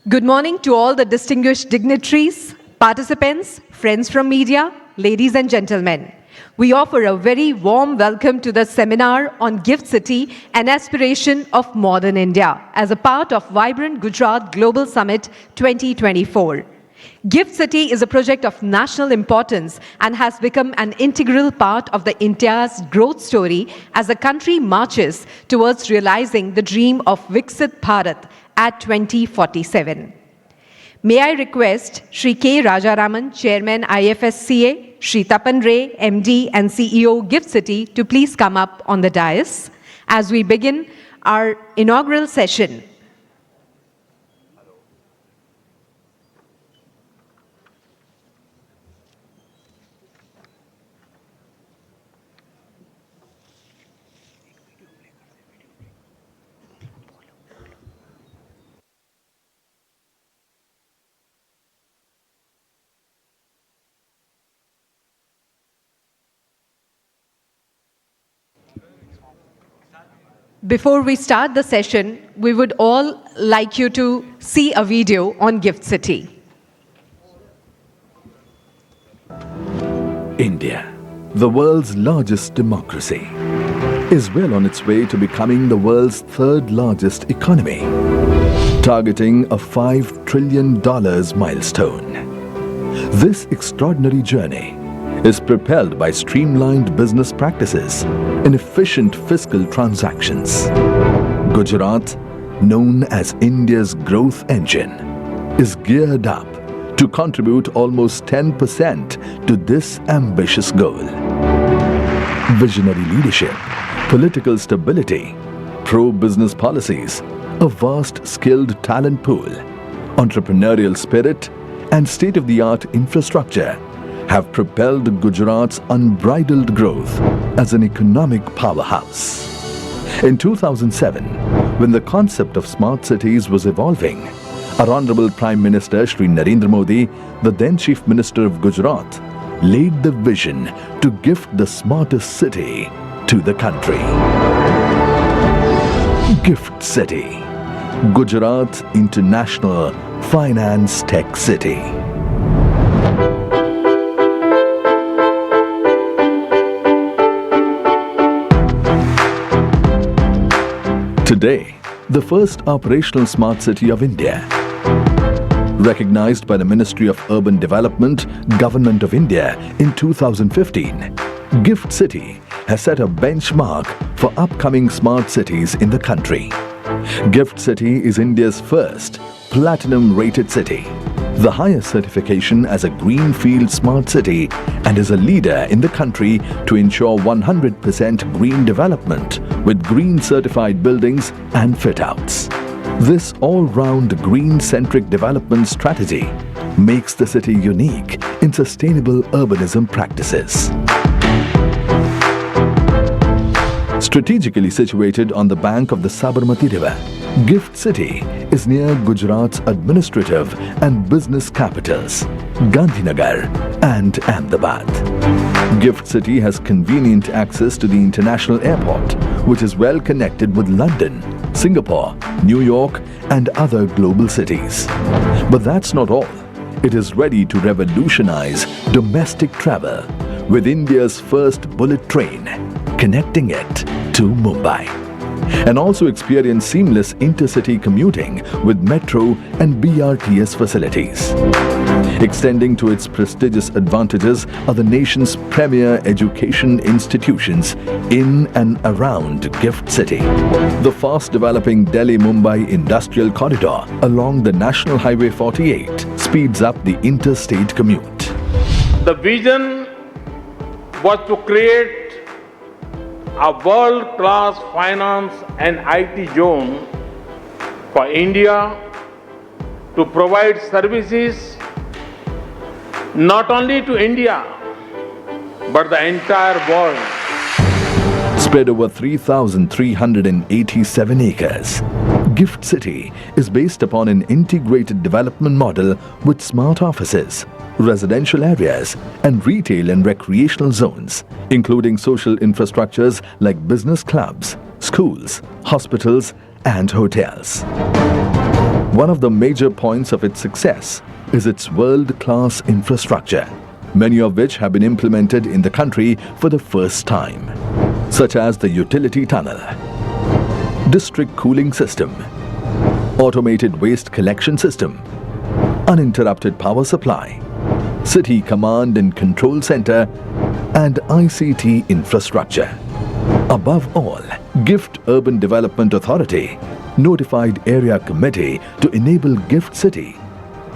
Good morning to all the distinguished dignitaries, participants, friends from media, ladies and gentlemen. We offer a very warm welcome to the seminar on Gift City, an aspiration of modern India, as a part of Vibrant Gujarat Global Summit 2024. Gift City is a project of national importance and has become an integral part of the India's growth story as the country marches towards realizing the dream of Viksit Bharat at 2047. May I request Shri K. Rajaraman, Chairman IFSCA, Shri Tapan Ray, MD and CEO Gift City to please come up on the dais as we begin our inaugural session. Before we start the session, we would all like you to see a video on Gift City. India, the world's largest democracy, is well on its way to becoming the world's third largest economy, targeting a $5 trillion milestone. This extraordinary journey is propelled by streamlined business practices and efficient fiscal transactions. Gujarat, known as India's growth engine, is geared up to contribute almost 10% to this ambitious goal. Visionary leadership, political stability, pro-business policies, a vast skilled talent pool, entrepreneurial spirit, and state-of-the-art infrastructure have propelled Gujarat's unbridled growth as an economic powerhouse. In 2007, when the concept of smart cities was evolving, our Honorable Prime Minister Shri Narendra Modi, the then Chief Minister of Gujarat, laid the vision to gift the smartest city to the country. Gift City, Gujarat International Finance Tech City. Today, the first operational smart city of India. Recognized by the Ministry of Urban Development, Government of India in 2015, Gift City has set a benchmark for upcoming smart cities in the country. Gift City is India's first platinum-rated city, the highest certification as a greenfield smart city, and is a leader in the country to ensure 100% green development with green certified buildings and fit-outs. This all-round green-centric development strategy makes the city unique in sustainable urbanism practices. Strategically situated on the bank of the Sabarmati River, Gift City is near Gujarat's administrative and business capitals, Gandhinagar and Ahmedabad. Gift City has convenient access to the international airport, which is well connected with London, Singapore, New York and other global cities. But that's not all. It is ready to revolutionize domestic travel with India's first bullet train, connecting it to Mumbai, and also experience seamless intercity commuting with metro and BRTS facilities. Extending to its prestigious advantages are the nation's premier education institutions in and around Gift City. The fast-developing Delhi-Mumbai industrial corridor along the National Highway 48 speeds up the interstate commute. The vision was to create a world-class finance and IT zone for India to provide services not only to India, but the entire world. Spread over 3,387 acres, Gift City is based upon an integrated development model with smart offices, residential areas, and retail and recreational zones, including social infrastructures like business clubs, schools, hospitals, and hotels. One of the major points of its success is its world-class infrastructure, many of which have been implemented in the country for the first time, such as the utility tunnel, district cooling system, automated waste collection system, uninterrupted power supply, city command and control center, and ICT infrastructure. Above all, GIFT Urban Development Authority notified Area Committee to enable GIFT City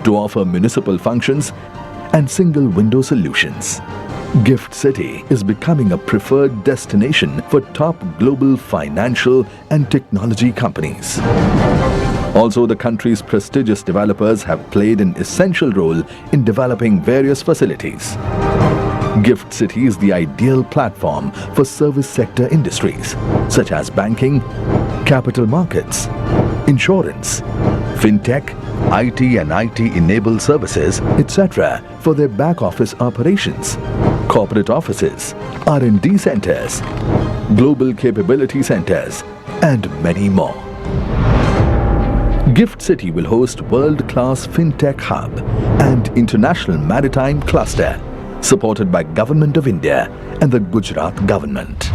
to offer municipal functions and single window solutions. GIFT City is becoming a preferred destination for top global financial and technology companies. Also, the country's prestigious developers have played an essential role in developing various facilities. GIFT City is the ideal platform for service sector industries such as banking, capital markets, insurance, fintech, IT and IT-enabled services, etc. for their back office operations, corporate offices, R&D centers, global capability centers, and many more. GIFT City will host world-class fintech hub and international maritime cluster, supported by Government of India and the Gujarat government.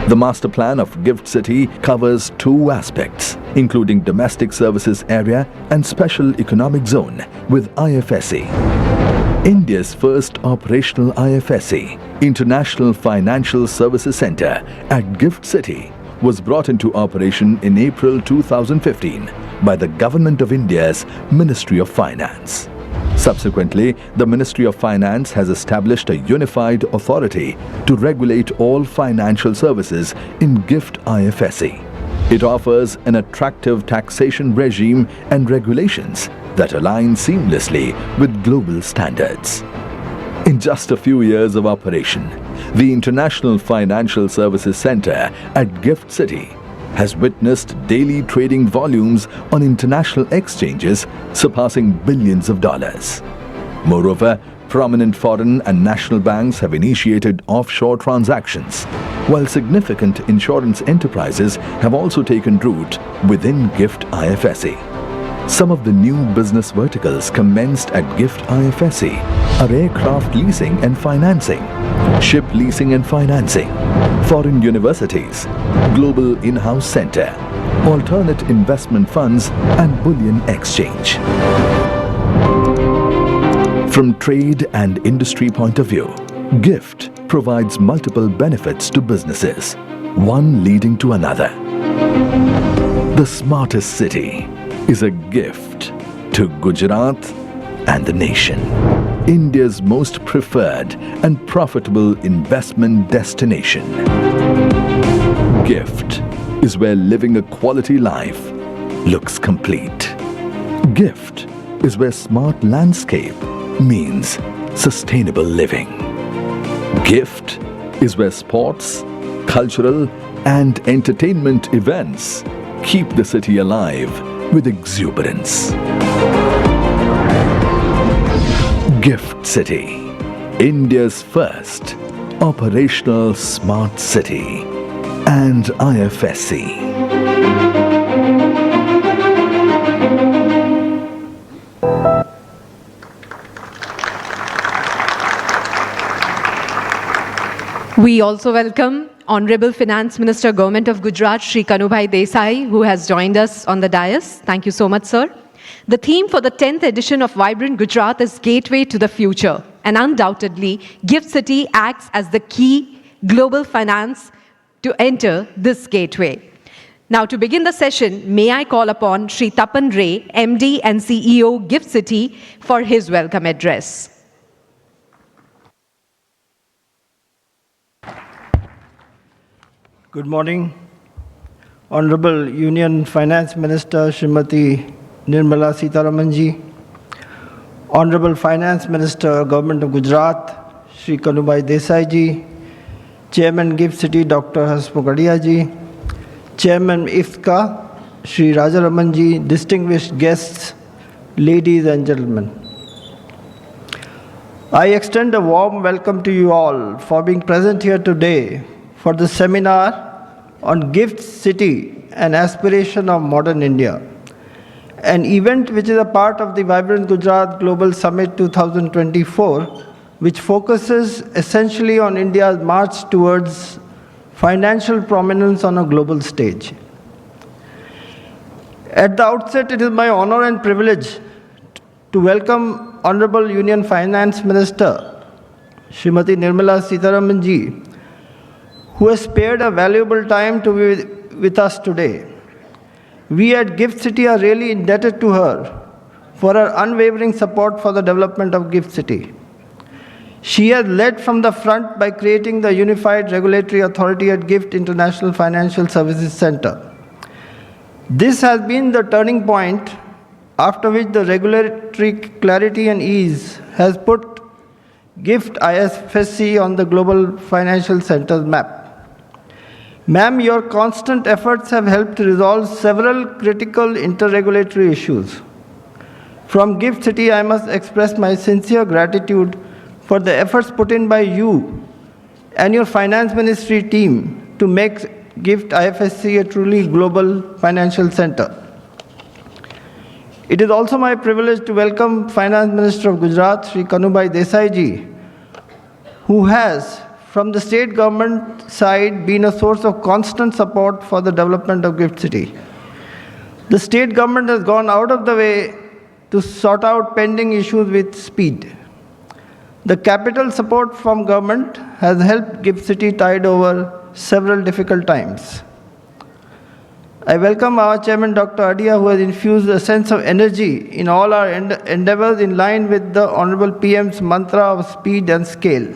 The master plan of GIFT City covers two aspects, including domestic services area and special economic zone with IFSC. India's first operational IFSC, International Financial Services Center at GIFT City, was brought into operation in April 2015 by the Government of India's Ministry of Finance. Subsequently, the Ministry of Finance has established a unified authority to regulate all financial services in GIFT IFSC. It offers an attractive taxation regime and regulations that align seamlessly with global standards. In just a few years of operation, the International Financial Services Center at GIFT City has witnessed daily trading volumes on international exchanges surpassing billions of dollars. Moreover, prominent foreign and national banks have initiated offshore transactions, while significant insurance enterprises have also taken root within GIFT IFSC. Some of the new business verticals commenced at GIFT IFSC are aircraft leasing and financing, ship leasing and financing, foreign universities, global in-house center, alternate investment funds, and bullion exchange. From trade and industry point of view, GIFT provides multiple benefits to businesses, one leading to another. The smartest city is a gift to Gujarat and the nation. India's most preferred and profitable investment destination. GIFT is where living a quality life looks complete. GIFT is where smart landscape means sustainable living. GIFT is where sports, cultural and entertainment events keep the city alive with exuberance. GIFT City, India's first operational smart city and IFSC. We also welcome Honorable Finance Minister, Government of Gujarat, Shri Desai, who has joined us on the dais. Thank you so much, sir. The theme for the 10th edition of Vibrant Gujarat is Gateway to the Future. And undoubtedly, GIFT City acts as the key global finance to enter this gateway. Now, to begin the session, may I call upon Shri Tapan Ray, MD and CEO, GIFT City, for his welcome address. Good morning. Honorable Union Finance Minister Smt. Nirmala Sitharaman ji, Honorable Finance Minister, Government of Gujarat, Shri Desai ji, Chairman GIFT City, Dr. Hasmukh ji, Chairman IFCA, Shri Rajaraman ji, distinguished guests, ladies and gentlemen. I extend a warm welcome to you all for being present here today for the seminar on GIFT City, an aspiration of modern India. an event which is a part of the Vibrant Gujarat Global Summit 2024, which focuses essentially on India's march towards financial prominence on a global stage. At the outset, it is my honor and privilege to welcome Honorable Union Finance Minister Smt Nirmala Sitharaman ji, who has spared a valuable time to be with us today. We at Gift City are really indebted to her for her unwavering support for the development of Gift City. She has led from the front by creating the Unified Regulatory Authority at GIFT International Financial Services Center. This has been the turning point after which the regulatory clarity and ease has put GIFT IFSC on the global financial centers map. Ma'am, your constant efforts have helped resolve several critical interregulatory issues. From Gift City, I must express my sincere gratitude for the efforts put in by you and your finance ministry team to make GIFT IFSC a truly global financial center. It is also my privilege to welcome Finance Minister of Gujarat, Shri Desai ji, who has, from the state government side, been a source of constant support for the development of Gift City. The state government has gone out of the way to sort out pending issues with speed. The capital support from government has helped Gift City tide over several difficult times. I welcome our chairman, Dr. Adia, who has infused a sense of energy in all our endeavors in line with the Honorable PM's mantra of speed and scale.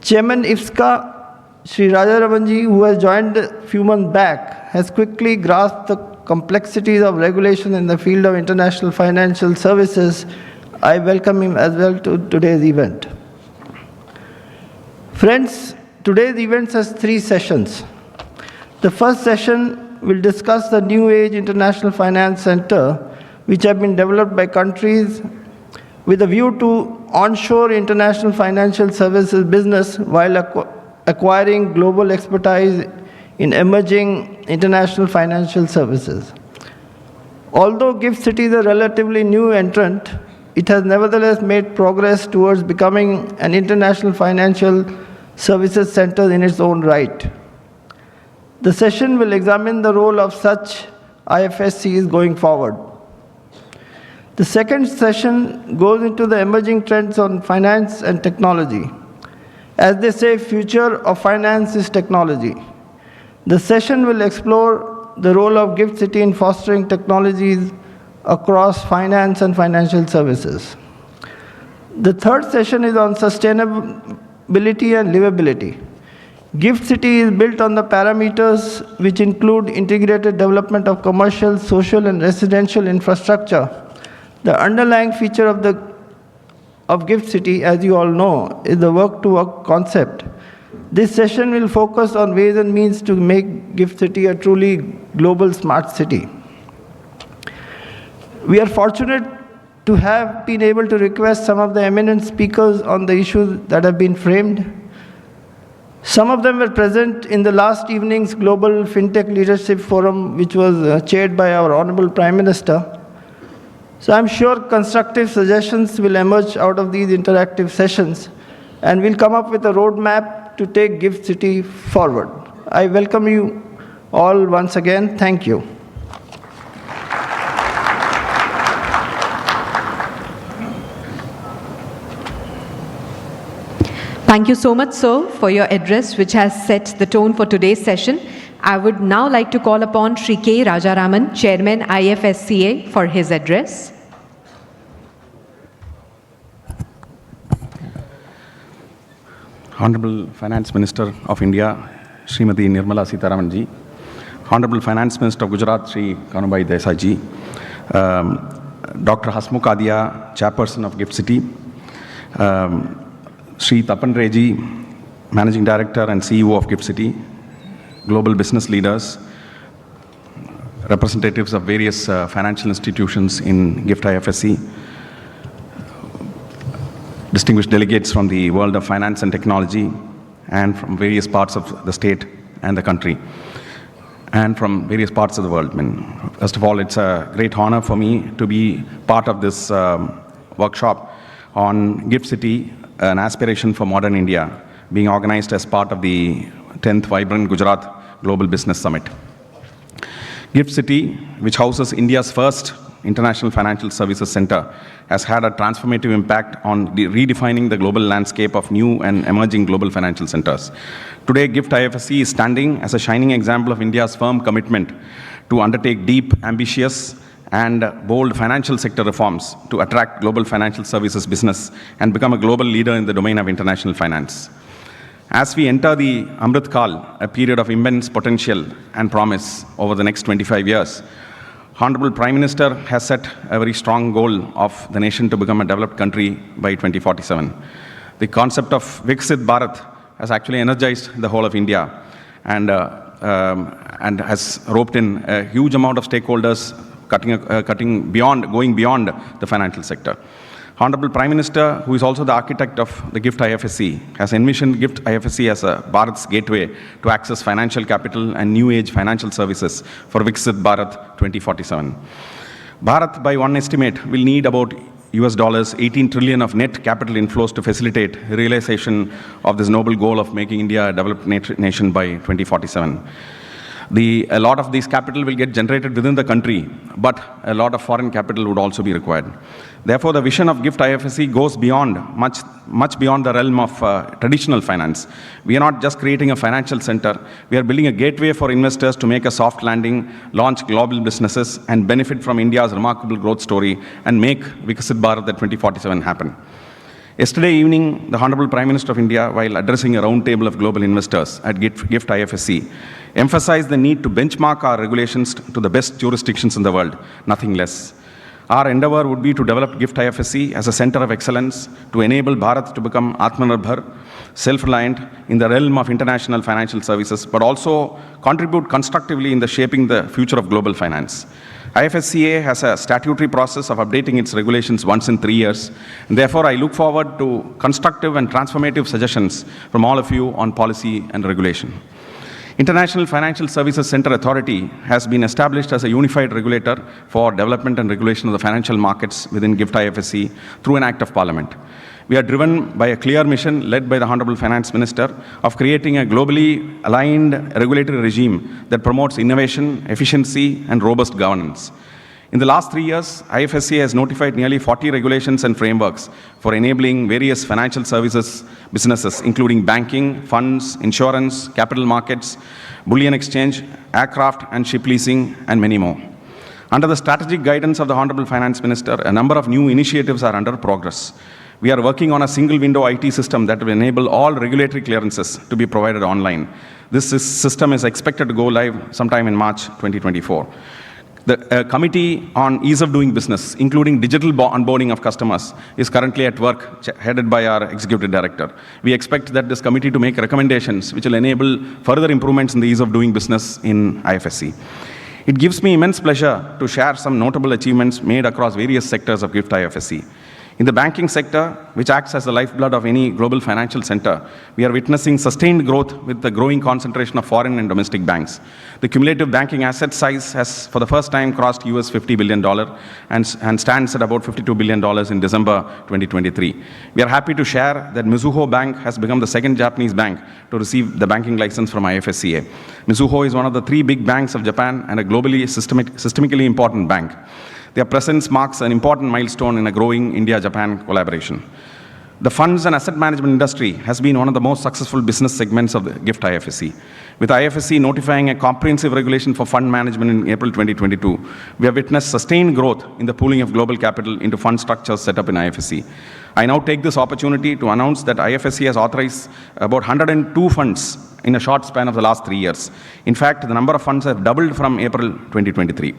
Chairman IFSCA, Shri Ramanji, who has joined a few months back, has quickly grasped the complexities of regulation in the field of international financial services. I welcome him as well to today's event. Friends, today's event has 3 sessions. The first session will discuss the New Age International Finance Center, which have been developed by countries with a view to onshore international financial services business while acquiring global expertise in emerging international financial services. Although Gift City is a relatively new entrant, it has nevertheless made progress towards becoming an international financial services center in its own right. The session will examine the role of such IFSCs going forward. The second session goes into the emerging trends on finance and technology. As they say, future of finance is technology. The session will explore the role of Gift City in fostering technologies across finance and financial services. The third session is on sustainability and livability. Gift City is built on the parameters which include integrated development of commercial, social, and residential infrastructure. The underlying feature of Gift City, as you all know, is the work-to-work concept. This session will focus on ways and means to make Gift City a truly global smart city. We are fortunate to have been able to request some of the eminent speakers on the issues that have been framed. Some of them were present in the last evening's Global FinTech Leadership Forum, which was chaired by our Honorable Prime Minister. So I'm sure constructive suggestions will emerge out of these interactive sessions, and we'll come up with a roadmap to take Gift City forward. I welcome you all once again. Thank you. Thank you so much, sir, for your address, which has set the tone for today's session. I would now like to call upon Shri K. Rajaraman, Chairman IFSCA, for his address. Honorable Finance Minister of India, Srimati Nirmala Sitharaman ji, Honorable Finance Minister of Gujarat, Shri Desai ji, Dr. Hasmukh Adia, Chairperson of Gift City, Shri Tapan Reji, Managing Director and CEO of Gift City, global business leaders, representatives of various financial institutions in GIFT IFSC, distinguished delegates from the world of finance and technology, and from various parts of the state and the country. and from various parts of the world. I mean, first of all, it's a great honor for me to be part of this workshop on Gift City, an aspiration for modern India, being organized as part of the 10th Vibrant Gujarat Global Business Summit. Gift City, which houses India's first international financial services center, has had a transformative impact on redefining the global landscape of new and emerging global financial centers. Today, GIFT IFSC is standing as a shining example of India's firm commitment to undertake deep, ambitious, and bold financial sector reforms to attract global financial services business and become a global leader in the domain of international finance. As we enter the Amrit Kal, a period of immense potential and promise over the next 25 years, Honorable Prime Minister has set a very strong goal of the nation to become a developed country by 2047. The concept of Viksit Bharat has actually energized the whole of India and has roped in a huge amount of stakeholders going beyond the financial sector. Honorable Prime Minister, who is also the architect of the GIFT IFSC, has envisioned GIFT IFSC as a Bharat's gateway to access financial capital and new age financial services for Viksit Bharat 2047. Bharat, by one estimate, will need about US 18 trillion of net capital inflows to facilitate realization of this noble goal of making India a developed nation by 2047. A lot of this capital will get generated within the country, but a lot of foreign capital would also be required. Therefore, the vision of GIFT IFSC goes beyond, much beyond the realm of traditional finance. We are not just creating a financial center, we are building a gateway for investors to make a soft landing, launch global businesses, and benefit from India's remarkable growth story and make Viksit Bharat 2047 happen. Yesterday evening, the Honorable Prime Minister of India, while addressing a roundtable of global investors at GIFT IFSC, emphasized the need to benchmark our regulations to the best jurisdictions in the world, nothing less. Our endeavor would be to develop GIFT IFSC as a center of excellence to enable Bharat to become Atmanirbhar, self-reliant in the realm of international financial services, but also contribute constructively in the shaping the future of global finance. IFSCA has a statutory process of updating its regulations once in 3 years, and therefore I look forward to constructive and transformative suggestions from all of you on policy and regulation. International Financial Services Center Authority has been established as a unified regulator for development and regulation of the financial markets within GIFT IFSC through an Act of Parliament. We are driven by a clear mission led by the Honorable Finance Minister of creating a globally aligned regulatory regime that promotes innovation, efficiency, and robust governance. In the last 3 years, IFSC has notified nearly 40 regulations and frameworks for enabling various financial services businesses, including banking, funds, insurance, capital markets, bullion exchange, aircraft and ship leasing, and many more. Under the strategic guidance of the Honorable Finance Minister, a number of new initiatives are under progress. We are working on a single window IT system that will enable all regulatory clearances to be provided online. This system is expected to go live sometime in March 2024. The Committee on Ease of Doing Business, including digital onboarding of customers, is currently at work, headed by our Executive Director. We expect that this committee to make recommendations which will enable further improvements in the ease of doing business in IFSC. It gives me immense pleasure to share some notable achievements made across various sectors of GIFT IFSC. In the banking sector, which acts as the lifeblood of any global financial center, we are witnessing sustained growth with the growing concentration of foreign and domestic banks. The cumulative banking asset size has, for the first time, crossed US $50 billion and stands at about $52 billion in December 2023. We are happy to share that Mizuho Bank has become the second Japanese bank to receive the banking license from IFSCA. Mizuho is one of the 3 big banks of Japan and a globally systemically important bank. Their presence marks an important milestone in a growing India-Japan collaboration. The funds and asset management industry has been one of the most successful business segments of the GIFT IFSC. With IFSC notifying a comprehensive regulation for fund management in April 2022, we have witnessed sustained growth in the pooling of global capital into fund structures set up in IFSC. I now take this opportunity to announce that IFSC has authorized about 102 funds in a short span of the last 3 years. In fact, the number of funds have doubled from April 2023.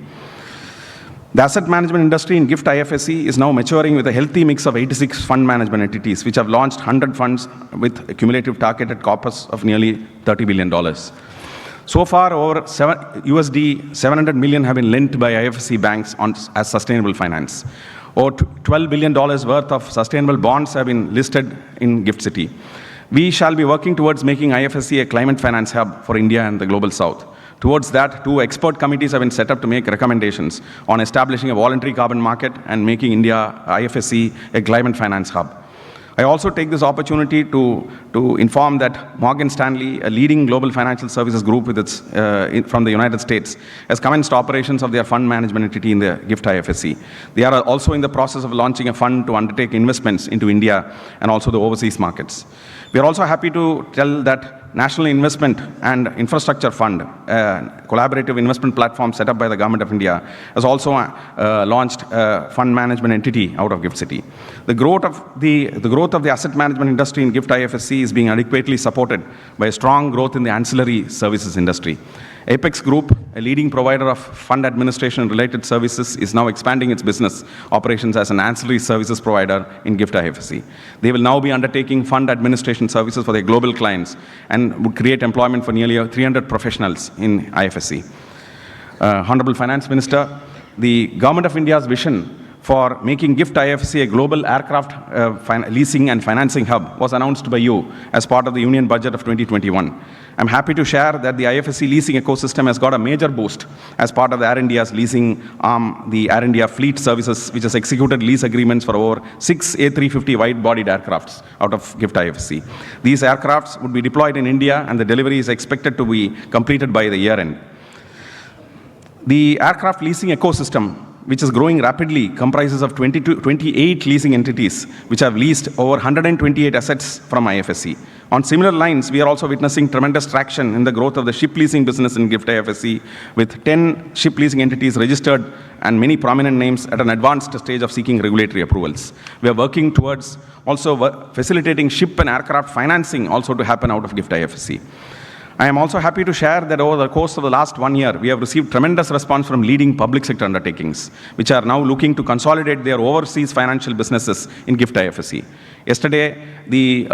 The asset management industry in GIFT IFSC is now maturing with a healthy mix of 86 fund management entities, which have launched 100 funds with a cumulative targeted corpus of nearly $30 billion. So far, over USD 700 million have been lent by IFSC banks as sustainable finance. Over $12 billion worth of sustainable bonds have been listed in GIFT City. We shall be working towards making IFSC a climate finance hub for India and the Global South. Towards that, 2 expert committees have been set up to make recommendations on establishing a voluntary carbon market and making India IFSC a climate finance hub. I also take this opportunity to inform that Morgan Stanley, a leading global financial services group with from the United States, has commenced operations of their fund management entity in the GIFT IFSC. They are also in the process of launching a fund to undertake investments into India and also the overseas markets. We are also happy to tell that National Investment and Infrastructure Fund, a collaborative investment platform set up by the Government of India, has also launched a fund management entity out of GIFT City. The growth of the asset management industry in GIFT IFSC is being adequately supported by a strong growth in the ancillary services industry. Apex Group, a leading provider of fund administration and related services, is now expanding its business operations as an ancillary services provider in GIFT IFSC. They will now be undertaking fund administration services for their global clients and would create employment for nearly 300 professionals in IFSC. Honorable Finance Minister, the Government of India's vision for making GIFT IFSC a global aircraft leasing and financing hub was announced by you as part of the Union Budget of 2021. I'm happy to share that the IFSC leasing ecosystem has got a major boost as part of the Air India's leasing arm, the Air India Fleet Services, which has executed lease agreements for over 6 A350 wide-bodied aircrafts out of GIFT IFSC. These aircrafts would be deployed in India, and the delivery is expected to be completed by the year end. The aircraft leasing ecosystem, which is growing rapidly, comprises of 28 leasing entities, which have leased over 128 assets from IFSC. On similar lines, we are also witnessing tremendous traction in the growth of the ship leasing business in GIFT IFSC, with 10 ship leasing entities registered and many prominent names at an advanced stage of seeking regulatory approvals. We are working towards also facilitating ship and aircraft financing also to happen out of GIFT IFSC. I am also happy to share that over the course of the last 1 year, we have received tremendous response from leading public sector undertakings, which are now looking to consolidate their overseas financial businesses in GIFT IFSC. Yesterday, the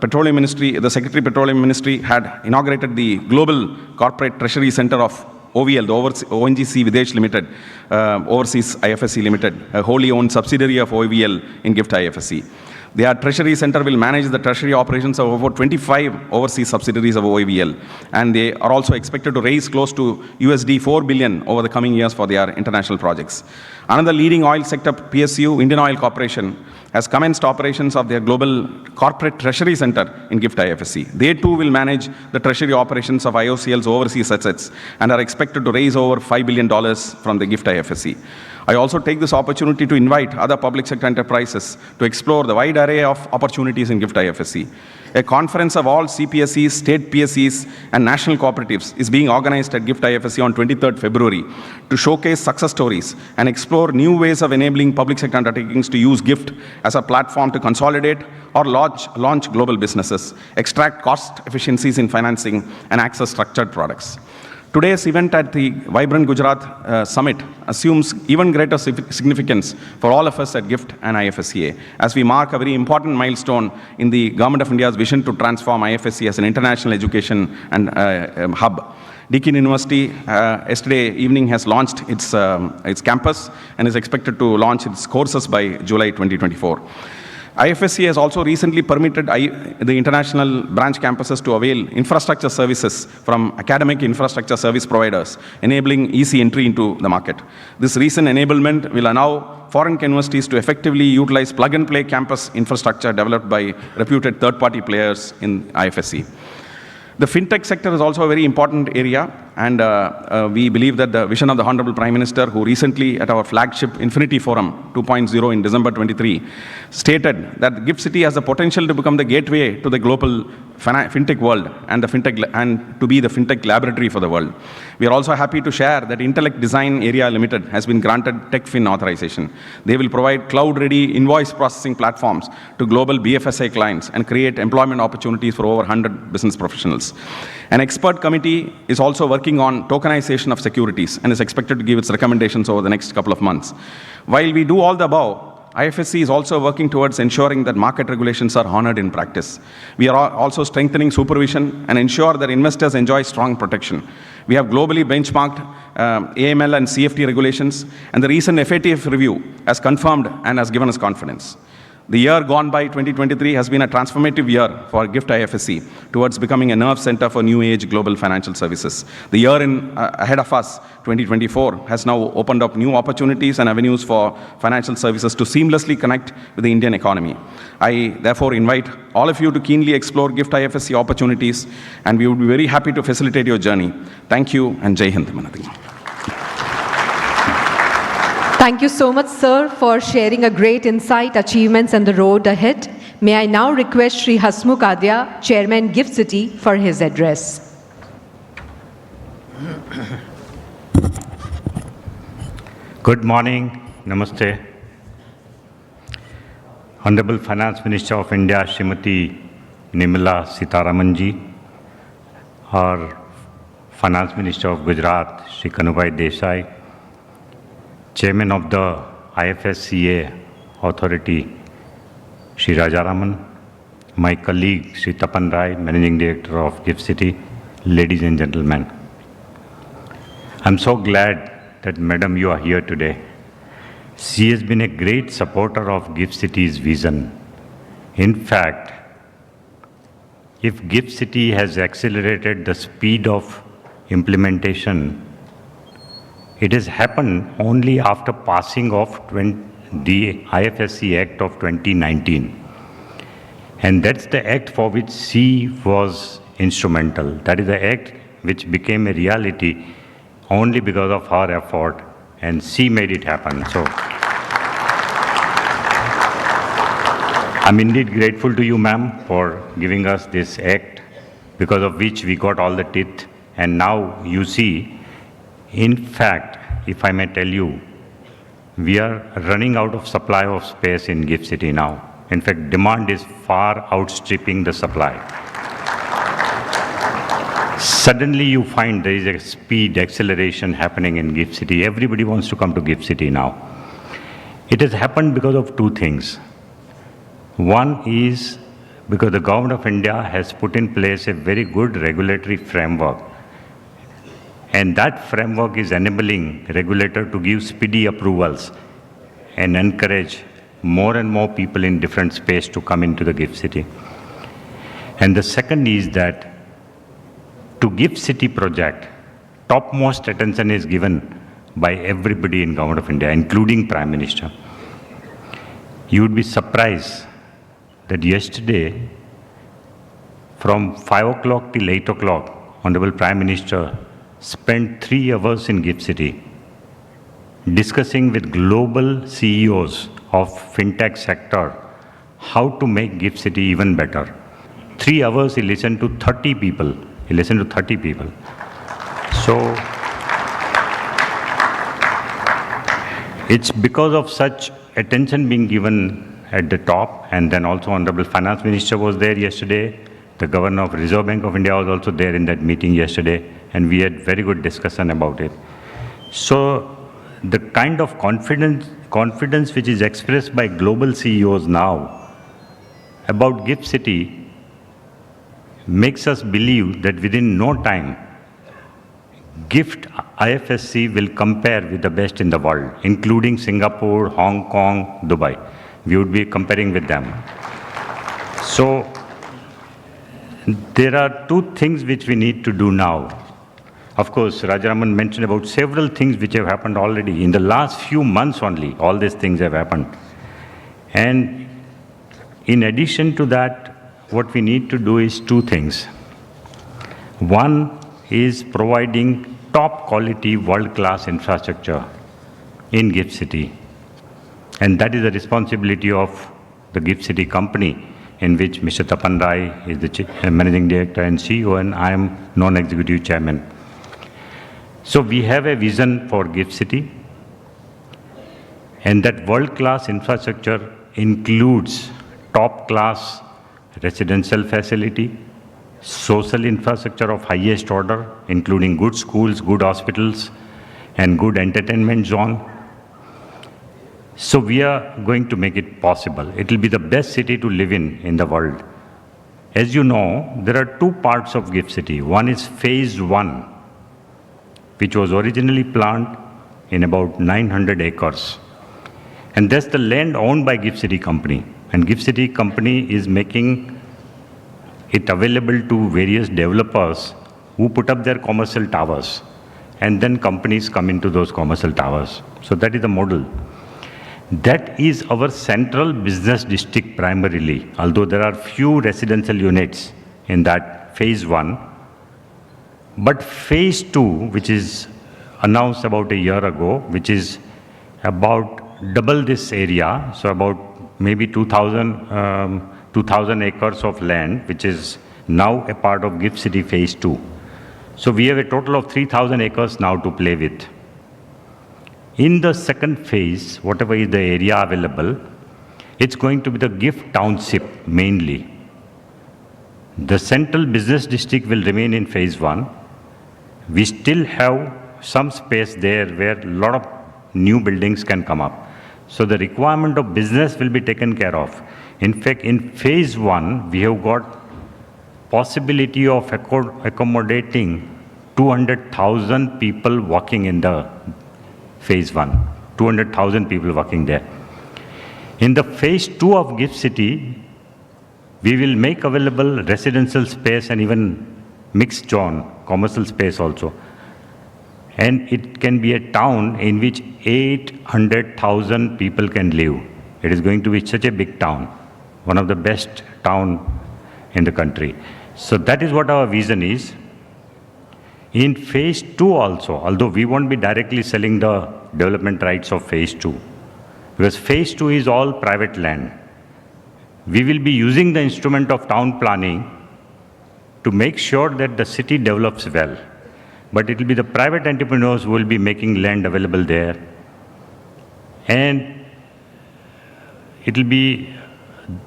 Petroleum Ministry, the Secretary Petroleum Ministry had inaugurated the Global Corporate Treasury Center of OVL, the ONGC Videsh Limited, Overseas IFSC Limited, a wholly owned subsidiary of OVL in GIFT IFSC. Their Treasury Center will manage the treasury operations of over 25 overseas subsidiaries of OVL, and they are also expected to raise close to $4 billion over the coming years for their international projects. Another leading oil sector PSU, Indian Oil Corporation, has commenced operations of their Global Corporate Treasury Center in GIFT IFSC. They too will manage the treasury operations of IOCL's overseas assets and are expected to raise over $5 billion from the GIFT IFSC. I also take this opportunity to invite other public sector enterprises to explore the wide array of opportunities in GIFT IFSC. A conference of all CPSEs, state PSEs, and national cooperatives is being organized at GIFT IFSC on 23rd February to showcase success stories and explore new ways of enabling public sector undertakings to use GIFT as a platform to consolidate or launch global businesses, extract cost efficiencies in financing, and access structured products. Today's event at the Vibrant Gujarat Summit assumes even greater significance for all of us at GIFT and IFSCA, as we mark a very important milestone in the Government of India's vision to transform IFSC as an international education and hub. Deakin University yesterday evening has launched its campus and is expected to launch its courses by July 2024. IFSC has also recently permitted the international branch campuses to avail infrastructure services from academic infrastructure service providers, enabling easy entry into the market. This recent enablement will allow foreign universities to effectively utilize plug-and-play campus infrastructure developed by reputed third-party players in IFSC. The fintech sector is also a very important area, and we believe that the vision of the Honorable Prime Minister, who recently at our flagship Infinity Forum 2.0 in December 23, stated that GIFT City has the potential to become the gateway to the global fintech world and to be the fintech laboratory for the world. We are also happy to share that Intellect Design Area Limited has been granted TechFin authorization. They will provide cloud-ready invoice processing platforms to global BFSI clients and create employment opportunities for over 100 business professionals. An expert committee is also working on tokenization of securities and is expected to give its recommendations over the next couple of months. While we do all the above, IFSC is also working towards ensuring that market regulations are honored in practice. We are also strengthening supervision and ensure that investors enjoy strong protection. We have globally benchmarked AML and CFT regulations, and the recent FATF review has confirmed and has given us confidence. The year gone by, 2023, has been a transformative year for GIFT IFSC towards becoming a nerve center for new age global financial services. The year ahead of us, 2024, has now opened up new opportunities and avenues for financial services to seamlessly connect with the Indian economy. I therefore invite all of you to keenly explore GIFT IFSC opportunities, and we would be very happy to facilitate your journey. Thank you, and Jai Hind. Thank you so much, sir, for sharing a great insight, achievements, and the road ahead. May I now request Shri Hasmukh Adya, Chairman, GIFT City, for his address. Good morning. Namaste. Honorable Finance Minister of India, Smt. Nirmala Sitharaman ji, our Finance Minister of Gujarat, Shri Desai, Chairman of the IFSCA Authority, Shri Rajaraman, my colleague, Shri Tapan Rai, Managing Director of GIFT City, ladies and gentlemen. I'm so glad that, Madam, you are here today. She has been a great supporter of GIFT City's vision. In fact, if GIFT City has accelerated the speed of implementation, it has happened only after passing of the IFSC Act of 2019. And that's the act for which she was instrumental. That is the act which became a reality only because of her effort, and she made it happen. So I'm indeed grateful to you, ma'am, for giving us this act, because of which we got all the teeth. And now you see, in fact, if I may tell you, we are running out of supply of space in GIFT City now. In fact, demand is far outstripping the supply. Suddenly you find there is a speed acceleration happening in GIFT City. Everybody wants to come to GIFT City now. It has happened because of two things. One is because the Government of India has put in place a very good regulatory framework. And that framework is enabling regulator to give speedy approvals and encourage more and more people in different space to come into the GIFT City. And the second is that to GIFT City project, topmost attention is given by everybody in Government of India, including Prime Minister. You would be surprised that yesterday, from 5 o'clock till 8 o'clock, Honorable Prime Minister spent 3 hours in GIFT City discussing with global CEOs of fintech sector how to make GIFT City even better. 3 hours he listened to 30 people. He listened to 30 people. So it's because of such attention being given at the top, and then also Honorable Finance Minister was there yesterday. The Governor of Reserve Bank of India was also there in that meeting yesterday, and we had very good discussion about it. So the kind of confidence which is expressed by global CEOs now about GIFT City makes us believe that within no time, GIFT IFSC will compare with the best in the world, including Singapore, Hong Kong, Dubai. We would be comparing with them. So there are two things which we need to do now. Of course, Rajaraman mentioned about several things which have happened already. In the last few months only, all these things have happened. And in addition to that, what we need to do is two things. One is providing top quality world-class infrastructure in GIFT City. And that is the responsibility of the GIFT City company, in which Mr. Tapan Rai is the Managing Director and CEO, and I am Non-Executive Chairman. So we have a vision for GIFT City, and that world-class infrastructure includes top-class residential facility, social infrastructure of highest order, including good schools, good hospitals, and good entertainment zone. So we are going to make it possible. It will be the best city to live in the world. As you know, there are two parts of GIFT City. One is phase 1, which was originally planned in about 900 acres. And that's the land owned by GIFT City company. And Gift City company is making it available to various developers who put up their commercial towers. And then companies come into those commercial towers. So that is the model. That is our central business district primarily, although there are few residential units in that phase 1. But phase 2, which is announced about a year ago, which is about double this area, so about maybe 2,000 acres of land, which is now a part of Gift City phase 2. So we have a total of 3,000 acres now to play with. In the second phase, whatever is the area available, it's going to be the gift township mainly. The central business district will remain in phase 1. We still have some space there where a lot of new buildings can come up. So the requirement of business will be taken care of. In fact, in phase 1, we have got possibility of accommodating 200,000 people working in the phase 1. 200,000 people working there. In the phase 2 of Gift City, we will make available residential space and even mixed zone, commercial space also. And it can be a town in which 800,000 people can live. It is going to be such a big town, one of the best town in the country. So that is what our vision is. In phase 2 also, although we won't be directly selling the development rights of phase 2, because phase 2 is all private land. We will be using the instrument of town planning to make sure that the city develops well. But it will be the private entrepreneurs who will be making land available there. And it will be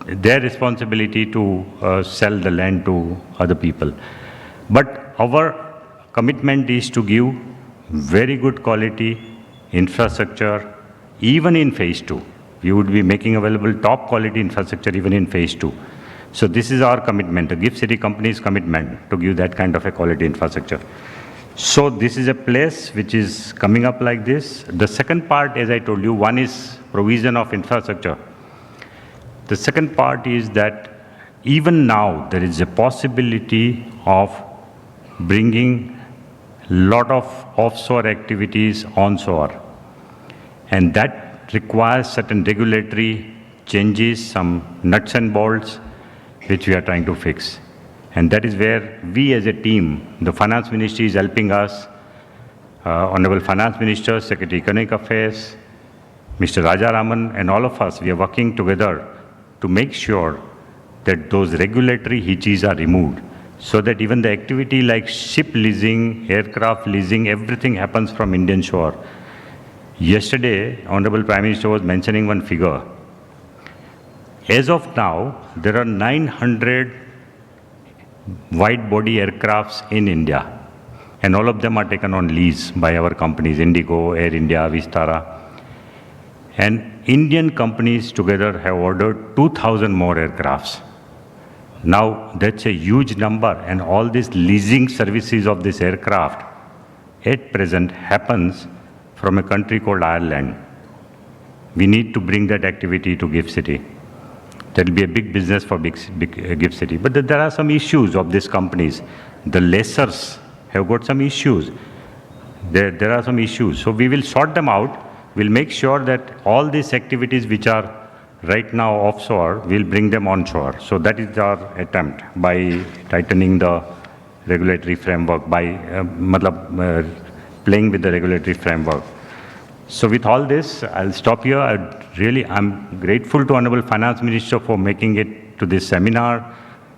their responsibility to sell the land to other people. But our commitment is to give very good quality infrastructure even in phase 2. We would be making available top quality infrastructure even in phase 2. So this is our commitment, the Gift City company's commitment to give that kind of a quality infrastructure. So this is a place which is coming up like this. The second part, as I told you, one is provision of infrastructure. The second part is that even now there is a possibility of bringing a lot of offshore activities onshore. And that requires certain regulatory changes, some nuts and bolts, which we are trying to fix. And that is where we as a team, the Finance Ministry is helping us, Honorable Finance Minister, Secretary Economic Affairs, Mr. Raja Raman, and all of us, we are working together to make sure that those regulatory hitches are removed, so that even the activity like ship leasing, aircraft leasing, everything happens from Indian shore. Yesterday, Honorable Prime Minister was mentioning one figure. As of now, there are 900 wide-body aircrafts in India, and all of them are taken on lease by our companies, Indigo, Air India, Vistara. And Indian companies together have ordered 2,000 more aircrafts. Now, that's a huge number, and all these leasing services of this aircraft at present happens from a country called Ireland. We need to bring that activity to Gift City. That will be a big business for big Gift City. But there are some issues of these companies. The lessors have got some issues. There are some issues. So we will sort them out. We'll make sure that all these activities which are right now offshore, we'll bring them onshore. So that is our attempt by tightening the regulatory framework, by playing with the regulatory framework. So with all this, I'll stop here. I'm grateful to Honorable Finance Minister for making it to this seminar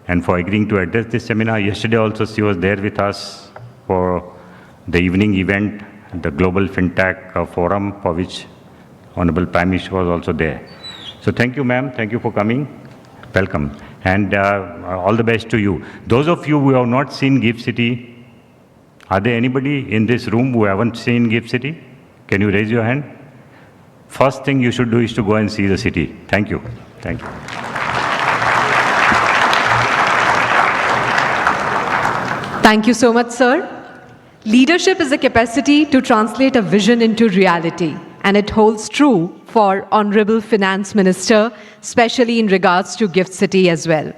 and for agreeing to address this seminar. Yesterday also she was there with us for the evening event, the Global FinTech Forum, for which Honorable Prime Minister was also there. So thank you, ma'am. Thank you for coming. Welcome. And all the best to you. Those of you who have not seen Gift City, are there anybody in this room who haven't seen Gift City? Can you raise your hand? First thing you should do is to go and see the city. Thank you. Thank you. Thank you so much, sir. Leadership is the capacity to translate a vision into reality, and it holds true for Honorable Finance Minister, especially in regards to Gift City as well.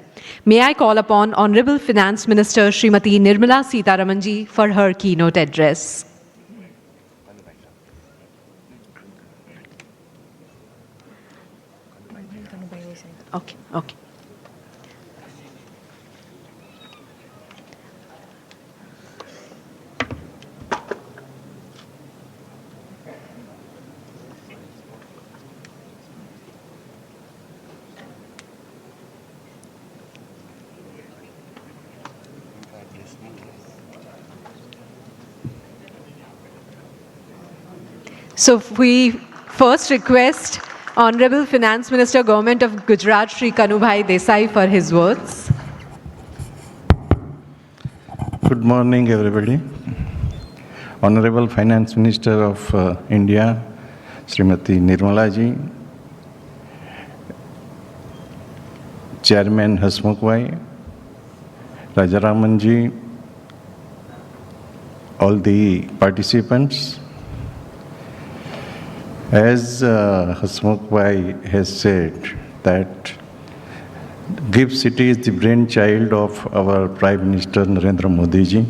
May I call upon Honorable Finance Minister Srimati Nirmala Sitharaman ji for her keynote address. Okay. So we first request Honorable Finance Minister, Government of Gujarat, Shri Kanubhai Desai for his words. Good morning, everybody. Honorable Finance Minister of India, Srimati Nirmala ji, Chairman Hasmukh Rajaraman ji, all the participants. As Hasmukh has said, that Gift City is the brainchild of our Prime Minister Narendra Modi ji.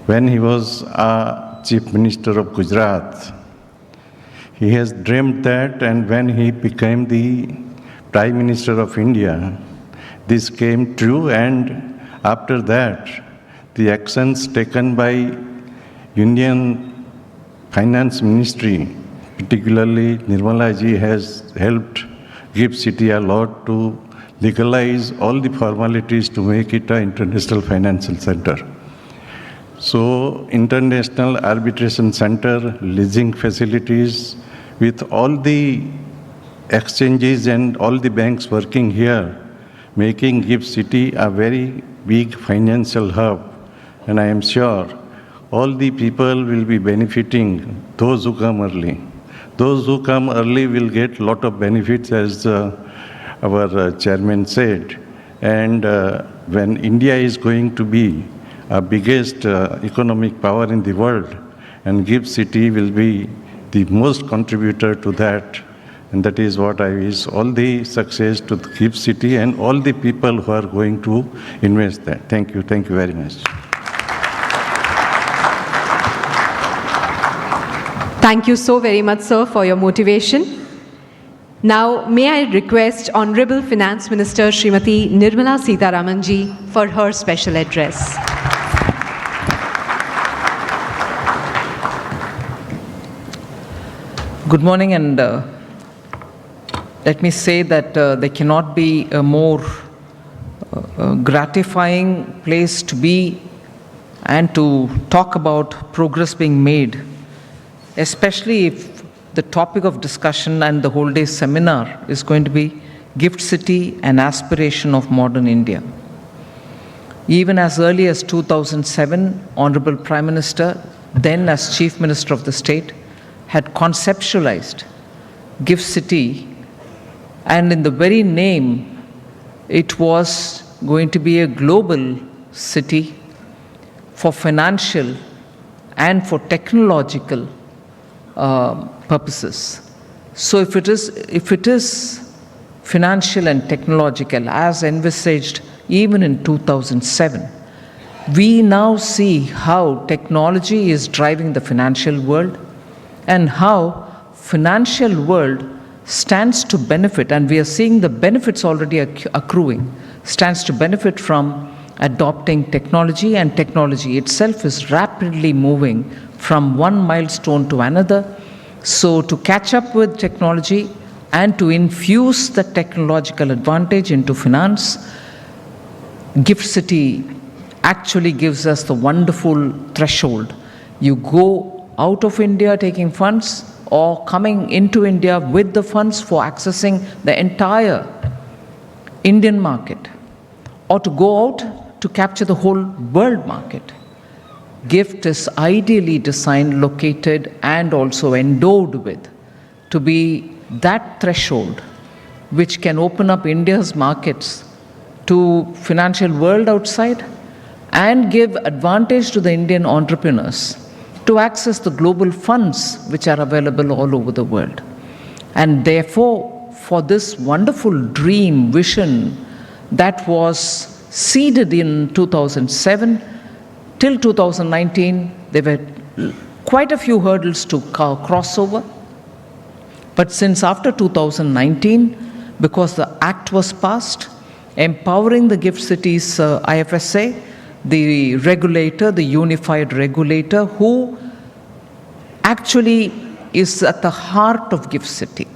When he was Chief Minister of Gujarat, he has dreamt that, and when he became the Prime Minister of India, this came true, and after that, the actions taken by Union Finance Ministry, particularly Nirmala ji, has helped Gift City a lot to legalize all the formalities to make it an international financial center. So, international arbitration center, leasing facilities, with all the exchanges and all the banks working here, making Gift City a very big financial hub. And I am sure all the people will be benefiting, those who come early. Those who come early will get a lot of benefits, as our chairman said. And when India is going to be our biggest economic power in the world, and Gift City will be the most contributor to that. And that is what I wish all the success to the Gift City and all the people who are going to invest there. Thank you very much. Thank you so very much, sir, for your motivation. Now, may I request Honorable Finance Minister Srimati Nirmala Sitharaman ji for her special address. Good morning, and let me say that there cannot be a more gratifying place to be and to talk about progress being made, especially if the topic of discussion and the whole day seminar is going to be Gift City and Aspiration of Modern India. Even as early as 2007, Honorable Prime Minister, then as Chief Minister of the state, had conceptualized Gift City, and in the very name, it was going to be a global city for financial and for technological purposes. So if it is financial and technological as envisaged even in 2007, we now see how technology is driving the financial world and how financial world stands to benefit, and we are seeing the benefits already accruing, stands to benefit from adopting technology, and technology itself is rapidly moving from one milestone to another. So to catch up with technology and to infuse the technological advantage into finance, Gift City actually gives us the wonderful threshold. You go out of India taking funds, or coming into India with the funds for accessing the entire Indian market, or to go out to capture the whole world market. Gift is ideally designed, located, and also endowed with to be that threshold which can open up India's markets to financial world outside and give advantage to the Indian entrepreneurs to access the global funds which are available all over the world. And therefore, for this wonderful dream, vision that was seeded in 2007, till 2019, there were quite a few hurdles to cross over. But since after 2019, because the Act was passed, empowering the GIFT Cities IFSA, the regulator, the unified regulator, who actually is at the heart of GIFT City.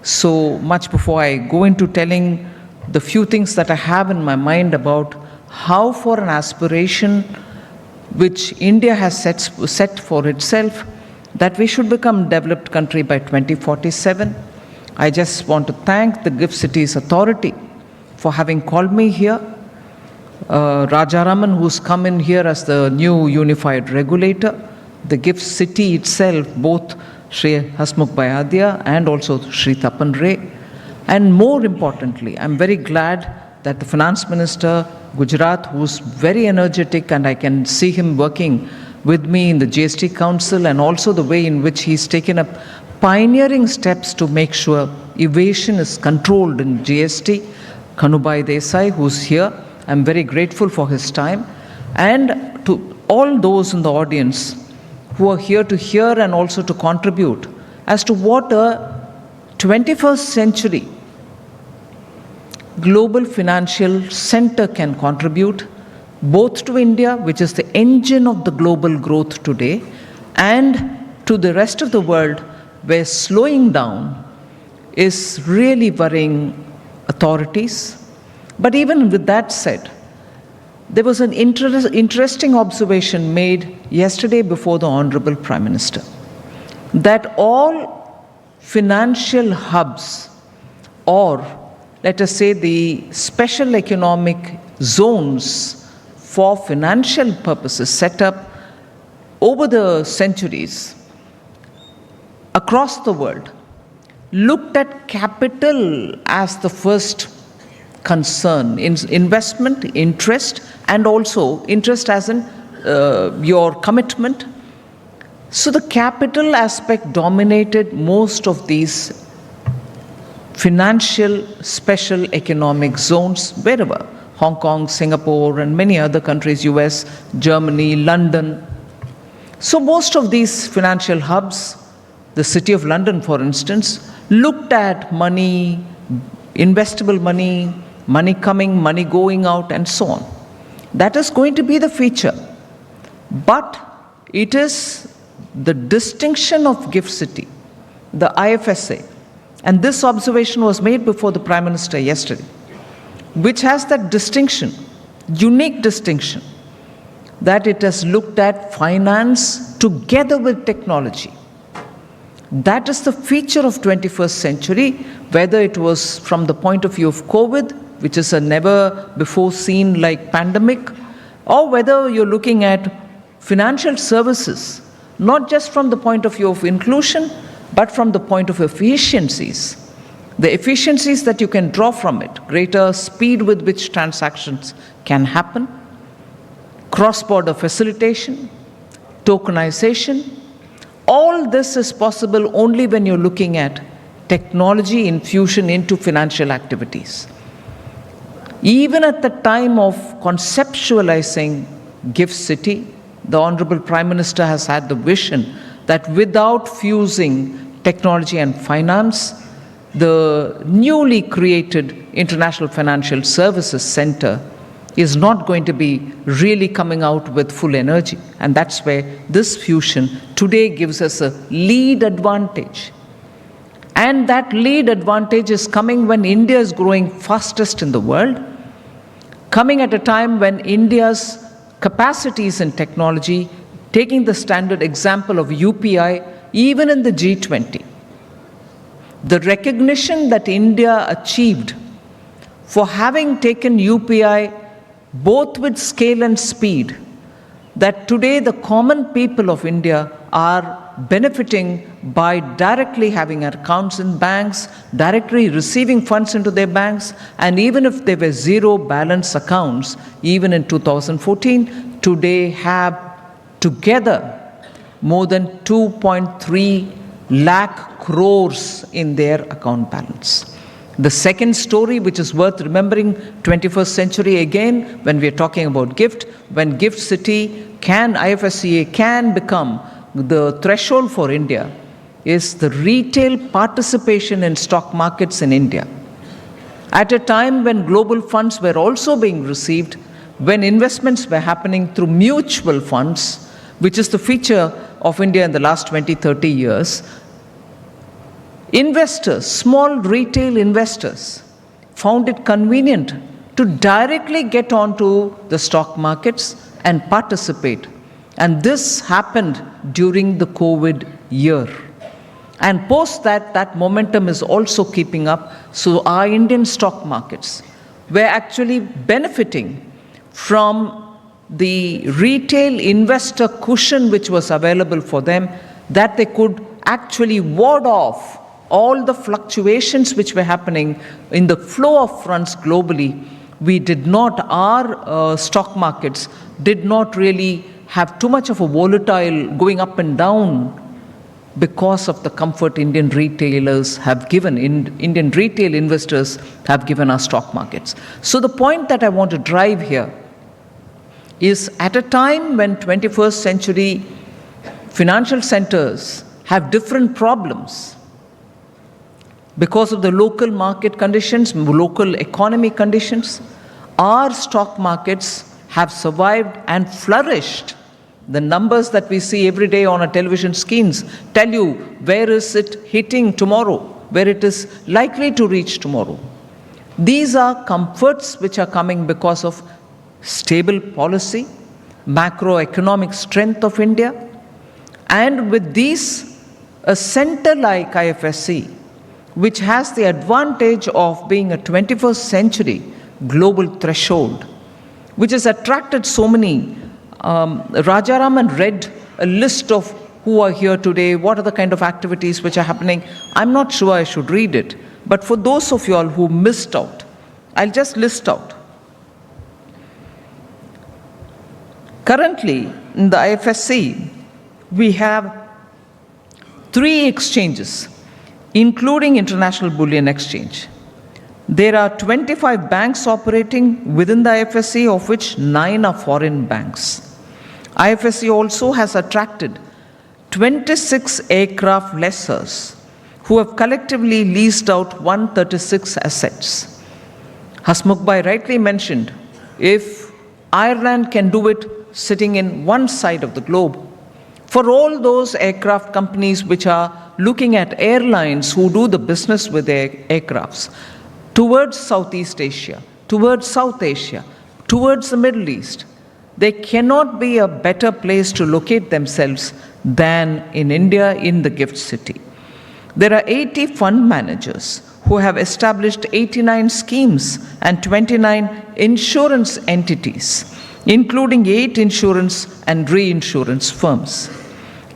So much before I go into telling the few things that I have in my mind about how for an aspiration which India has set for itself, that we should become a developed country by 2047. I just want to thank the GIFT Cities Authority for having called me here. Rajaraman, who's come in here as the new unified regulator, the GIFT City itself, both Shri Hasmukh Bayadia and also Shri Tapan Ray. And more importantly, I'm very glad that the Finance Minister, Gujarat, who's very energetic, and I can see him working with me in the GST Council, and also the way in which he's taken up pioneering steps to make sure evasion is controlled in GST. Kanubai Desai, who's here, I'm very grateful for his time. And to all those in the audience who are here to hear and also to contribute as to what a 21st century global financial center can contribute, both to India, which is the engine of the global growth today, and to the rest of the world, where slowing down is really worrying authorities. But even with that said, there was an interesting observation made yesterday before the Honorable Prime Minister, that all financial hubs, or let us say the special economic zones for financial purposes set up over the centuries across the world, looked at capital as the first concern, in investment, interest, and also interest as in your commitment. So the capital aspect dominated most of these financial special economic zones wherever. Hong Kong, Singapore, and many other countries, US, Germany, London. So most of these financial hubs, the City of London, for instance, looked at money, investable money, money coming, money going out, and so on. That is going to be the feature. But it is the distinction of GIFT City, the IFSA, and this observation was made before the Prime Minister yesterday, which has that distinction, unique distinction, that it has looked at finance together with technology. That is the feature of 21st century, whether it was from the point of view of COVID, which is a never before seen like pandemic, or whether you're looking at financial services, not just from the point of view of inclusion, but from the point of efficiencies. The efficiencies that you can draw from it, greater speed with which transactions can happen, cross-border facilitation, tokenization. All this is possible only when you're looking at technology infusion into financial activities. Even at the time of conceptualizing GIFT City, the Honorable Prime Minister has had the vision that without fusing technology and finance, the newly created International Financial Services Center is not going to be really coming out with full energy. And that's where this fusion today gives us a lead advantage. And that lead advantage is coming when India is growing fastest in the world, coming at a time when India's capacities in technology, taking the standard example of UPI, even in the G20, the recognition that India achieved for having taken UPI both with scale and speed, that today the common people of India are benefiting by directly having accounts in banks, directly receiving funds into their banks, and even if they were zero balance accounts, even in 2014, today have together more than 2.3 lakh crores in their account balance. The second story, which is worth remembering, 21st century again, when we are talking about GIFT, when GIFT City IFSCA can become the threshold for India, is the retail participation in stock markets in India. At a time when global funds were also being received, when investments were happening through mutual funds, which is the feature of India in the last 20, 30 years, investors, small retail investors, found it convenient to directly get onto the stock markets and participate. And this happened during the COVID year. And post that, that momentum is also keeping up. So our Indian stock markets were actually benefiting from the retail investor cushion which was available for them, that they could actually ward off all the fluctuations which were happening in the flow of funds globally. Our stock markets did not really have too much of a volatile going up and down because of the comfort Indian retailers have given, Indian retail investors have given our stock markets. So the point that I want to drive here is, at a time when 21st century financial centers have different problems because of the local market conditions, local economy conditions, our stock markets have survived and flourished. The numbers that we see every day on our television screens tell you where is it hitting tomorrow, where it is likely to reach tomorrow. These are comforts which are coming because of stable policy, macroeconomic strength of India, and with these, a center like IFSC, which has the advantage of being a 21st century global threshold, which has attracted so many. Rajaraman read a list of who are here today, what are the kind of activities which are happening. I'm not sure I should read it, but for those of you all who missed out, I'll just list out. Currently, in the IFSC, we have 3 exchanges, including International Bullion Exchange. There are 25 banks operating within the IFSC, of which 9 are foreign banks. IFSC also has attracted 26 aircraft lessors who have collectively leased out 136 assets. Hasmukhbhai rightly mentioned, if Ireland can do it sitting in one side of the globe, for all those aircraft companies which are looking at airlines who do the business with their aircrafts towards Southeast Asia, towards South Asia, towards the Middle East, there cannot be a better place to locate themselves than in India, in the GIFT City. There are 80 fund managers who have established 89 schemes and 29 insurance entities, including 8 insurance and reinsurance firms.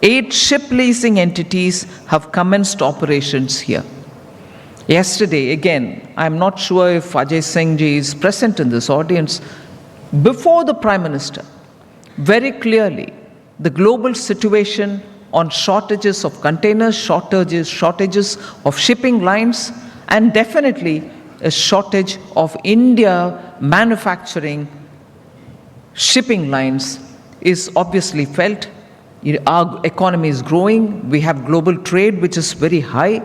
8 ship leasing entities have commenced operations here. Yesterday, again, I'm not sure if Ajay Singh ji is present in this audience, before the Prime Minister, very clearly, the global situation on shortages of containers, shortages of shipping lines, and definitely a shortage of India manufacturing shipping lines is obviously felt. Our economy is growing. We have global trade, which is very high.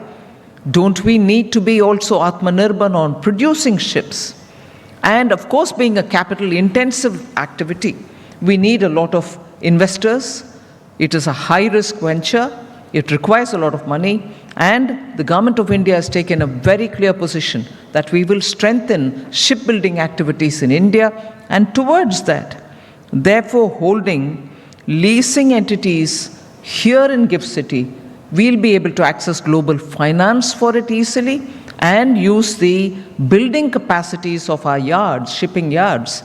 Don't we need to be also Atmanirbhar on producing ships? And of course, being a capital-intensive activity, we need a lot of investors. It is a high-risk venture. It requires a lot of money. And the Government of India has taken a very clear position that we will strengthen shipbuilding activities in India. And towards that, therefore, holding leasing entities here in GIFT City, we'll be able to access global finance for it easily and use the building capacities of our yards, shipping yards,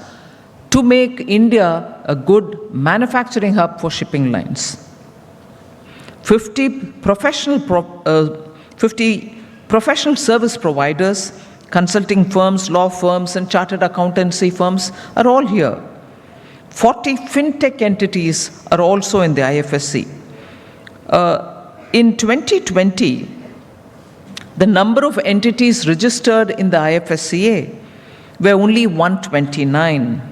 to make India a good manufacturing hub for shipping lines. 50 professional service providers, consulting firms, law firms, and chartered accountancy firms are all here. 40 fintech entities are also in the IFSC. In 2020, The number of entities registered in the IFSCA were only 129.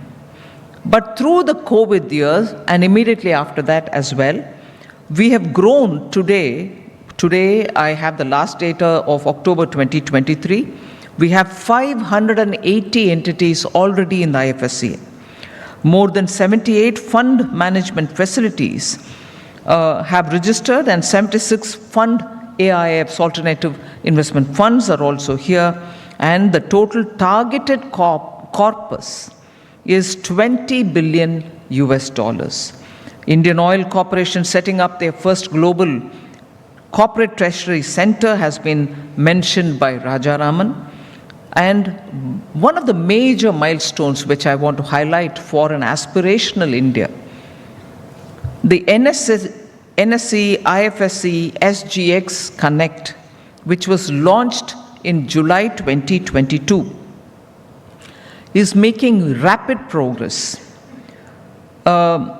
But through the COVID years and immediately after that as well, we have grown today. Today, I have the last data of October 2023. We have 580 entities already in the IFSCA. More than 78 fund management facilities have registered, and 76 fund AIFs, alternative investment funds, are also here. And the total targeted corpus is $20 billion US. Indian Oil Corporation setting up their first global corporate treasury center has been mentioned by Rajaraman. And one of the major milestones which I want to highlight for an aspirational India, the NSE IFSC SGX Connect, which was launched in July 2022, is making rapid progress. After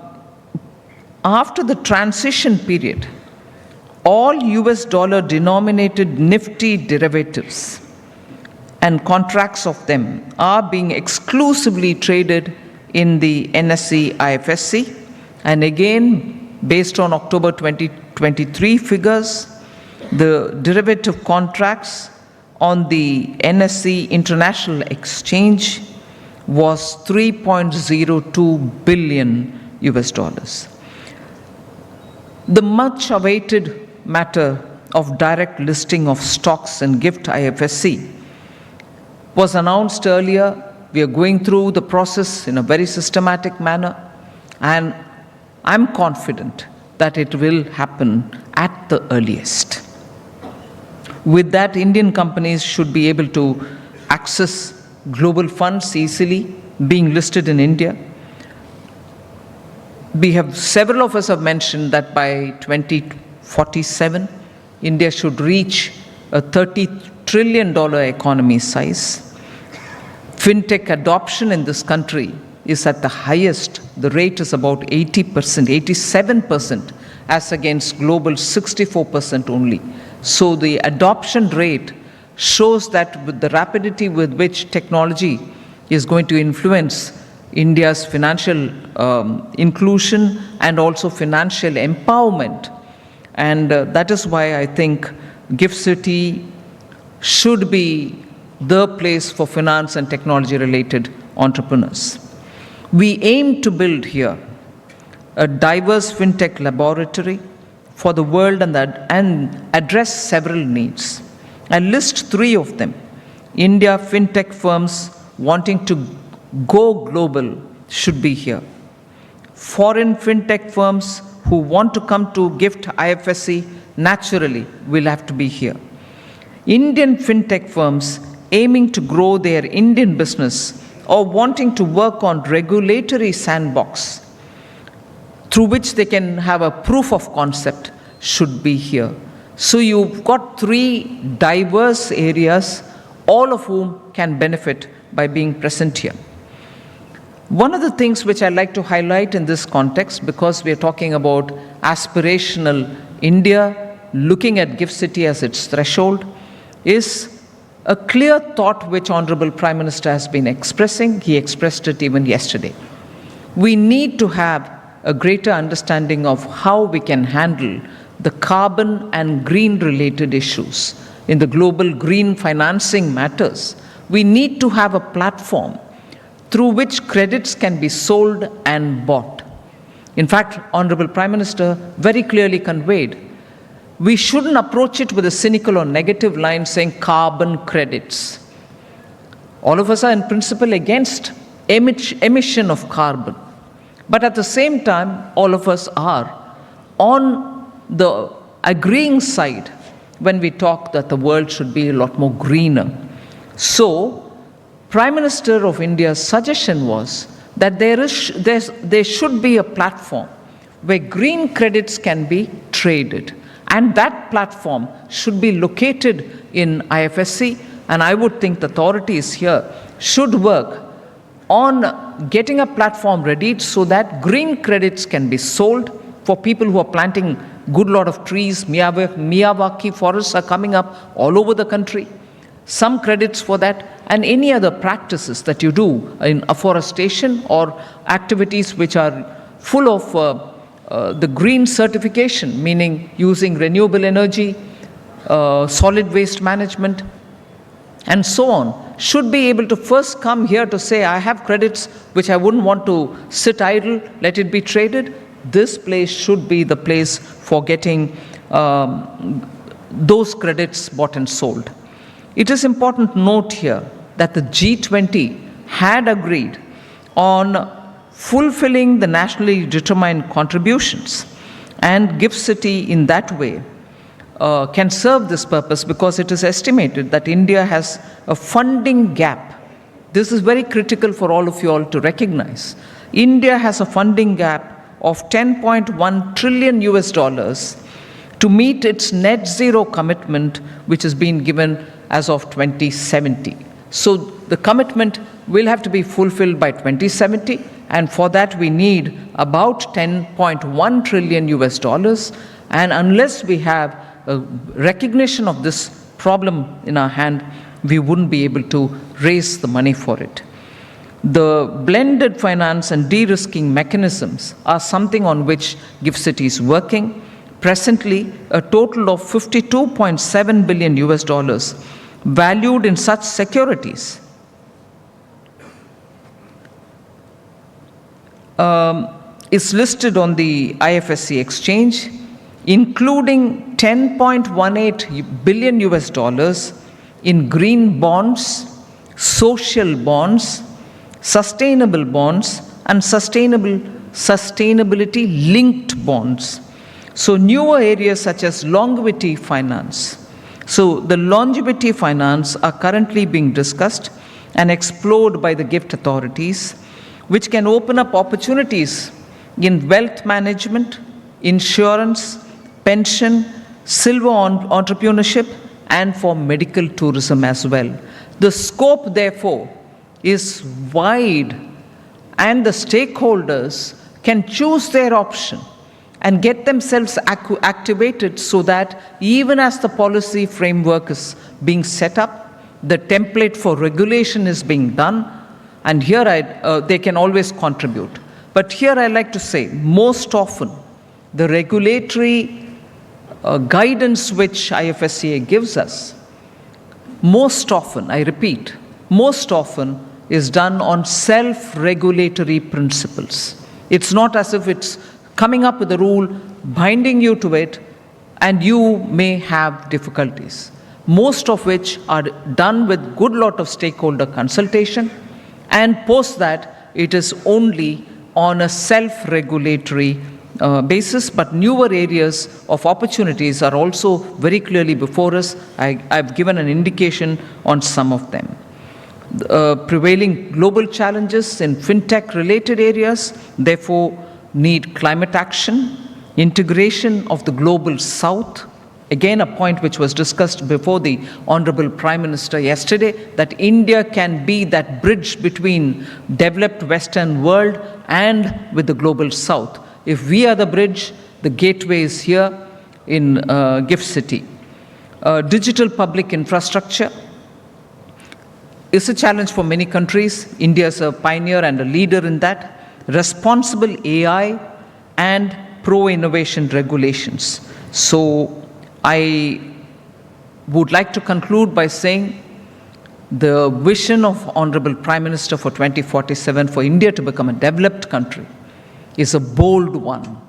the transition period, all US dollar denominated Nifty derivatives and contracts of them are being exclusively traded in the NSE IFSC. And again, based on October 2023 figures, the derivative contracts on the NSE International Exchange was $3.02 billion US. The much awaited matter of direct listing of stocks in GIFT IFSC was announced earlier. We are going through the process in a very systematic manner, and I'm confident that it will happen at the earliest. With that, Indian companies should be able to access global funds easily, being listed in India. Several of us have mentioned that by 2047, India should reach a $30 trillion economy size. Fintech adoption in this country is at the highest. The rate is about 80%, 87%, as against global 64% only. So the adoption rate shows that with the rapidity with which technology is going to influence India's financial inclusion and also financial empowerment. And that is why I think GIFT City should be the place for finance and technology-related entrepreneurs. We aim to build here a diverse fintech laboratory for the world and address several needs. I list three of them. India fintech firms wanting to go global should be here. Foreign fintech firms who want to come to GIFT IFSC naturally will have to be here. Indian fintech firms aiming to grow their Indian business or wanting to work on regulatory sandbox through which they can have a proof of concept should be here. So you've got three diverse areas, all of whom can benefit by being present here. One of the things which I like to highlight in this context, because we are talking about aspirational India, looking at GIFT City as its threshold, is a clear thought which Honorable Prime Minister has been expressing. He expressed it even yesterday. We need to have a greater understanding of how we can handle the carbon and green related issues in the global green financing matters. We need to have a platform through which credits can be sold and bought. In fact, Honorable Prime Minister very clearly conveyed, we shouldn't approach it with a cynical or negative line saying carbon credits. All of us are in principle against emission of carbon. But at the same time, all of us are on the agreeing side when we talk that the world should be a lot more greener. So, Prime Minister of India's suggestion was that there should be a platform where green credits can be traded. And that platform should be located in IFSC. And I would think the authorities here should work on getting a platform ready so that green credits can be sold for people who are planting good lot of trees, Miyawaki forests are coming up all over the country. Some credits for that, and any other practices that you do in afforestation or activities which are full of the green certification, meaning using renewable energy, solid waste management, and so on, should be able to first come here to say, I have credits which I wouldn't want to sit idle, let it be traded. This place should be the place for getting those credits bought and sold. It is important to note here that the G20 had agreed on fulfilling the nationally determined contributions, and GIFT City in that way can serve this purpose, because it is estimated that India has a funding gap. This is very critical for all of you all to recognize. India has a funding gap of $10.1 trillion to meet its net zero commitment, which has been given as of 2070. So the commitment will have to be fulfilled by 2070, and for that we need about $10.1 trillion. And unless we have a recognition of this problem in our hand, we wouldn't be able to raise the money for it. The blended finance and de-risking mechanisms are something on which GIFT City is working. Presently, a total of $52.7 billion valued in such securities is listed on the IFSC exchange, including $10.18 billion in green bonds, social bonds, sustainable bonds, and sustainability linked bonds. So newer areas such as longevity finance. So the longevity finance are currently being discussed and explored by the GIFT authorities, which can open up opportunities in wealth management, insurance, pension, silver entrepreneurship, and for medical tourism as well. The scope, therefore, is wide, and the stakeholders can choose their option and get themselves activated, so that even as the policy framework is being set up, the template for regulation is being done, and here they can always contribute. But here I like to say, most often, the regulatory guidance which IFSCA gives us, most often, I repeat, most often is done on self-regulatory principles. It's not as if it's coming up with a rule, binding you to it, and you may have difficulties. Most of which are done with good lot of stakeholder consultation, and post that it is only on a self-regulatory basis, but newer areas of opportunities are also very clearly before us. I've given an indication on some of them. Prevailing global challenges in fintech-related areas, therefore, need climate action, integration of the global south. Again, a point which was discussed before the Honorable Prime Minister yesterday, that India can be that bridge between developed Western world and with the global south. If we are the bridge, the gateway is here in GIFT City. Digital public infrastructure is a challenge for many countries. India is a pioneer and a leader in that. Responsible AI and pro-innovation regulations. So I would like to conclude by saying the vision of Honorable Prime Minister for 2047 for India to become a developed country is a bold one.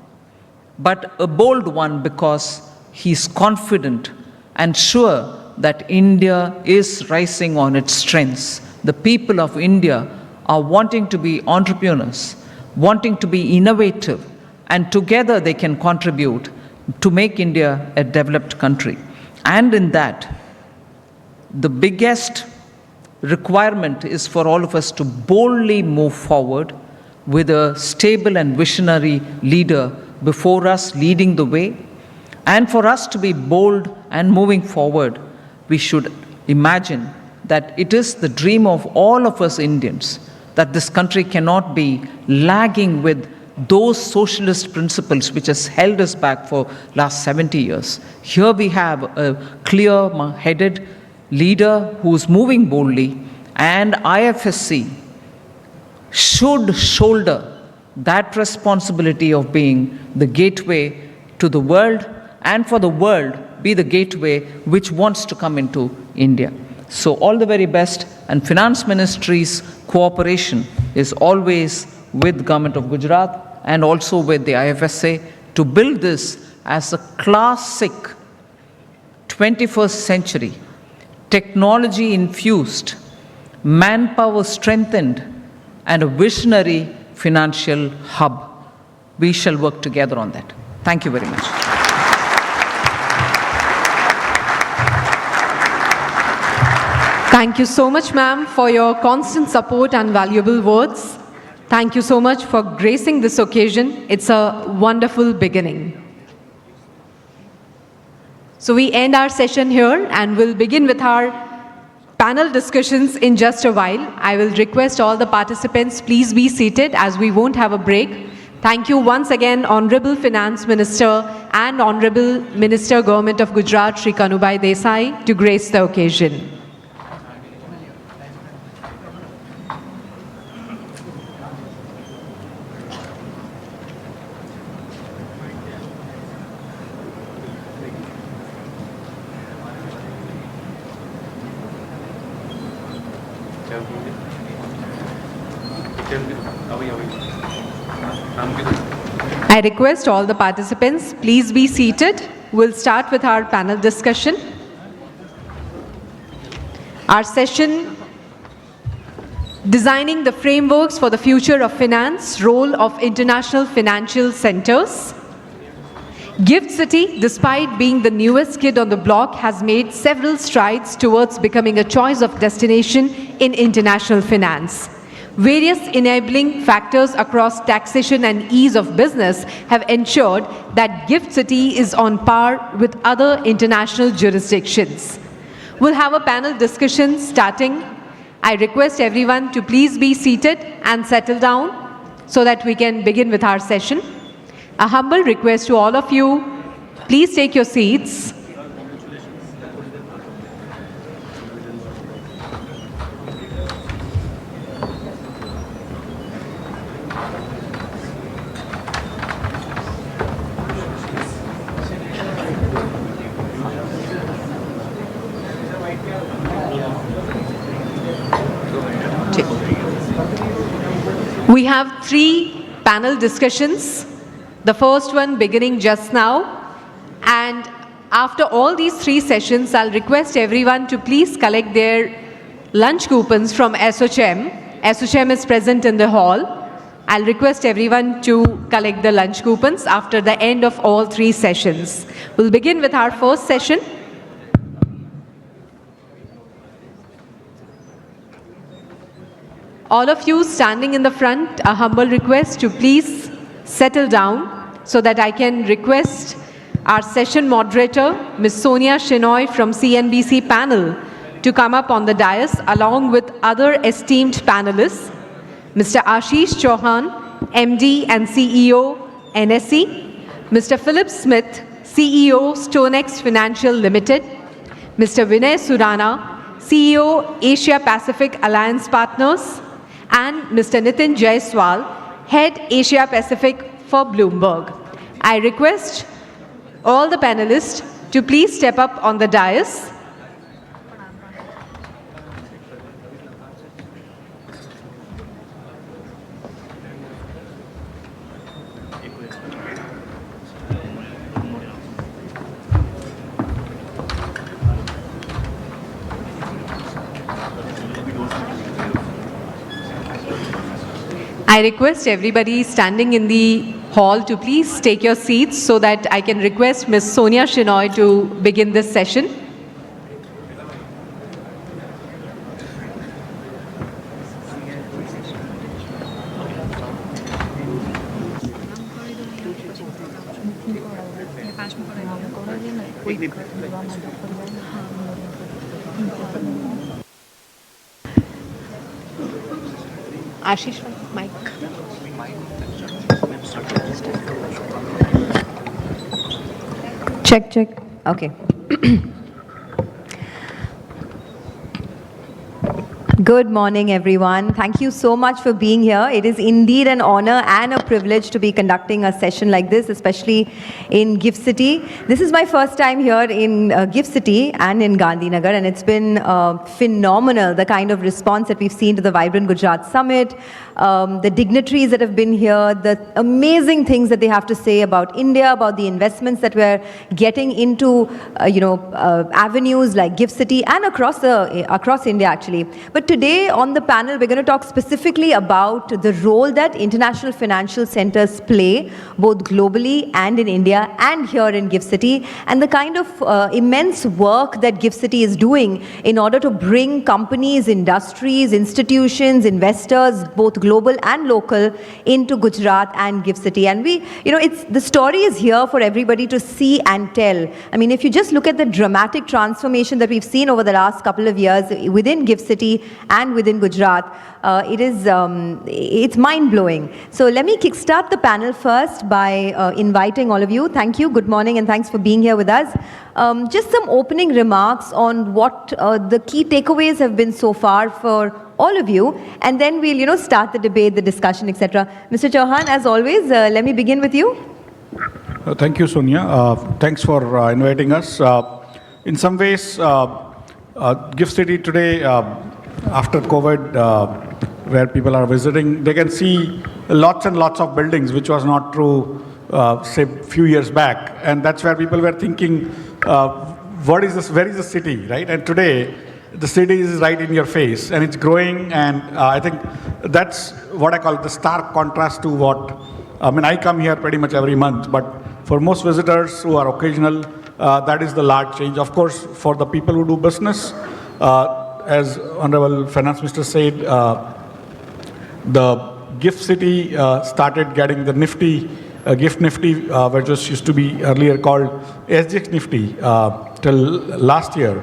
But a bold one because he's confident and sure that India is rising on its strengths. The people of India are wanting to be entrepreneurs, wanting to be innovative, and together they can contribute to make India a developed country. And in that, the biggest requirement is for all of us to boldly move forward with a stable and visionary leader before us leading the way. And for us to be bold and moving forward, we should imagine that it is the dream of all of us Indians that this country cannot be lagging with those socialist principles which has held us back for last 70 years. Here we have a clear-headed leader who is moving boldly, and IFSC should shoulder that responsibility of being the gateway to the world, and for the world be the gateway which wants to come into India. So all the very best, and Finance Ministry's cooperation is always with Government of Gujarat and also with the IFSA to build this as a classic 21st century, technology infused, manpower strengthened, and a visionary financial hub. We shall work together on that. Thank you very much. Thank you so much, ma'am, for your constant support and valuable words. Thank you so much for gracing this occasion. It's a wonderful beginning. So we end our session here and we'll begin with our panel discussions in just a while. I will request all the participants, please be seated as we won't have a break. Thank you once again, Honorable Finance Minister and Honorable Minister Government of Gujarat, Shri Kanubai Desai, to grace the occasion. I request all the participants, please be seated. We'll start with our panel discussion. Our session, Designing the Frameworks for the Future of Finance, Role of International Financial Centers. Gift City, despite being the newest kid on the block, has made several strides towards becoming a choice of destination in international finance. Various enabling factors across taxation and ease of business have ensured that Gift City is on par with other international jurisdictions. We'll have a panel discussion starting. I request everyone to please be seated and settle down so that we can begin with our session. A humble request to all of you, please take your seats. We have 3 panel discussions, the first one beginning just now, and after all these 3 sessions, I'll request everyone to please collect their lunch coupons from SHM. SHM is present in the hall. I'll request everyone to collect the lunch coupons after the end of all 3 sessions. We'll begin with our first session. All of you standing in the front, a humble request to please settle down so that I can request our session moderator, Ms. Sonia Shinoy from CNBC panel, to come up on the dais along with other esteemed panelists, Mr. Ashish Chauhan, MD and CEO, NSE, Mr. Philip Smith, CEO, StoneX Financial Limited, Mr. Vinay Surana, CEO, Asia Pacific Alliance Partners, and Mr. Nitin Jaiswal, Head Asia Pacific for Bloomberg. I request all the panelists to please step up on the dais. I request everybody standing in the hall to please take your seats so that I can request Ms. Sonia Shinoy to begin this session. Ashish, mic. Check, check. Okay. Good morning, everyone. Thank you so much for being here. It is indeed an honor and a privilege to be conducting a session like this, especially in Gift City. This is my first time here in Gift City and in Gandhinagar, and it's been phenomenal, the kind of response that we've seen to the Vibrant Gujarat Summit, the dignitaries that have been here, the amazing things that they have to say about India, about the investments that we're getting into, avenues like Gift City and across India, actually. But today on the panel, we're going to talk specifically about the role that international financial centers play, both globally and in India and here in Gift City, and the kind of immense work that Gift City is doing in order to bring companies, industries, institutions, investors, both global and local, into Gujarat and Gift City. And the story is here for everybody to see and tell. I mean, if you just look at the dramatic transformation that we've seen over the last couple of years within Gift City and within Gujarat, it's mind-blowing. So let me kickstart the panel first by inviting all of you. Thank you, good morning, and thanks for being here with us. Just some opening remarks on what the key takeaways have been so far for all of you, and then we'll start the debate, the discussion, etc. Mr. Chauhan, as always, let me begin with you. Thank you, Sonia. Thanks for inviting us. In some ways, Gift City today, after COVID, where people are visiting, they can see lots and lots of buildings, which was not true, say, a few years back. And that's where people were thinking, where is the city, right? And today, the city is right in your face, and it's growing. And I think that's what I call the stark contrast to what, I come here pretty much every month, but for most visitors who are occasional, that is the large change. Of course, for the people who do business, as Honorable Finance Minister said, the Gift City started getting the Nifty, Gift Nifty, which used to be earlier called SGX Nifty till last year,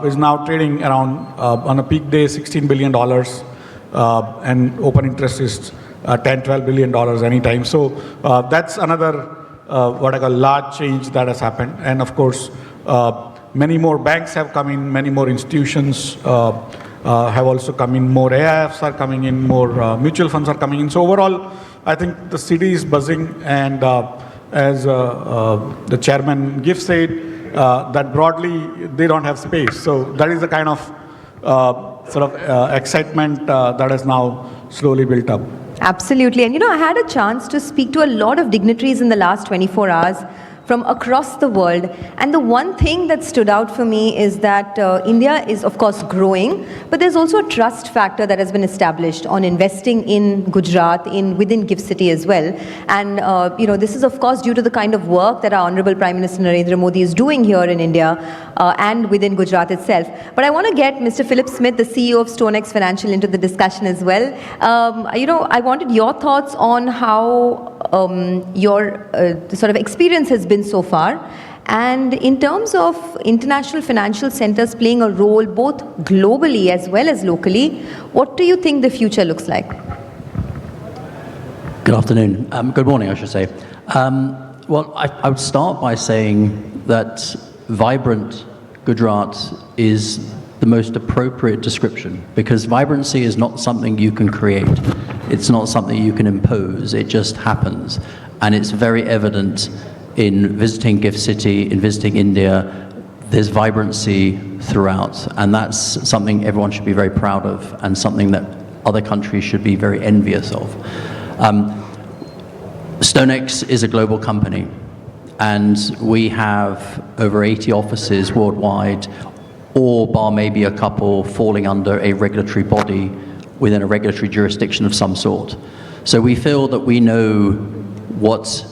is now trading around, on a peak day, $16 billion, and open interest is $10-12 billion anytime. So that's another what I call large change that has happened. And of course, many more banks have come in, many more institutions have also come in, more AIFs are coming in, more mutual funds are coming in. So overall, I think the city is buzzing, and as the chairman Gift said, that broadly they don't have space. So that is the kind of excitement that has now slowly built up. Absolutely. And I had a chance to speak to a lot of dignitaries in the last 24 hours from across the world. And the one thing that stood out for me is that India is, of course, growing, but there's also a trust factor that has been established on investing in Gujarat, within Gift City as well. And, this is, of course, due to the kind of work that our Honorable Prime Minister Narendra Modi is doing here in India and within Gujarat itself. But I want to get Mr. Philip Smith, the CEO of StoneX Financial, into the discussion as well. I wanted your thoughts on how your sort of experience has been so far, and in terms of international financial centers playing a role both globally as well as locally, what do you think the future looks like? Good afternoon. Good morning, I should say. Well, I would start by saying that Vibrant Gujarat is the most appropriate description, because vibrancy is not something you can create. It's not something you can impose. It just happens. And it's very evident in visiting Gift City, in visiting India. There's vibrancy throughout. And that's something everyone should be very proud of, and something that other countries should be very envious of. StoneX is a global company, and we have over 80 offices worldwide, or bar maybe a couple falling under a regulatory body within a regulatory jurisdiction of some sort. So we feel that we know what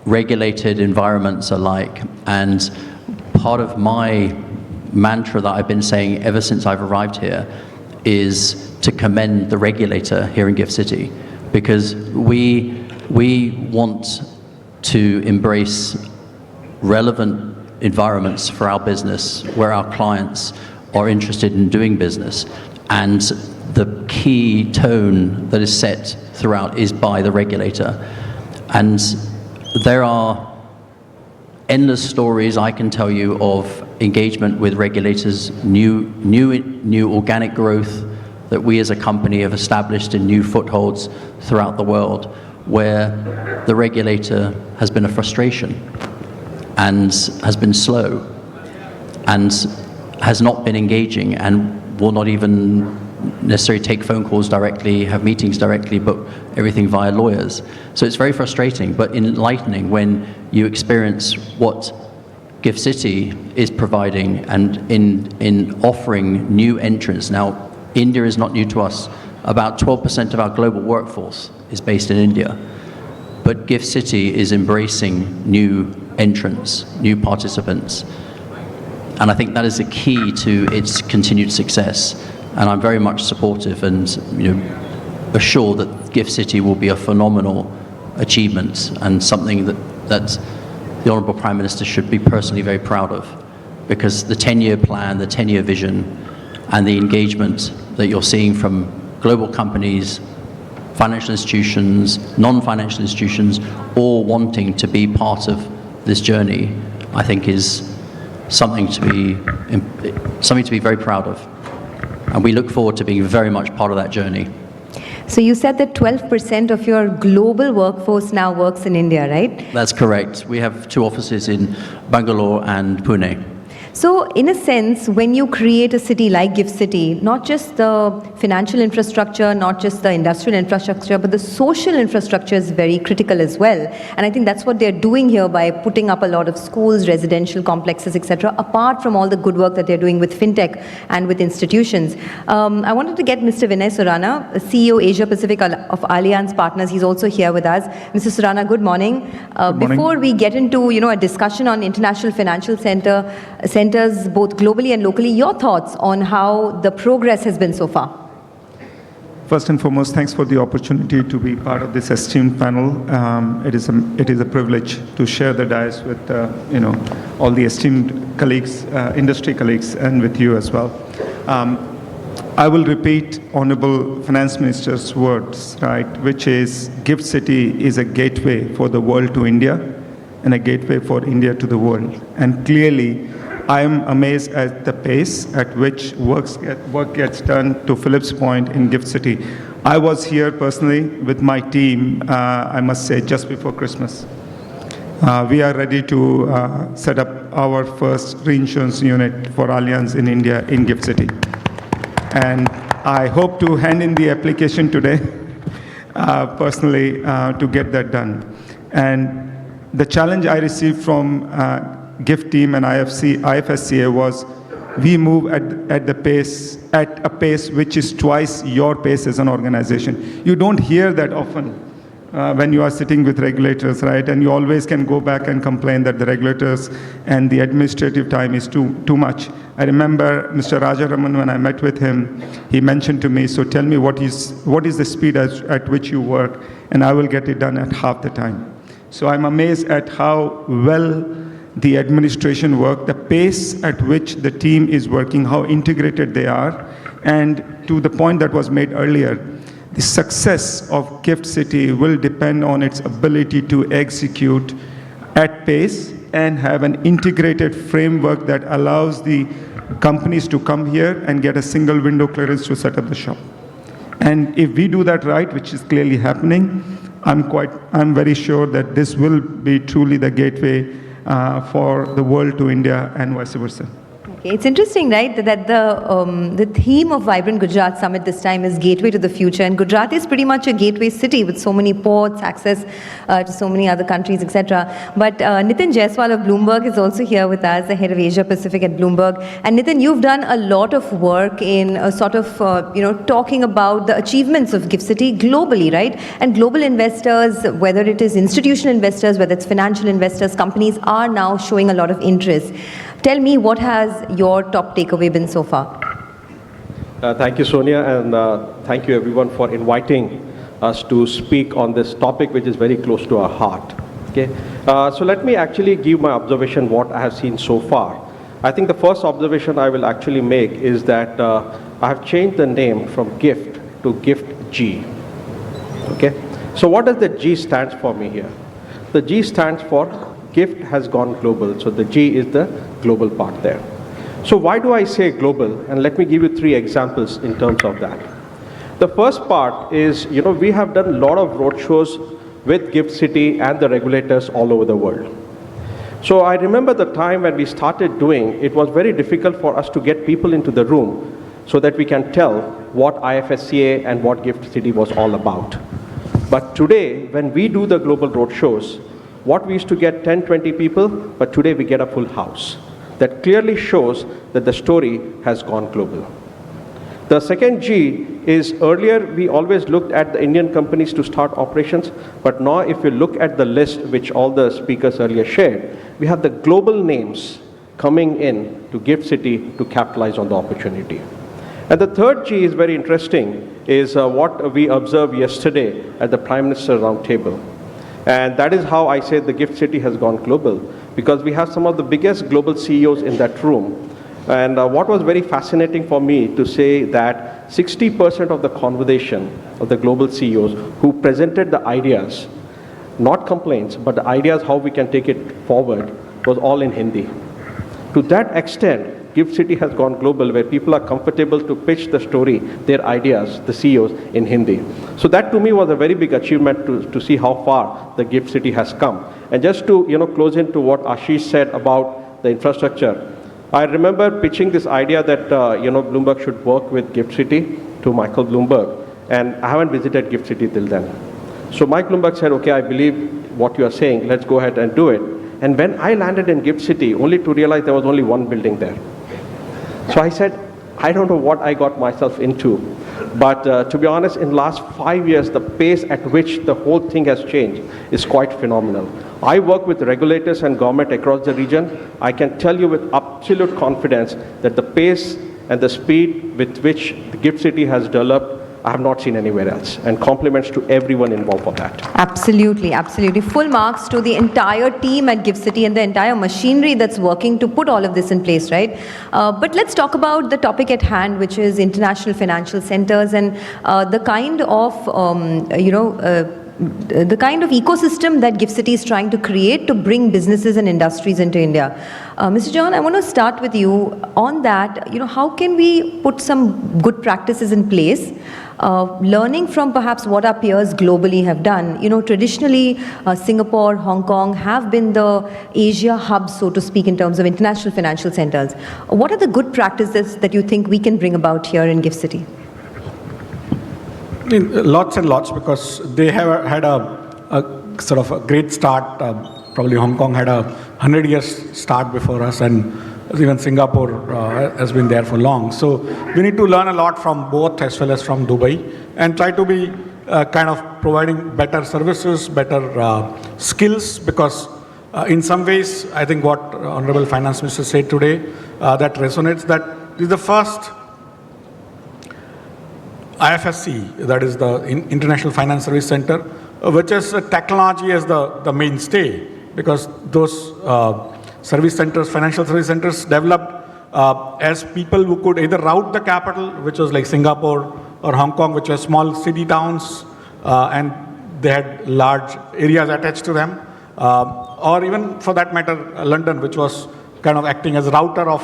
regulated environments are like, and part of my mantra that I've been saying ever since I've arrived here is to commend the regulator here in Gift City, because we want to embrace relevant environments for our business where our clients are interested in doing business, and the key tone that is set throughout is by the regulator. And there are endless stories I can tell you of engagement with regulators, new organic growth that we as a company have established in new footholds throughout the world, where the regulator has been a frustration and has been slow and has not been engaging and will not even necessarily take phone calls directly, have meetings directly, but everything via lawyers. So it's very frustrating, but enlightening when you experience what Gift City is providing and in offering new entrants. Now, India is not new to us. About 12% of our global workforce is based in India. But Gift City is embracing new entrants, new participants. And I think that is the key to its continued success. And I'm very much supportive and assured that Gift City will be a phenomenal achievement and something that the Honourable Prime Minister should be personally very proud of, because the 10-year plan, the 10-year vision, and the engagement that you're seeing from global companies, financial institutions, non-financial institutions, all wanting to be part of this journey, I think is something to be very proud of. And we look forward to being very much part of that journey. So you said that 12% of your global workforce now works in India, right? That's correct. We have 2 offices in Bangalore and Pune. So in a sense, when you create a city like Gift City, not just the financial infrastructure, not just the industrial infrastructure, but the social infrastructure is very critical as well. And I think that's what they're doing here by putting up a lot of schools, residential complexes, etc., apart from all the good work that they're doing with fintech and with institutions. I wanted to get Mr. Vinay Surana, CEO Asia Pacific of Allianz Partners. He's also here with us. Mr. Surana, good morning. Good morning. Before we get into a discussion on international financial centers both globally and locally, your thoughts on how the progress has been so far? First and foremost, thanks for the opportunity to be part of this esteemed panel. It is a privilege to share the dais with all the esteemed colleagues, industry colleagues, and with you as well. I will repeat Honorable Finance Minister's words, right, which is Gift City is a gateway for the world to India and a gateway for India to the world. And clearly, I am amazed at the pace at which work gets done, to Philip's point, in Gift City. I was here personally with my team, I must say, just before Christmas. We are ready to set up our first reinsurance unit for Allianz in India in Gift City. And I hope to hand in the application today, personally, to get that done. And the challenge I received from GIFT team and IFSCA was we move at a pace which is twice your pace as an organization. You don't hear that often when you are sitting with regulators, right? And you always can go back and complain that the regulators and the administrative time is too much. I remember Mr. Rajaraman, when I met with him, he mentioned to me, so tell me what is the speed at which you work, and I will get it done at half the time. So I'm amazed at how well the administration work, the pace at which the team is working, how integrated they are, and to the point that was made earlier, the success of Gift City will depend on its ability to execute at pace and have an integrated framework that allows the companies to come here and get a single window clearance to set up the shop. And if we do that right, which is clearly happening, I'm very sure that this will be truly the gateway for the world to India and vice versa. Okay. It's interesting, right, that the theme of Vibrant Gujarat Summit this time is Gateway to the Future, and Gujarat is pretty much a gateway city with so many ports, access to so many other countries, etc. But Nitin Jaiswal of Bloomberg is also here with us, the head of Asia Pacific at Bloomberg. And Nitin, you've done a lot of work in talking about the achievements of Gift City globally, right? And global investors, whether it is institutional investors, whether it's financial investors, companies are now showing a lot of interest. Tell me, what has your top takeaway been so far? Thank you, Sonia, and thank you everyone for inviting us to speak on this topic, which is very close to our heart. Okay, so let me actually give my observation what I have seen so far. I think the first observation I will actually make is that I have changed the name from GIFT to GIFT G. Okay, so what does the G stands for me here? The G stands for gift has gone global. So the G is the global part there. So why do I say global? And let me give you 3 examples in terms of that. The first part is, we have done a lot of roadshows with Gift City and the regulators all over the world. So I remember the time when we started doing, it was very difficult for us to get people into the room so that we can tell what IFSCA and what Gift City was all about. But today, when we do the global roadshows, what we used to get 10, 20 people, but today we get a full house. That clearly shows that the story has gone global. The second G is, earlier we always looked at the Indian companies to start operations, but now if you look at the list which all the speakers earlier shared, we have the global names coming in to Gift City to capitalize on the opportunity. And the third G is very interesting, is what we observed yesterday at the Prime Minister Roundtable. And that is how I say the Gift City has gone global, because we have some of the biggest global CEOs in that room. And what was very fascinating for me to say that 60% of the conversation of the global CEOs who presented the ideas, not complaints, but the ideas how we can take it forward, was all in Hindi. To that extent, Gift City has gone global, where people are comfortable to pitch the story, their ideas, the CEOs, in Hindi. So that to me was a very big achievement to see how far the Gift City has come. And just to close into what Ashish said about the infrastructure, I remember pitching this idea that Bloomberg should work with Gift City to Michael Bloomberg, and I haven't visited Gift City till then. So Mike Bloomberg said, okay, I believe what you are saying, let's go ahead and do it. And when I landed in Gift City, only to realize there was only one building there. So I said, I don't know what I got myself into. But to be honest, in the last 5 years, the pace at which the whole thing has changed is quite phenomenal. I work with regulators and government across the region. I can tell you with absolute confidence that the pace and the speed with which the Gift City has developed, I have not seen anywhere else. And compliments to everyone involved for that. Absolutely, absolutely. Full marks to the entire team at Gift City and the entire machinery that's working to put all of this in place, right? But let's talk about the topic at hand, which is international financial centers and the kind of, the kind of ecosystem that Gift City is trying to create to bring businesses and industries into India. Mr. John, I want to start with you on that. How can we put some good practices in place, learning from perhaps what our peers globally have done? Traditionally, Singapore, Hong Kong have been the Asia hubs, so to speak, in terms of international financial centers. What are the good practices that you think we can bring about here in Gift City? Lots and lots, because they have had a sort of a great start. Probably Hong Kong had a 100 years start before us, and even Singapore has been there for long. So we need to learn a lot from both as well as from Dubai, and try to be kind of providing better services, better skills, because in some ways, I think what Honorable Finance Minister said today, that resonates, that this is the first IFSC, that is the International Finance Service Center, which is technology as the mainstay, because those service centers, financial service centers, developed as people who could either route the capital, which was like Singapore or Hong Kong, which were small city towns, and they had large areas attached to them, or even for that matter, London, which was kind of acting as a router of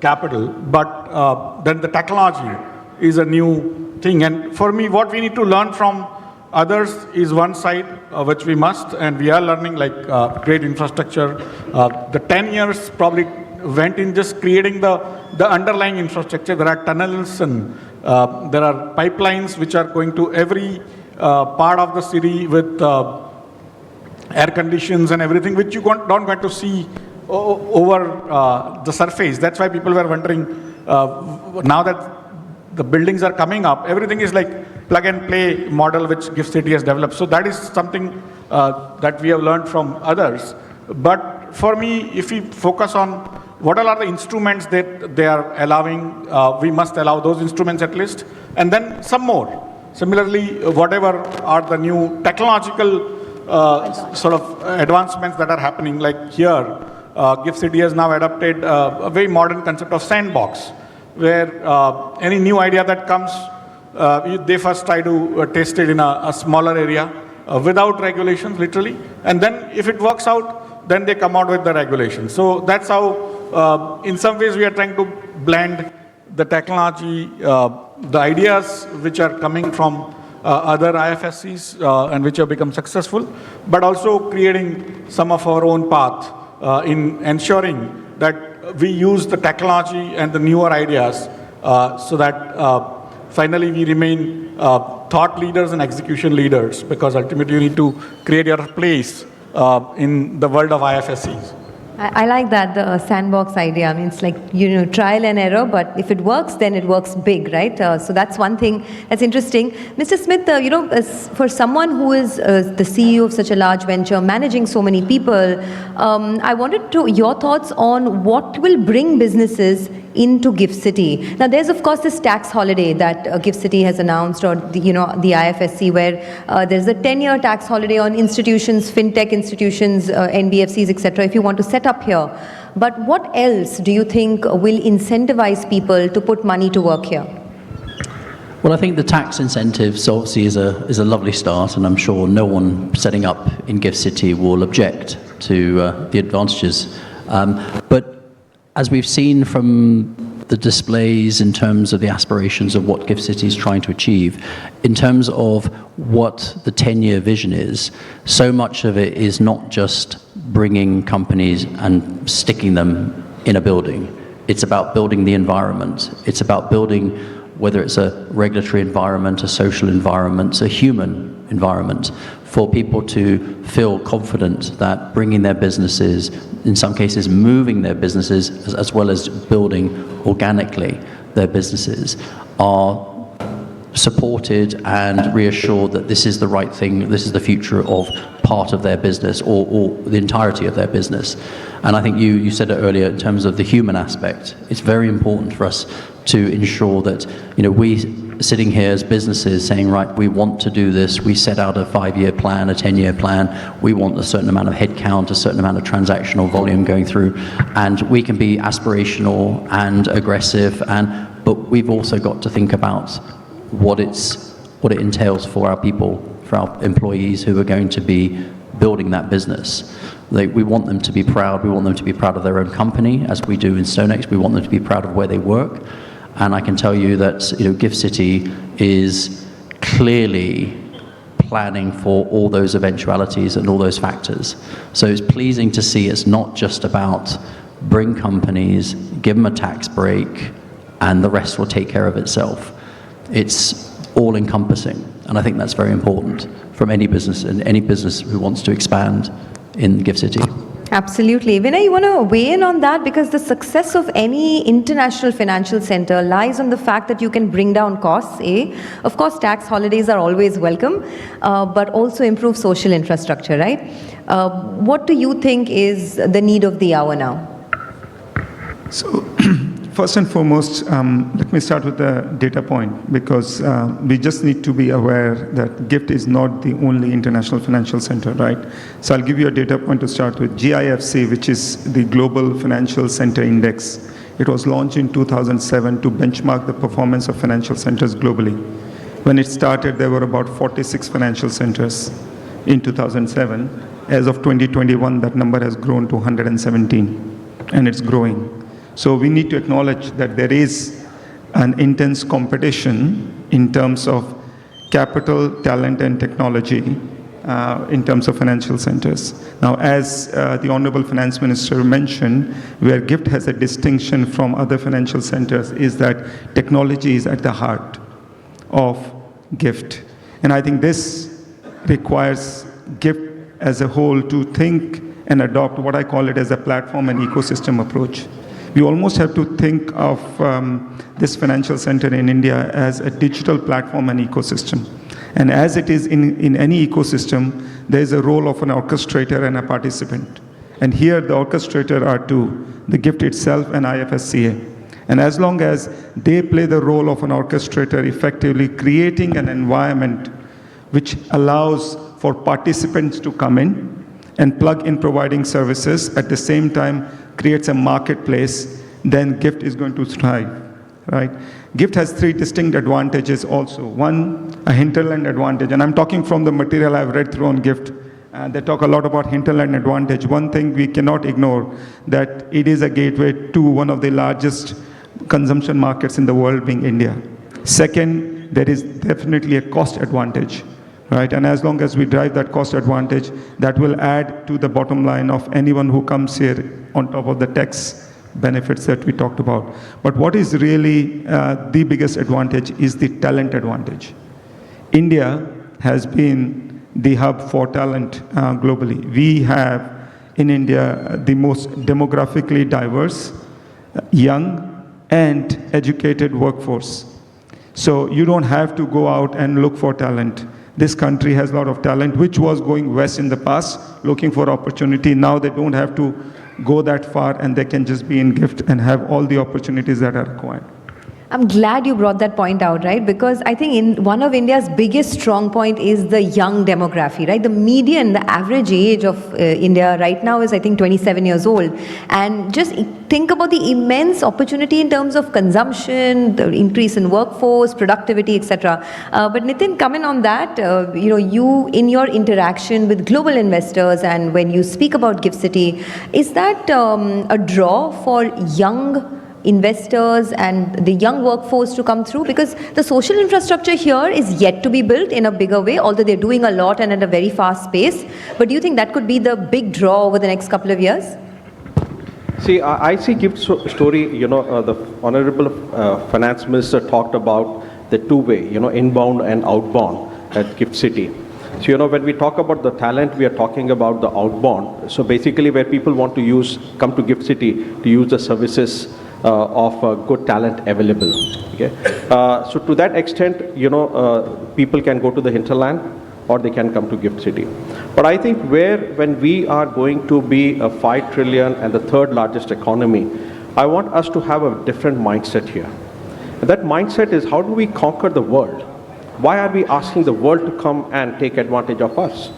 capital. But then the technology is a new thing. And for me, what we need to learn from others is one side, which we must, and we are learning, like great infrastructure. The 10 years probably went in just creating the underlying infrastructure. There are tunnels and there are pipelines which are going to every part of the city with air conditions and everything, which you don't get to see over the surface. That's why people were wondering, now that the buildings are coming up, everything is like plug and play model which Gift City has developed. So that is something that we have learned from others. But for me, if we focus on what all are the instruments that they are allowing, we must allow those instruments at least, and then some more. Similarly, whatever are the new technological sort of advancements that are happening, like here, Gift City has now adopted a very modern concept of sandbox, where any new idea that comes, they first try to test it in a smaller area, without regulations, literally. And then if it works out, then they come out with the regulations. So that's how, in some ways, we are trying to blend the technology, the ideas which are coming from other IFSCs and which have become successful, but also creating some of our own path in ensuring that we use the technology and the newer ideas so that finally we remain thought leaders and execution leaders, because ultimately you need to create your place in the world of IFSCs. I like that, the sandbox idea. I mean, it's like, trial and error, but if it works, then it works big, right? So that's one thing that's interesting. Mr. Smith, as for someone who is the CEO of such a large venture, managing so many people, I wanted your thoughts on what will bring businesses into GIFT City. Now, there's of course this tax holiday that GIFT City has announced, or the IFSC, where there's a 10-year tax holiday on institutions, fintech institutions, NBFCs, etc. if you want to set up here. But what else do you think will incentivize people to put money to work here? Well, I think the tax incentives obviously is a lovely start, and I'm sure no one setting up in GIFT City will object to the advantages. But as we've seen from the displays in terms of the aspirations of what GIFT City is trying to achieve, in terms of what the 10-year vision is, so much of it is not just bringing companies and sticking them in a building. It's about building the environment. It's about building, whether it's a regulatory environment, a social environment, a human environment, for people to feel confident that bringing their businesses, in some cases moving their businesses, as well as building organically their businesses, are supported and reassured that this is the right thing, this is the future of part of their business, or the entirety of their business. And I think you said it earlier in terms of the human aspect. It's very important for us to ensure that, we sitting here as businesses saying, right, we want to do this, we set out a 5-year plan, a 10-year plan, we want a certain amount of headcount, a certain amount of transactional volume going through, and we can be aspirational and aggressive, but we've also got to think about what it entails for our people, for our employees who are going to be building that business. We want them to be proud. We want them to be proud of their own company, as we do in StoneX. We want them to be proud of where they work. And I can tell you that GIFT City is clearly planning for all those eventualities and all those factors. So it's pleasing to see it's not just about bring companies, give them a tax break, and the rest will take care of itself. It's all-encompassing, and I think that's very important from any business, and any business who wants to expand in GIFT City. Absolutely. Vinay, you want to weigh in on that? Because the success of any international financial center lies on the fact that you can bring down costs, Of course, tax holidays are always welcome, but also improve social infrastructure, right? What do you think is the need of the hour now? So, first and foremost, let me start with the data point, because we just need to be aware that GIFT is not the only international financial center, right? So I'll give you a data point to start with. GIFC, which is the Global Financial Center Index, it was launched in 2007 to benchmark the performance of financial centers globally. When it started, there were about 46 financial centers in 2007. As of 2021, that number has grown to 117, and it's growing. So we need to acknowledge that there is an intense competition in terms of capital, talent, and technology in terms of financial centers. Now, as the Honorable Finance Minister mentioned, where GIFT has a distinction from other financial centers is that technology is at the heart of GIFT. And I think this requires GIFT as a whole to think and adopt what I call it as a platform and ecosystem approach. We almost have to think of this financial center in India as a digital platform and ecosystem. And as it is in any ecosystem, there is a role of an orchestrator and a participant. And here the orchestrator are two, the GIFT itself and IFSCA. And as long as they play the role of an orchestrator, effectively creating an environment which allows for participants to come in and plug in providing services, at the same time creates a marketplace, then GIFT is going to thrive. right? GIFT has three distinct advantages also. One, a hinterland advantage, and I'm talking from the material I've read through on GIFT. They talk a lot about hinterland advantage. One thing we cannot ignore, that it is a gateway to one of the largest consumption markets in the world, being India. Second, there is definitely a cost advantage, right? And as long as we drive that cost advantage, that will add to the bottom line of anyone who comes here on top of the tax benefits that we talked about. But what is really the biggest advantage is the talent advantage. India has been the hub for talent globally. We have in India the most demographically diverse, young and educated workforce. So you don't have to go out and look for talent. This country has a lot of talent, which was going west in the past, looking for opportunity. Now they don't have to go that far, and they can just be in GIFT and have all the opportunities that are required. I'm glad you brought that point out, right? Because I think one of India's biggest strong point is the young demography, right? The median, the average age of India right now is, I think, 27 years old. And just think about the immense opportunity in terms of consumption, the increase in workforce, productivity, etc. But Nitin, comment on that. You in your interaction with global investors and when you speak about GIFT City, is that a draw for young investors and the young workforce to come through? Because the social infrastructure here is yet to be built in a bigger way, although they're doing a lot and at a very fast pace. But do you think that could be the big draw over the next couple of years? See, I see GIFT story, the Honorable Finance Minister talked about the two-way, inbound and outbound at GIFT City. So, when we talk about the talent, we are talking about the outbound. So basically where people want to come to GIFT City to use the services of good talent available. Okay, so to that extent, people can go to the hinterland or they can come to GIFT City. But I think when we are going to be a 5 trillion and the third largest economy, I want us to have a different mindset here. And that mindset is, how do we conquer the world? Why are we asking the world to come and take advantage of us?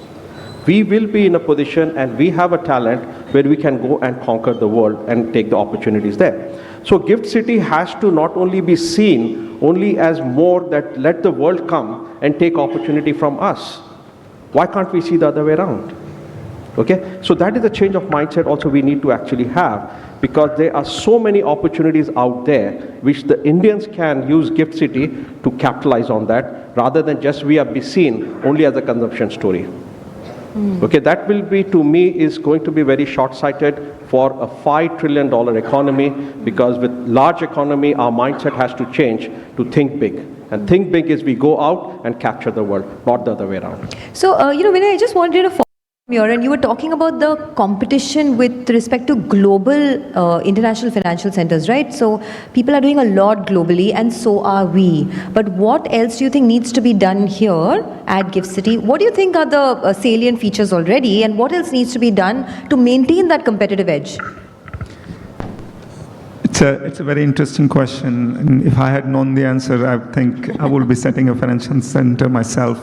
We will be in a position and we have a talent where we can go and conquer the world and take the opportunities there. So GIFT City has to not only be seen only as more that let the world come and take opportunity from us. Why can't we see the other way around? Okay, so that is a change of mindset also we need to actually have, because there are so many opportunities out there which the Indians can use GIFT City to capitalize on that, rather than just we are be seen only as a consumption story. Okay, that will be, to me, is going to be very short-sighted for a $5 trillion economy, because with large economy, our mindset has to change to think big. And think big is we go out and capture the world, not the other way around. So, Vinay, I just wanted to follow up here, and you were talking about the competition with respect to global international financial centers, right? So people are doing a lot globally, and so are we. But what else do you think needs to be done here at GIFT City? What do you think are the salient features already, and what else needs to be done to maintain that competitive edge? It's a very interesting question, and if I had known the answer, I think I would be setting a financial center myself.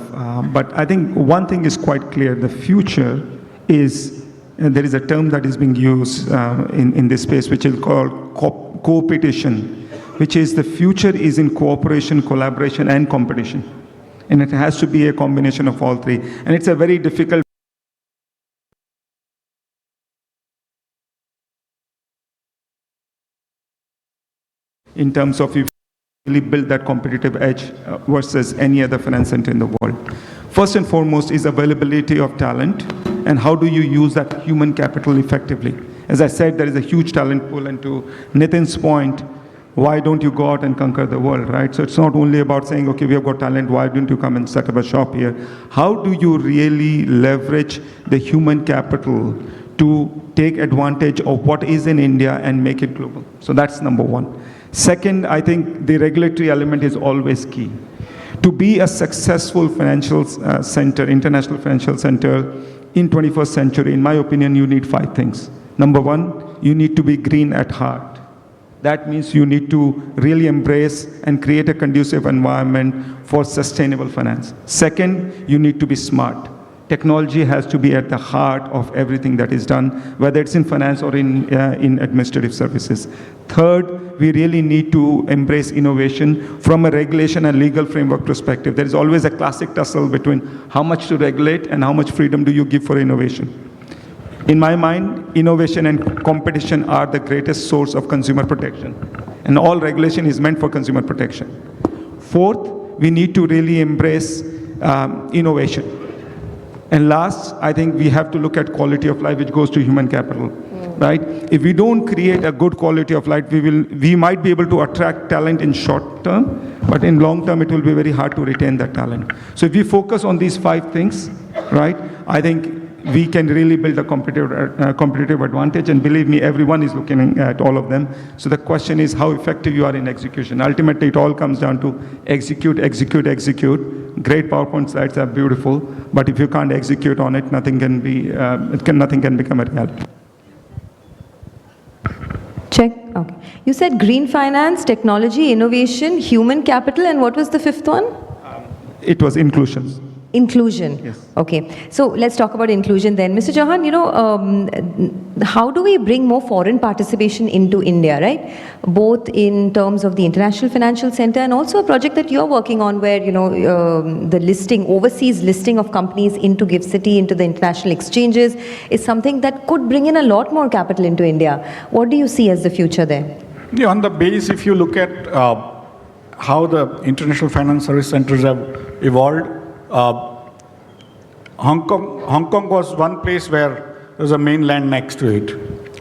But I think one thing is quite clear: the future is, there is a term that is being used in this space, which is called co-opetition, which is the future is in cooperation, collaboration, and competition, and it has to be a combination of all three. And it's a very difficult in terms of if you really build that competitive edge versus any other finance center in the world. First and foremost is availability of talent, and how do you use that human capital effectively. As I said, there is a huge talent pool, and to Nitin's point, why don't you go out and conquer the world, right? So it's not only about saying, okay, we have got talent, why don't you come and set up a shop here? How do you really leverage the human capital to take advantage of what is in India and make it global? So that's number one. Second, I think the regulatory element is always key. To be a successful financial center, international financial center in 21st century, in my opinion, you need 5 things. Number one, you need to be green at heart. That means you need to really embrace and create a conducive environment for sustainable finance. Second, you need to be smart. technology has to be at the heart of everything that is done, whether it's in finance or in administrative services. Third, we really need to embrace innovation from a regulation and legal framework perspective. There is always a classic tussle between how much to regulate and how much freedom do you give for innovation. In my mind, innovation and competition are the greatest source of consumer protection, and all regulation is meant for consumer protection. Fourth, we need to really embrace innovation. And last, I think we have to look at quality of life, which goes to human capital, right? If we don't create a good quality of life, we might be able to attract talent in short term, but in long term, it will be very hard to retain that talent. So if we focus on these 5 things, right, I think we can really build a competitive advantage, and believe me, everyone is looking at all of them. So the question is how effective you are in execution. Ultimately, it all comes down to execute, execute, execute. Great PowerPoint slides are beautiful, but if you can't execute on it, nothing can become a reality. Check. Okay. You said green finance, technology, innovation, human capital, and what was the 5th one? It was inclusion. Inclusion. Yes. Okay. So let's talk about inclusion then. Mr. Chauhan, how do we bring more foreign participation into India, right? Both in terms of the International Financial Center and also a project that you're working on where, the overseas listing of companies into GIFT City, into the international exchanges is something that could bring in a lot more capital into India. What do you see as the future there? Yeah, on the base, if you look at how the International Finance Service Centers have evolved, Hong Kong was one place where there was a mainland next to it,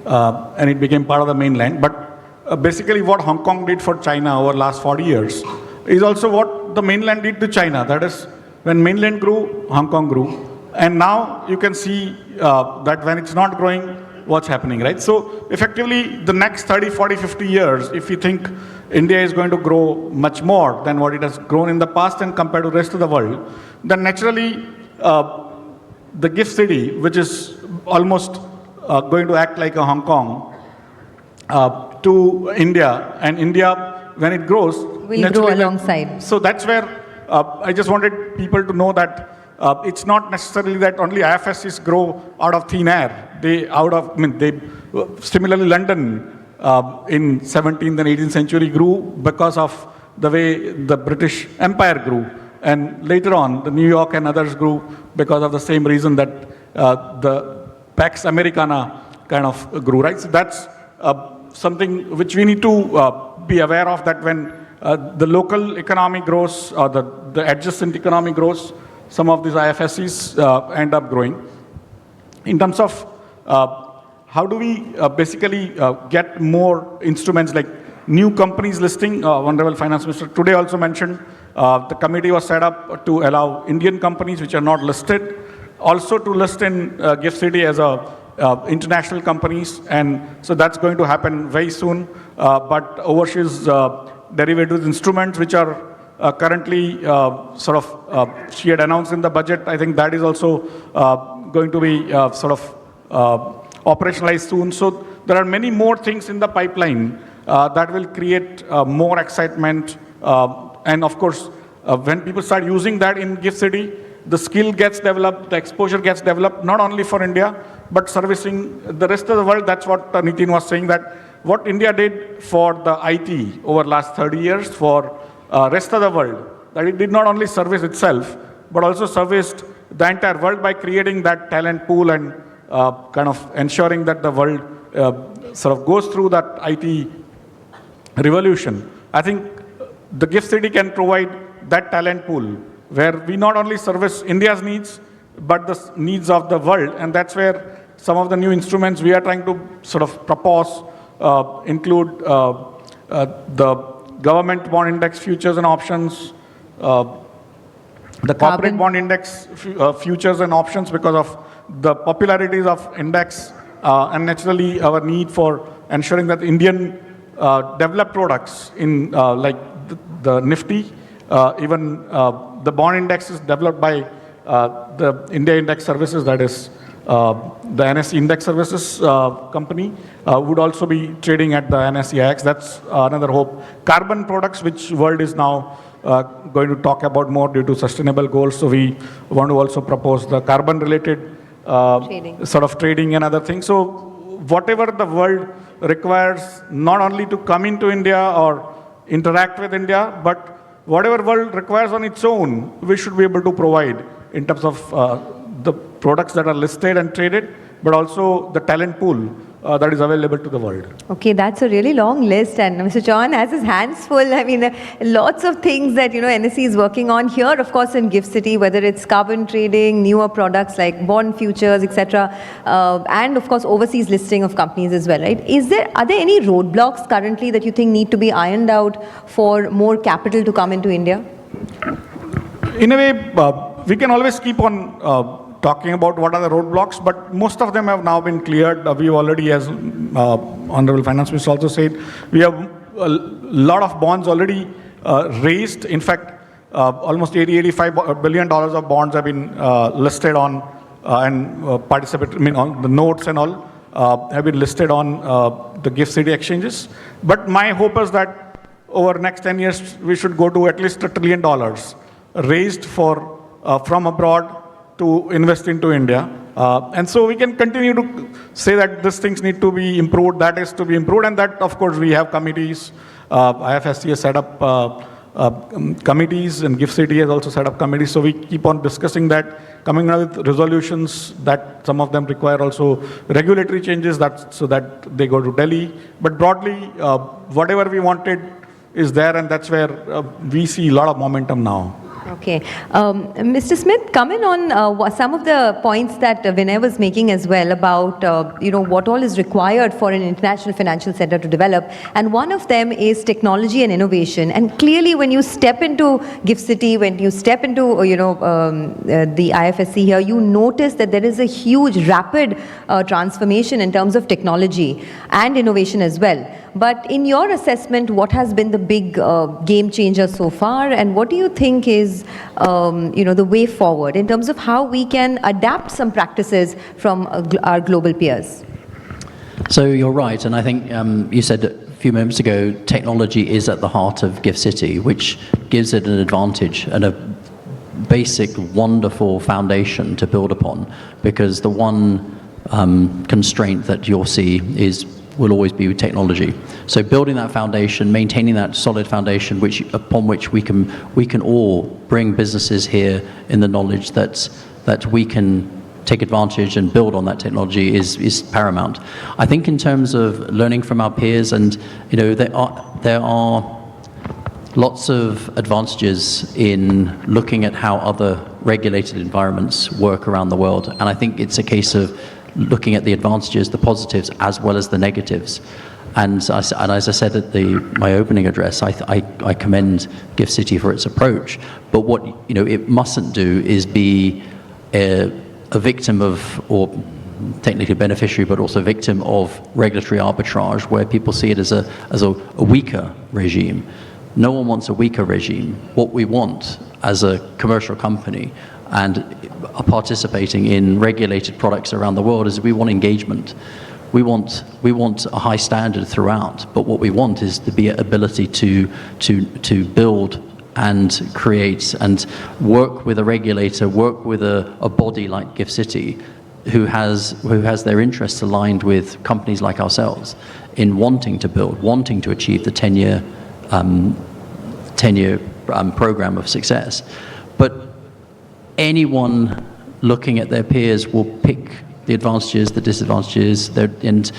and it became part of the mainland. But basically what Hong Kong did for China over the last 40 years is also what the mainland did to China. That is, when mainland grew, Hong Kong grew. And now you can see that when it's not growing, what's happening, right? So effectively, the next 30, 40, 50 years, if you think India is going to grow much more than what it has grown in the past and compared to the rest of the world, then naturally, the GIFT City, which is almost going to act like a Hong Kong to India, and India, when it grows, will grow alongside. So that's where I just wanted people to know that it's not necessarily that only IFSCs grow out of thin air. Similarly, London in 17th and 18th century grew because of the way the British Empire grew. And later on, the New York and others grew because of the same reason that the Pax Americana kind of grew, right? So that's something which we need to be aware of, that when the local economy grows or the adjacent economy grows, some of these IFSCs end up growing. In terms of how do we basically get more instruments like new companies listing, Honorable Finance Minister today also mentioned the committee was set up to allow Indian companies which are not listed also to list in GIFT City as international companies, and so that's going to happen very soon. But overseas derivatives instruments which are currently she had announced in the budget, I think that is also going to be operationalized soon. So there are many more things in the pipeline that will create more excitement. And of course, when people start using that in GIFT City, the skill gets developed, the exposure gets developed, not only for India, but servicing the rest of the world. That's what Nitin was saying, that what India did for the IT over the last 30 years for rest of the world, that it did not only service itself, but also serviced the entire world by creating that talent pool and kind of ensuring that the world goes through that IT revolution. I think the GIFT City can provide that talent pool where we not only service India's needs, but the needs of the world. And that's where some of the new instruments we are trying to propose include the government bond index futures and options, the corporate bond index futures and options because of the popularities of index and naturally our need for ensuring that Indian developed products in like the Nifty, even the bond index is developed by the India Index Services, that is the NSE Index Services company would also be trading at the NSE-IX. That's another hope. Carbon products, which world is now going to talk about more due to sustainable goals. So we want to also propose the carbon-related sort of trading and other things. So whatever the world requires, not only to come into India or interact with India, but whatever world requires on its own, we should be able to provide in terms of the products that are listed and traded, but also the talent pool that is available to the world. Okay, that's a really long list, and Mr. Chauhan has his hands full. I mean, lots of things that, NSE is working on here, of course, in GIFT City, whether it's carbon trading, newer products like bond futures, etc., and of course, overseas listing of companies as well, right? Are there any roadblocks currently that you think need to be ironed out for more capital to come into India? In a way, we can always keep on talking about what are the roadblocks, but most of them have now been cleared. We already, as Honorable Finance Minister also said, we have a lot of bonds already raised. In fact, almost $85 billion of bonds have been listed on and on the notes and all have been listed on the GIFT City exchanges. But my hope is that over the next 10 years, we should go to at least $1 trillion raised from abroad to invest into India. And so we can continue to say that these things need to be improved, that is to be improved, and that, of course, we have committees. IFSC has set up committees, and GIFT City has also set up committees. So we keep on discussing that, coming up with resolutions that some of them require also regulatory changes so that they go to Delhi. But broadly, whatever we wanted is there, and that's where we see a lot of momentum now. Okay. Mr. Smith, come in on some of the points that Vinay was making as well about, what all is required for an international financial center to develop. And one of them is technology and innovation. And clearly, when you step into GIFT City, when you step into, the IFSC here, you notice that there is a huge, rapid transformation in terms of technology and innovation as well. But in your assessment, what has been the big game changer so far, and what do you think is, the way forward in terms of how we can adapt some practices from our global peers? So you're right, and I think you said a few moments ago, technology is at the heart of GIFT City, which gives it an advantage and a basic, wonderful foundation to build upon, because the one constraint that you'll see will always be with technology. So building that foundation, maintaining that solid foundation, upon which we can all bring businesses here in the knowledge that we can take advantage and build on that technology is paramount. I think in terms of learning from our peers, and there are lots of advantages in looking at how other regulated environments work around the world, and I think it's a case of looking at the advantages, the positives, as well as the negatives. And as I said at my opening address, I commend GIFT City for its approach. But what it mustn't do is be a victim of, or technically beneficiary, but also victim of regulatory arbitrage, where people see it as a weaker regime. No one wants a weaker regime. What we want as a commercial company and are participating in regulated products around the world is we want engagement. We want a high standard throughout, but what we want is the ability to build and create and work with a regulator, work with a body like GIFT City, who has their interests aligned with companies like ourselves in wanting to build, wanting to achieve the 10-year program of success. But anyone looking at their peers will pick the advantages, the disadvantages, and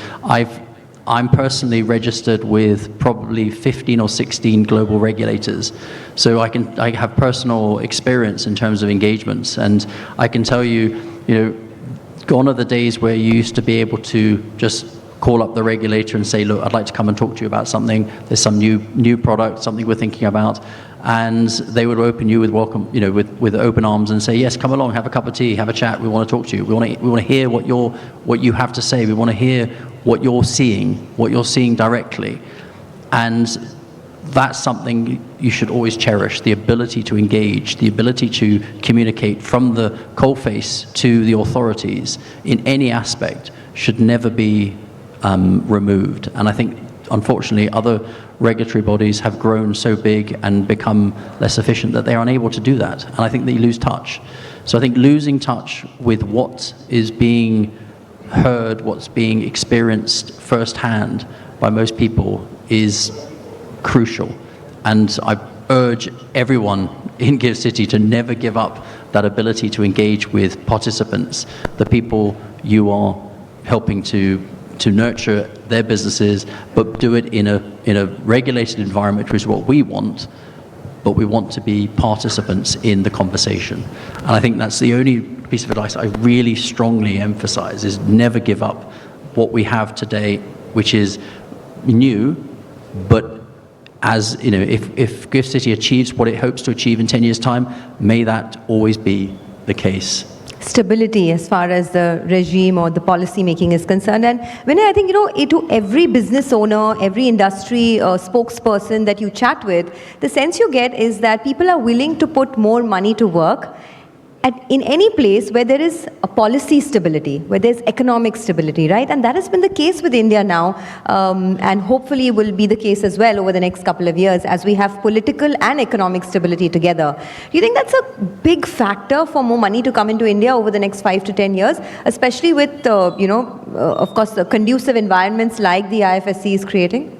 I'm personally registered with probably 15 or 16 global regulators, so I have personal experience in terms of engagements, and I can tell you, gone are the days where you used to be able to just call up the regulator and say, look, I'd like to come and talk to you about something. There's some new product, something we're thinking about. And they would open you with welcome, with open arms and say, yes, come along, have a cup of tea, have a chat. We want to talk to you. We want to hear what you have to say. We want to hear what you're seeing directly. And that's something you should always cherish, the ability to engage, the ability to communicate from the coalface to the authorities in any aspect should never be removed. And I think, unfortunately, other regulatory bodies have grown so big and become less efficient that they're unable to do that. And I think they lose touch. So I think losing touch with what is being heard, what's being experienced firsthand by most people is crucial. And I urge everyone in Give City to never give up that ability to engage with participants, the people you are helping to nurture their businesses, but do it in a regulated environment, which is what we want, but we want to be participants in the conversation. And I think that's the only piece of advice I really strongly emphasize, is never give up what we have today, which is new, but as you know, if Gift City achieves what it hopes to achieve in 10 years' time, may that always be the case. Stability as far as the regime or the policy making is concerned. And Vinay, I think, to every business owner, every industry spokesperson that you chat with, the sense you get is that people are willing to put more money to work in any place where there is a policy stability, where there's economic stability, right? And that has been the case with India now, and hopefully will be the case as well over the next couple of years as we have political and economic stability together. Do you think that's a big factor for more money to come into India over the next 5 to 10 years, especially with, of course, the conducive environments like the IFSC is creating?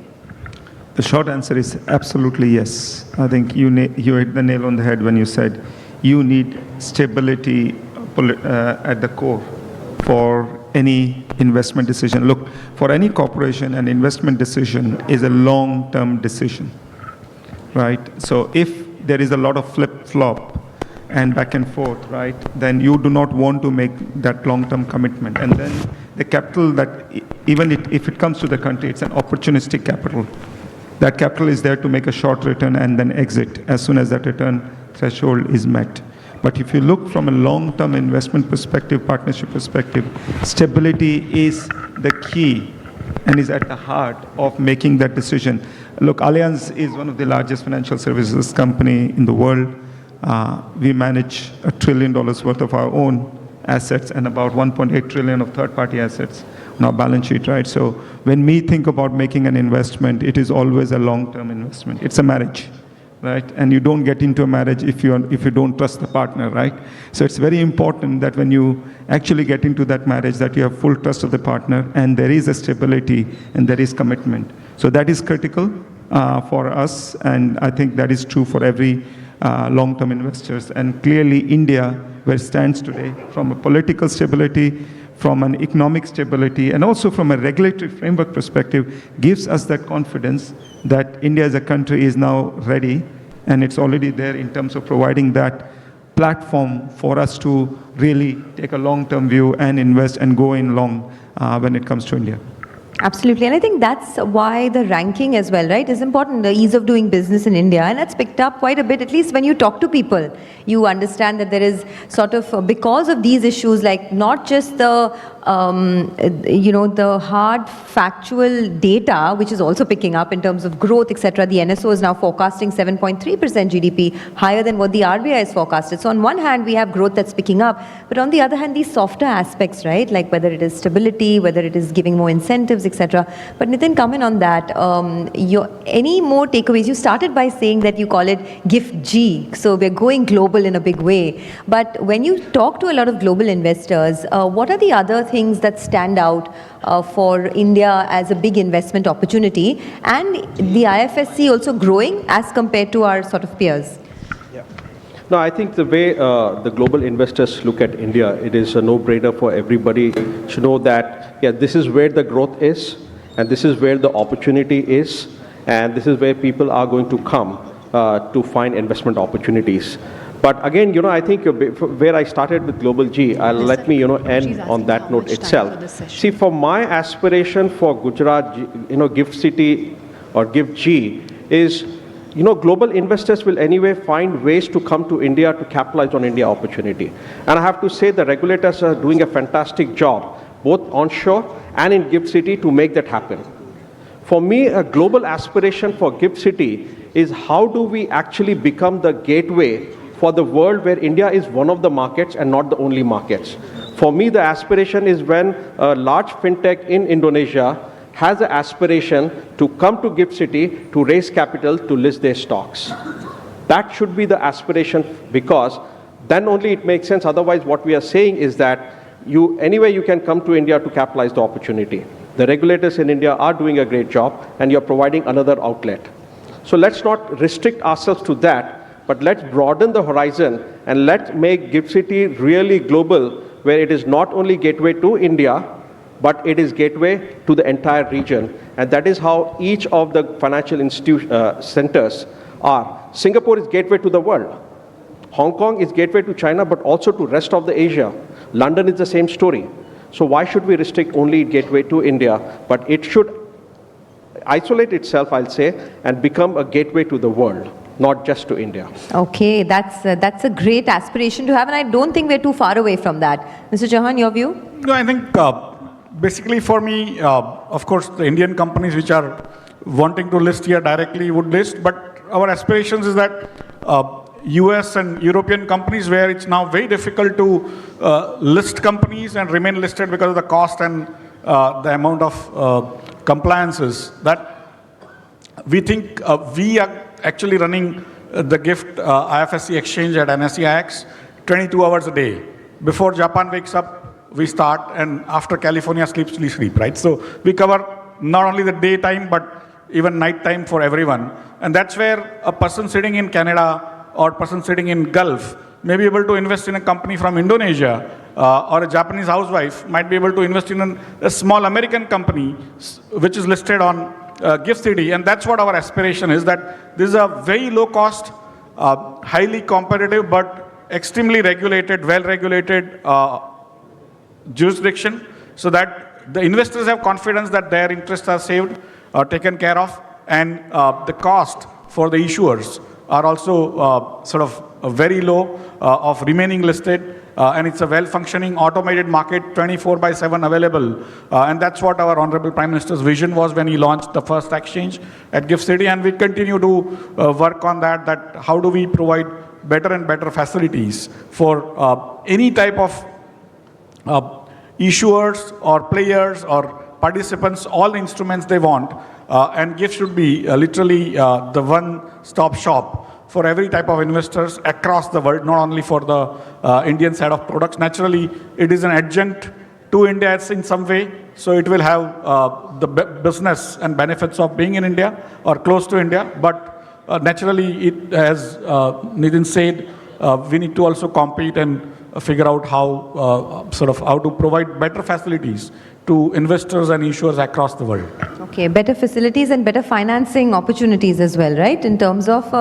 The short answer is absolutely yes. I think you hit the nail on the head when you said you need stability at the core for any investment decision. Look, for any corporation, an investment decision is a long-term decision, right? So if there is a lot of flip-flop and back and forth, right, then you do not want to make that long-term commitment. And then the capital that, even if it comes to the country, it's an opportunistic capital. That capital is there to make a short return and then exit as soon as that return threshold is met. But if you look from a long-term investment perspective, partnership perspective, stability is the key and is at the heart of making that decision. Look, Allianz is one of the largest financial services company in the world. We manage $1 trillion worth of our own assets and about 1.8 trillion of third-party assets on our balance sheet, right? So when we think about making an investment, it is always a long-term investment. It's a marriage, right? And you don't get into a marriage if you don't trust the partner, right? So it's very important that when you actually get into that marriage, that you have full trust of the partner and there is a stability and there is commitment. So that is critical for us, and I think that is true for every long-term investors. And clearly India, where it stands today, from a political stability, from an economic stability, and also from a regulatory framework perspective, gives us that confidence that India as a country is now ready, and it's already there in terms of providing that platform for us to really take a long-term view and invest and go in long when it comes to India. Absolutely, and I think that's why the ranking as well, right, is important, the ease of doing business in India, and that's picked up quite a bit. At least when you talk to people, you understand that there is sort of, because of these issues, like not just the, the hard factual data, which is also picking up in terms of growth, etc. The NSO is now forecasting 7.3% GDP, higher than what the RBI has forecasted. So on one hand, we have growth that's picking up, but on the other hand, these softer aspects, right, like whether it is stability, whether it is giving more incentives, etc. But Nitin, come in on that. Any more takeaways? You started by saying that you call it GIFT G, so we're going global in a big way. But when you talk to a lot of global investors, what are the other things that stand out for India as a big investment opportunity, and the IFSC also growing as compared to our sort of peers? No, I think the way the global investors look at India, it is a no-brainer for everybody to know that, yeah, this is where the growth is, and this is where the opportunity is, and this is where people are going to come to find investment opportunities. But again, I think where I started with Global G, let me, end on that note itself. See, for my aspiration for Gujarat, GIFT City or GIFT G is, global investors will anyway find ways to come to India to capitalize on India opportunity. And I have to say the regulators are doing a fantastic job, both onshore and in GIFT City, to make that happen. For me, a global aspiration for GIFT City is how do we actually become the gateway for the world where India is one of the markets and not the only markets. For me, the aspiration is when a large fintech in Indonesia has an aspiration to come to GIFT City to raise capital to list their stocks. That should be the aspiration, because then only it makes sense. Otherwise, what we are saying is that anyway you can come to India to capitalize the opportunity. The regulators in India are doing a great job, and you're providing another outlet. So let's not restrict ourselves to that, but let's broaden the horizon and let's make GIFT City really global, where it is not only gateway to India, but it is gateway to the entire region. And that is how each of the financial centers are. Singapore is gateway to the world. Hong Kong is gateway to China, but also to rest of the Asia. London is the same story. So why should we restrict only gateway to India? But it should isolate itself, I'll say, and become a gateway to the world, not just to India. Okay, that's a great aspiration to have, and I don't think we're too far away from that. Mr. Chauhan, your view? No, I think basically for me, of course, the Indian companies which are wanting to list here directly would list, but our aspirations is that US and European companies, where it's now very difficult to list companies and remain listed because of the cost and the amount of compliances, that we think we are actually running the GIFT IFSC exchange at NSE-IX 22 hours a day. Before Japan wakes up, we start, and after California sleeps, we sleep, right? So we cover not only the daytime, but even nighttime for everyone. And that's where a person sitting in Canada or person sitting in Gulf may be able to invest in a company from Indonesia, or a Japanese housewife might be able to invest in a small American company which is listed on GIFT City. And that's what our aspiration is, that this is a very low cost, highly competitive, but extremely regulated, well-regulated jurisdiction, so that the investors have confidence that their interests are saved, taken care of, and the cost for the issuers are also sort of very low of remaining listed, and it's a well-functioning automated market, 24/7 available. And that's what our Honorable Prime Minister's vision was when he launched the first exchange at GIFT City, and we continue to work on that how do we provide better and better facilities for any type of issuers or players or participants, all the instruments they want. And GIFT should be literally the one-stop shop for every type of investors across the world, not only for the Indian side of products. Naturally, it is an adjunct to India in some way, so it will have the business and benefits of being in India or close to India. But naturally, it, as Nitin said, we need to also compete and figure out how how to provide better facilities to investors and issuers across the world. Okay, better facilities and better financing opportunities as well, right? In terms of,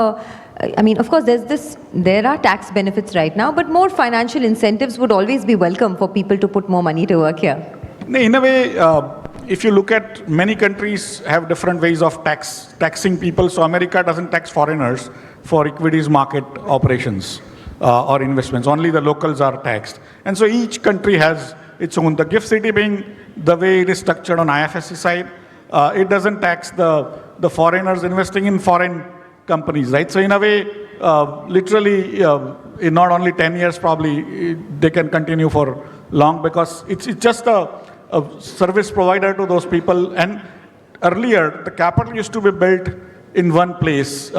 I mean, of course, there are tax benefits right now, but more financial incentives would always be welcome for people to put more money to work here. In a way, if you look at many countries have different ways of taxing people. So America doesn't tax foreigners for equities market operations or investments. Only the locals are taxed. And so each country has its own. The GIFT City being the way it is structured on IFSC side, it doesn't tax the foreigners investing in foreign companies, right? So in a way, literally, in not only 10 years, probably they can continue for long, because it's just a service provider to those people. And earlier, the capital used to be built in one place,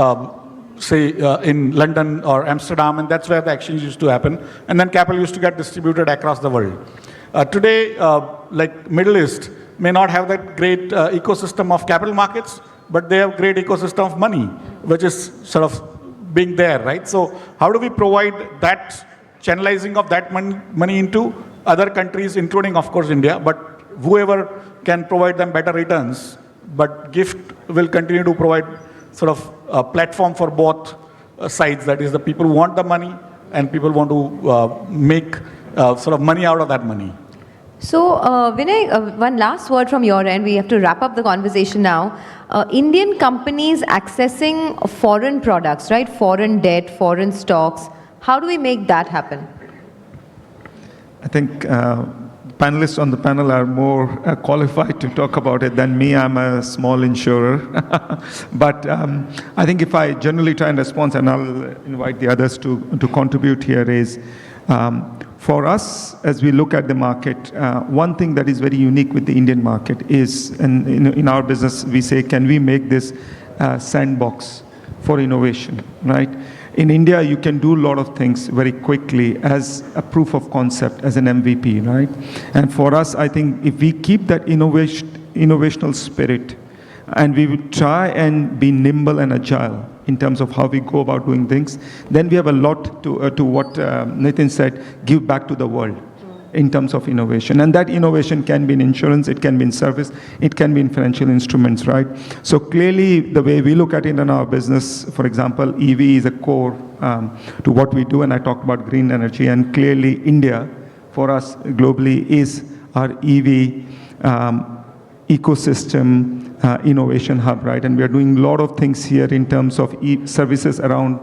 say in London or Amsterdam, and that's where the exchange used to happen. And then capital used to get distributed across the world. Today, like Middle East, may not have that great ecosystem of capital markets, but they have great ecosystem of money, which is sort of being there, right? So how do we provide that channelizing of that money into other countries, including, of course, India, but whoever can provide them better returns. But GIFT will continue to provide sort of a platform for both sides, that is, the people who want the money and people want to make sort of money out of that money. So, Vinay, one last word from your end. We have to wrap up the conversation now. Indian companies accessing foreign products, right? Foreign debt, foreign stocks. How do we make that happen? I think panelists on the panel are more qualified to talk about it than me. I'm a small insurer. But I think if I generally try and respond, and I'll invite the others to contribute here, is for us, as we look at the market, one thing that is very unique with the Indian market is, and in our business, we say, can we make this sandbox for innovation, right? In India, you can do a lot of things very quickly as a proof of concept, as an MVP, right? And for us, I think if we keep that innovational spirit, and we will try and be nimble and agile in terms of how we go about doing things, then we have a lot to what Nitin said, give back to the world in terms of innovation. And that innovation can be in insurance, it can be in service, it can be in financial instruments, right? So clearly, the way we look at it in our business, for example, EV is a core to what we do, and I talked about green energy, and clearly India, for us globally, is our EV ecosystem innovation hub, right? And we are doing a lot of things here in terms of services around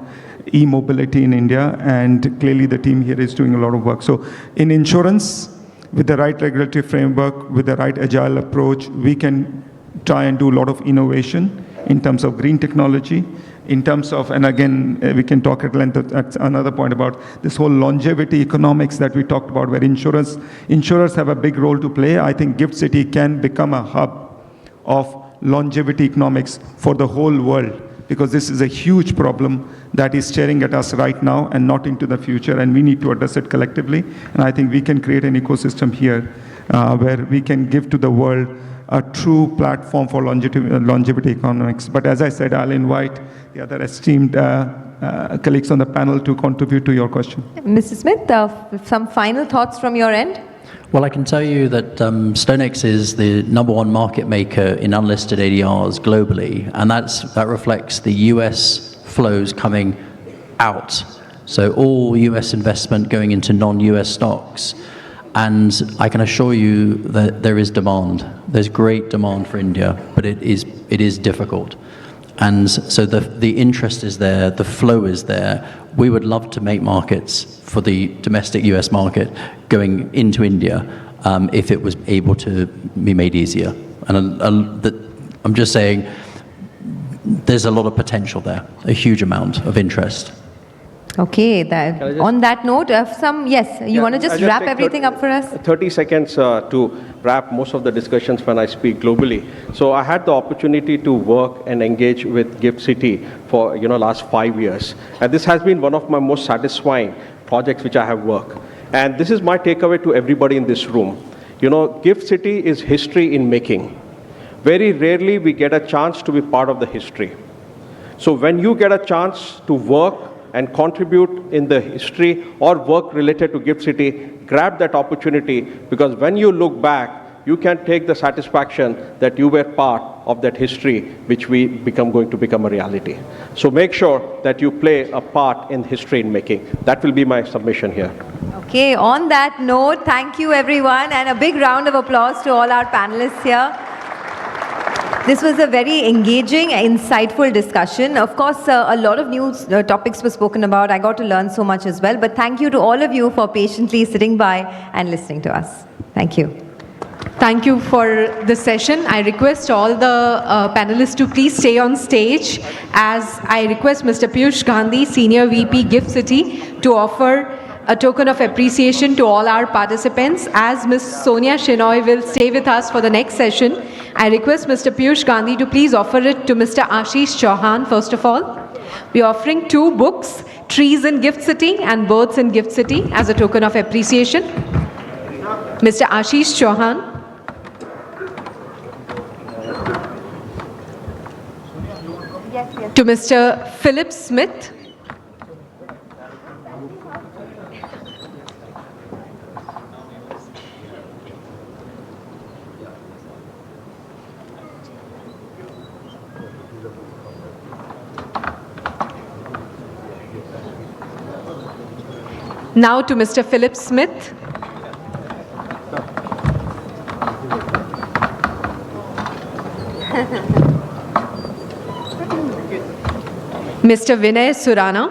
e-mobility in India, and clearly the team here is doing a lot of work. So in insurance, with the right regulatory framework, with the right agile approach, we can try and do a lot of innovation in terms of green technology, in terms of, and again, we can talk at length at another point about this whole longevity economics that we talked about, where insurers have a big role to play. I think Gift City can become a hub of longevity economics for the whole world, because this is a huge problem that is staring at us right now and not into the future, and we need to address it collectively. And I think we can create an ecosystem here where we can give to the world a true platform for longevity economics. But as I said, I'll invite the other esteemed colleagues on the panel to contribute to your question. Mr. Smith, some final thoughts from your end? Well, I can tell you that StoneX is the #1 market maker in unlisted ADRs globally, and that reflects the US flows coming out. So all US investment going into non-US stocks. And I can assure you that there is demand. There's great demand for India, but it is difficult. And so the interest is there, the flow is there. We would love to make markets for the domestic US market going into India if it was able to be made easier. And I'm just saying there's a lot of potential there, a huge amount of interest. Okay, on that note, you want to just wrap everything up for us? 30 seconds to wrap most of the discussions when I speak globally. So I had the opportunity to work and engage with Gift City for last 5 years. And this has been one of my most satisfying projects which I have worked. And this is my takeaway to everybody in this room. Gift City is history in making. Very rarely we get a chance to be part of the history. So when you get a chance to work and contribute in the history or work related to Gift City, grab that opportunity, because when you look back, you can take the satisfaction that you were part of that history which going to become a reality. So make sure that you play a part in history in making. That will be my submission here. Okay, on that note, thank you everyone, and a big round of applause to all our panelists here. This was a very engaging, insightful discussion. Of course, a lot of new topics were spoken about. I got to learn so much as well. But thank you to all of you for patiently sitting by and listening to us. Thank you. Thank you for this session. I request all the panelists to please stay on stage, as I request Mr. Piyush Gandhi, Senior VP Gift City, to offer a token of appreciation to all our participants. As Ms. Sonia Shenoy will stay with us for the next session, I request Mr. Piyush Gandhi to please offer it to Mr. Ashish Chauhan first of all. We are offering 2 books, Trees in Gift City and Birds in Gift City, as a token of appreciation. Mr. Ashish Chauhan. To Mr. Philip Smith. Now to Mr. Philip Smith. Mr. Vinay Surana.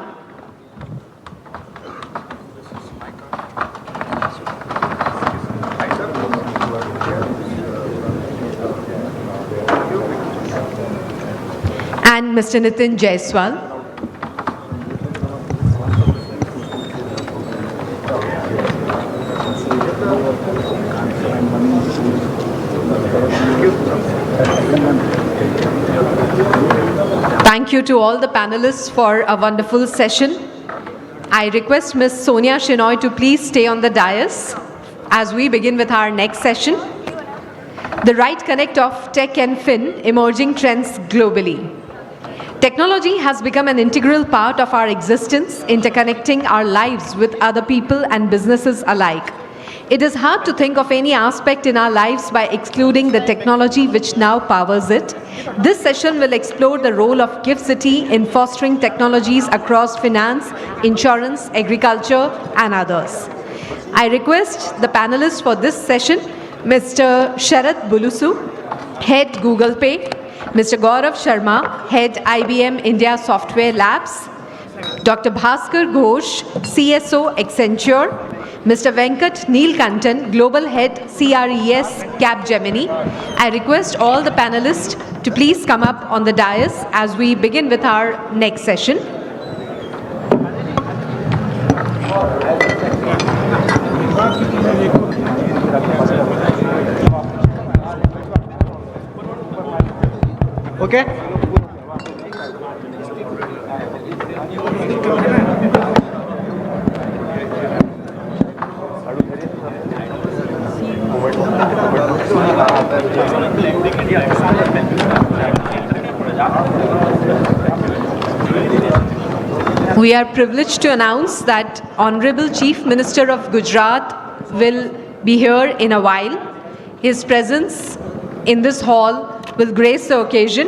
Mr. Nitin Jaiswal. Thank you to all the panelists for a wonderful session. I request Ms. Sonia Shinoy to please stay on the dais as we begin with our next session. The right connect of tech and fin, emerging trends globally. Technology has become an integral part of our existence, interconnecting our lives with other people and businesses alike. It is hard to think of any aspect in our lives by excluding the technology which now powers it. This session will explore the role of GIFT City in fostering technologies across finance, insurance, agriculture, and others. I request the panelists for this session, Mr. Sharat Bulusu, Head Google Pay, Mr. Gaurav Sharma, Head IBM India Software Labs, Dr. Bhaskar Ghosh, CSO Accenture, Mr. Venkat Neelkantan, Global Head CRES Capgemini. I request all the panelists to please come up on the dais as we begin with our next session. Okay? We are privileged to announce that Honorable Chief Minister of Gujarat will be here in a while. His presence in this hall will grace the occasion.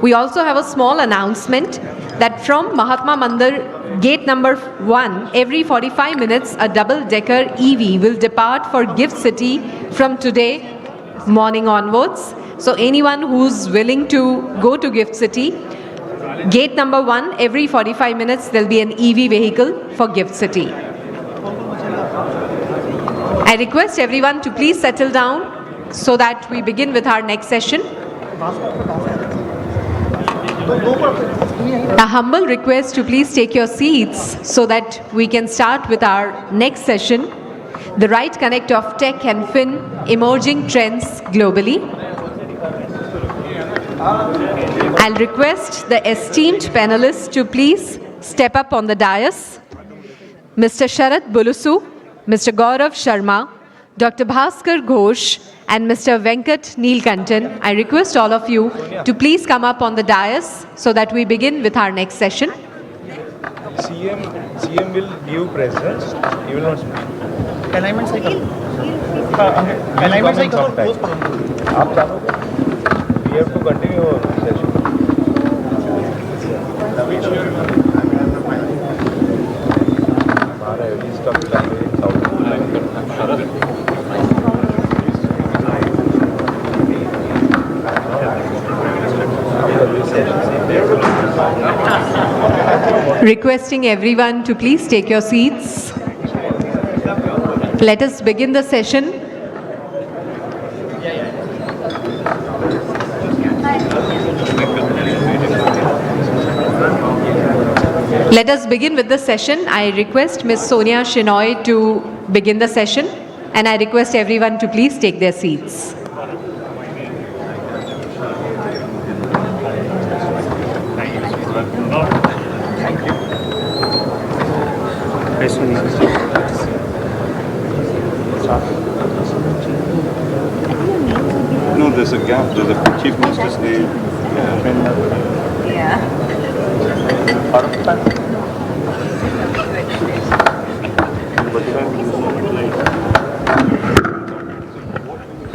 We also have a small announcement that from Mahatma Mandir gate number 1, every 45 minutes a double-decker EV will depart for GIFT City from today morning onwards. So anyone who's willing to go to GIFT City, gate number 1, every 45 minutes there'll be an EV vehicle for GIFT City. I request everyone to please settle down so that we begin with our next session. A humble request to please take your seats so that we can start with our next session, the right connect of tech and fin, emerging trends globally. I'll request the esteemed panelists to please step up on the dais. Mr. Sharat Bulusu, Mr. Gaurav Sharma, Dr. Bhaskar Ghosh, and Mr. Venkat Neelkantan. I request all of you to please come up on the dais so that we begin with our next session. CM will give presence. He will not speak. Alignment cycle. Alignment cycle. We have to continue our session. Requesting everyone to please take your seats. Let us begin the session. Let us begin with the session. I request Ms. Sonia Shinoy to begin the session, and I request everyone to please take their seats. No, there's a gap. There's a Chief Minister's name. Yeah.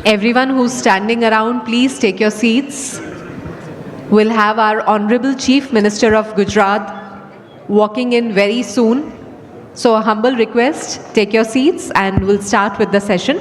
Everyone who's standing around, please take your seats. We'll have our Honorable Chief Minister of Gujarat walking in very soon. So a humble request, take your seats and we'll start with the session.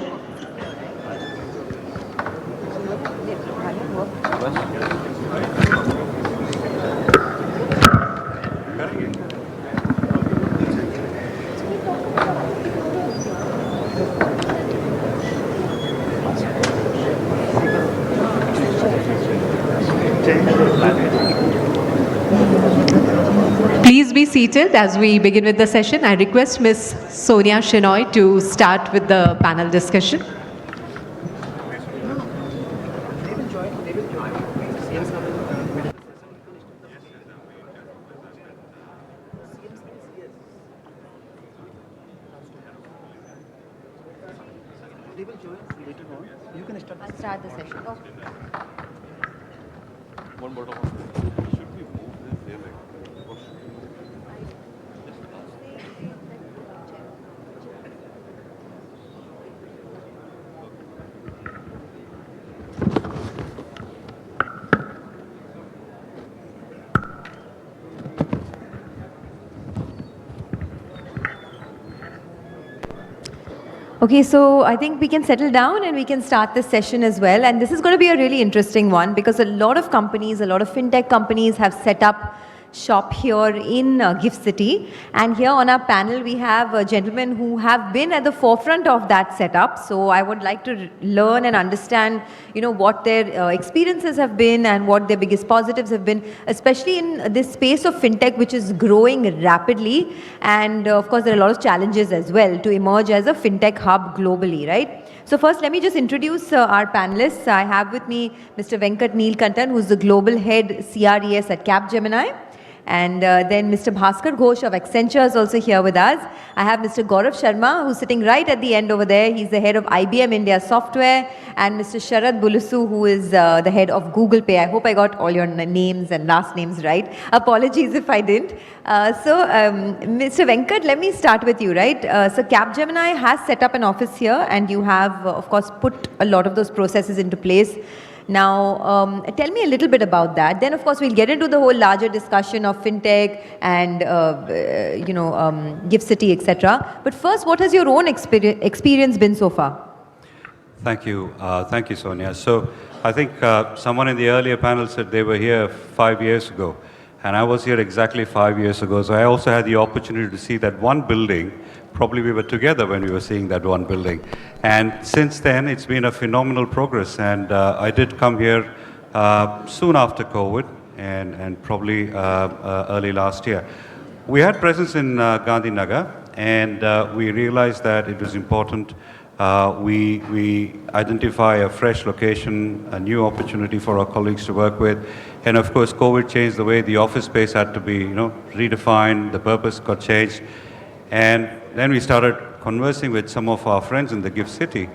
Please be seated as we begin with the session. I request Ms. Sonia Shenoy to start with the panel discussion. I'll start the session. Okay. One bottle. Should we move this there like? Okay, so I think we can settle down and we can start this session as well. And this is going to be a really interesting one because a lot of companies, a lot of fintech companies have set up shop here in Gift City. And here on our panel, we have gentlemen who have been at the forefront of that setup. So I would like to learn and understand, what their experiences have been and what their biggest positives have been, especially in this space of fintech, which is growing rapidly. And of course, there are a lot of challenges as well to emerge as a fintech hub globally, right? So first, let me just introduce our panelists. I have with me Mr. Venkat Neelkantan, who's the Global Head CRES at Capgemini. And then Mr. Bhaskar Ghosh of Accenture is also here with us. I have Mr. Gaurav Sharma, who's sitting right at the end over there. He's the head of IBM India Software. And Mr. Sharad Bulusu, who is the head of Google Pay. I hope I got all your names and last names right. Apologies if I didn't. Mr. Venkat, let me start with you, right? So Capgemini has set up an office here, and you have, of course, put a lot of those processes into place. Now, tell me a little bit about that. Then, of course, we'll get into the whole larger discussion of fintech and, Gift City, etc. But first, what has your own experience been so far? Thank you. Thank you, Sonia. So I think someone in the earlier panel said they were here 5 years ago. And I was here exactly 5 years ago. So I also had the opportunity to see that one building. Probably we were together when we were seeing that one building. And since then, it's been a phenomenal progress. And I did come here soon after COVID and probably early last year. We had presence in Gandhinagar, and we realized that it was important we identify a fresh location, a new opportunity for our colleagues to work with. And of course, COVID changed the way the office space had to be, redefined, the purpose got changed. And then we started conversing with some of our friends in the Gift City.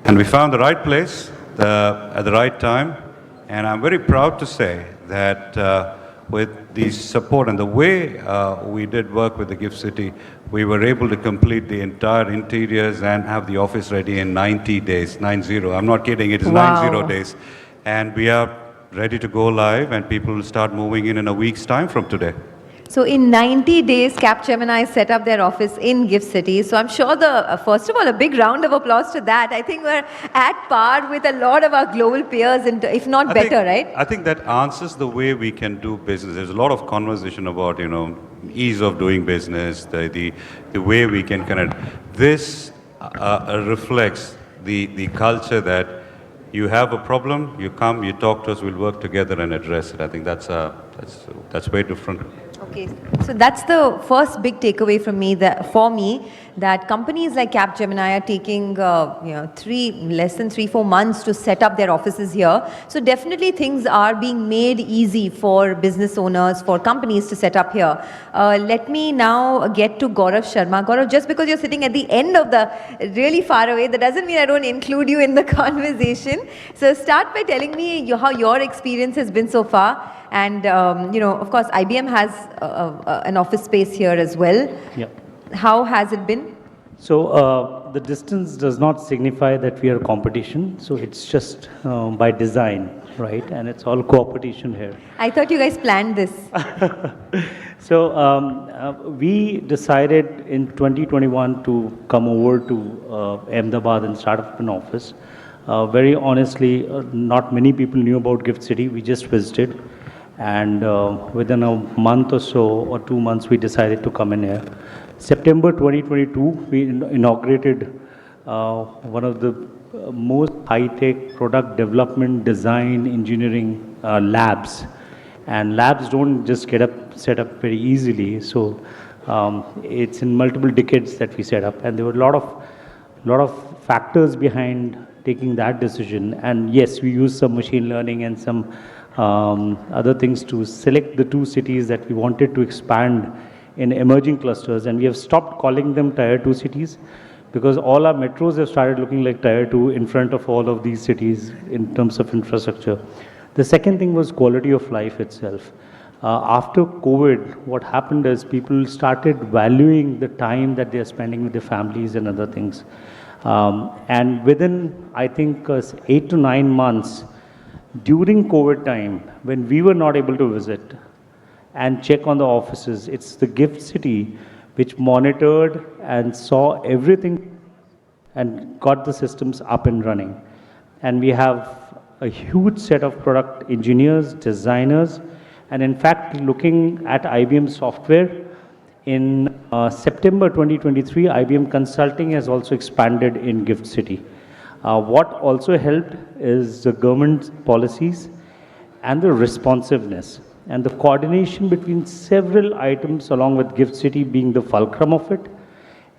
And we found the right place at the right time. And I'm very proud to say that with the support and the way we did work with the Gift City, we were able to complete the entire interiors and have the office ready in 90 days, 90. I'm not kidding, it is Wow. 90 days. And we are ready to go live, and people will start moving in a week's time from today. So in 90 days, Capgemini set up their office in Gift City. So I'm sure first of all, a big round of applause to that. I think we're at par with a lot of our global peers, if not better, right? I think that answers the way we can do business. There's a lot of conversation about, ease of doing business, the way we can connect. This reflects the culture that you have a problem, you come, you talk to us, we'll work together and address it. I think that's way different. Okay, so that's the first big takeaway from me that companies like Capgemini are taking less than 3-4 months to set up their offices here. So definitely things are being made easy for business owners, for companies to set up here. Let me now get to Gaurav Sharma. Gaurav, just because you're sitting at the end of really far away, that doesn't mean I don't include you in the conversation. So start by telling me how your experience has been so far. And, of course, IBM has an office space here as well. Yeah. How has it been? So the distance does not signify that we are competition. So it's just by design, right? And it's all co-opetition here. I thought you guys planned this. So we decided in 2021 to come over to Ahmedabad and start up an office. Very honestly, not many people knew about Gift City. We just visited. And within a month or so, or 2 months, we decided to come in here. September 2022, we inaugurated one of the most high-tech product development, design, engineering labs. And labs don't just set up very easily. So it's in multiple decades that we set up. And there were a lot of factors behind taking that decision. And yes, we used some machine learning and some other things to select the 2 cities that we wanted to expand in emerging clusters. And we have stopped calling them Tier 2 cities, because all our metros have started looking like Tier 2 in front of all of these cities in terms of infrastructure. The second thing was quality of life itself. After COVID, what happened is people started valuing the time that they are spending with their families and other things. And within, I think, 8 to 9 months, during COVID time, when we were not able to visit and check on the offices, it's the Gift City which monitored and saw everything and got the systems up and running. And we have a huge set of product engineers, designers, and in fact, looking at IBM software, in September 2023, IBM Consulting has also expanded in Gift City. What also helped is the government policies and the responsiveness and the coordination between several items, along with Gift City being the fulcrum of it,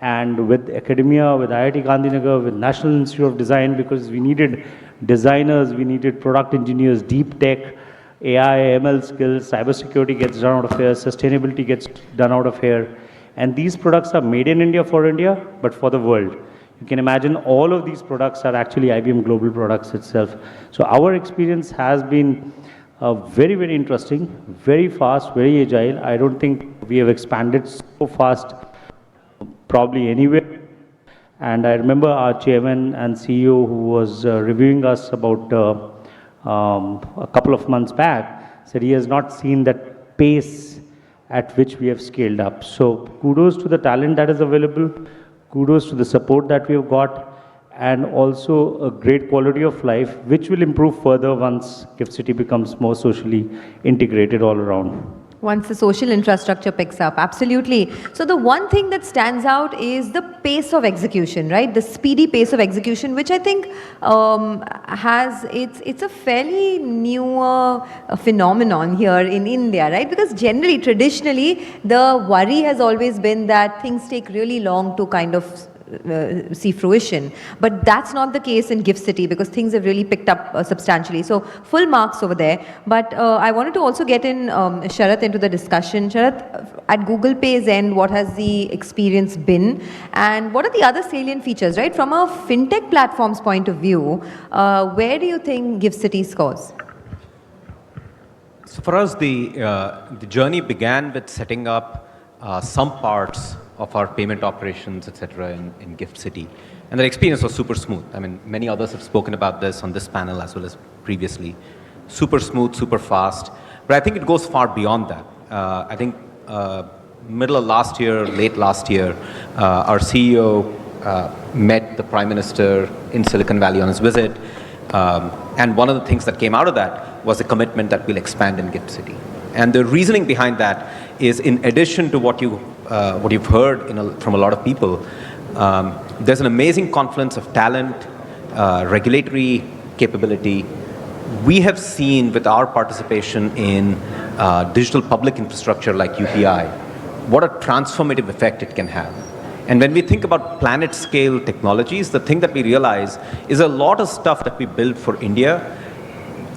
and with academia, with IIT Gandhinagar, with National Institute of Design, because we needed designers, we needed product engineers, deep tech, AI, ML skills, cybersecurity gets done out of here, sustainability gets done out of here. And these products are made in India for India, but for the world. You can imagine all of these products are actually IBM Global products itself. So our experience has been very, very interesting, very fast, very agile. I don't think we have expanded so fast probably anywhere. And I remember our chairman and CEO who was reviewing us about a couple of months back said he has not seen that pace at which we have scaled up. So kudos to the talent that is available, kudos to the support that we have got, and also a great quality of life, which will improve further once Gift City becomes more socially integrated all around. Once the social infrastructure picks up, absolutely. So the one thing that stands out is the pace of execution, right? The speedy pace of execution, which I think it's a fairly newer phenomenon here in India, right? Because generally, traditionally, the worry has always been that things take really long to kind of see fruition. But that's not the case in Gift City, because things have really picked up substantially. So full marks over there. But I wanted to also get in Sharath into the discussion. Sharath, at Google Pay's end, what has the experience been? And what are the other salient features, right? From a fintech platform's point of view, where do you think Gift City scores? So for us, the journey began with setting up some parts of our payment operations, etc., in Gift City. And the experience was super smooth. I mean, many others have spoken about this on this panel as well as previously. Super smooth, super fast. But I think it goes far beyond that. I think middle of last year, late last year, our CEO met the Prime Minister in Silicon Valley on his visit. And one of the things that came out of that was a commitment that we'll expand in Gift City. And the reasoning behind that is, in addition to what you've heard from a lot of people, there's an amazing confluence of talent, regulatory capability. We have seen with our participation in digital public infrastructure like UPI, what a transformative effect it can have. And when we think about planet scale technologies, the thing that we realize is a lot of stuff that we build for India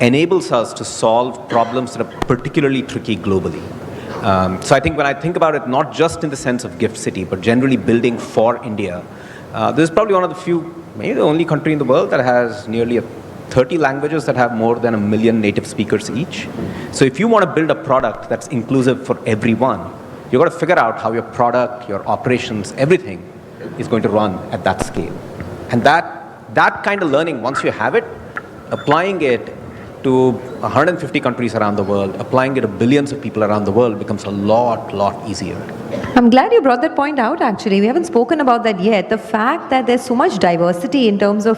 enables us to solve problems that are particularly tricky globally. So I think when I think about it, not just in the sense of Gift City, but generally building for India, this is probably one of the few, maybe the only country in the world that has nearly 30 languages that have more than 1 million native speakers each. So if you want to build a product that's inclusive for everyone, you've got to figure out how your product, your operations, everything is going to run at that scale. And that kind of learning, once you have it, applying it to 150 countries around the world, applying it to billions of people around the world becomes a lot easier. I'm glad you brought that point out, actually. We haven't spoken about that yet. The fact that there's so much diversity in terms of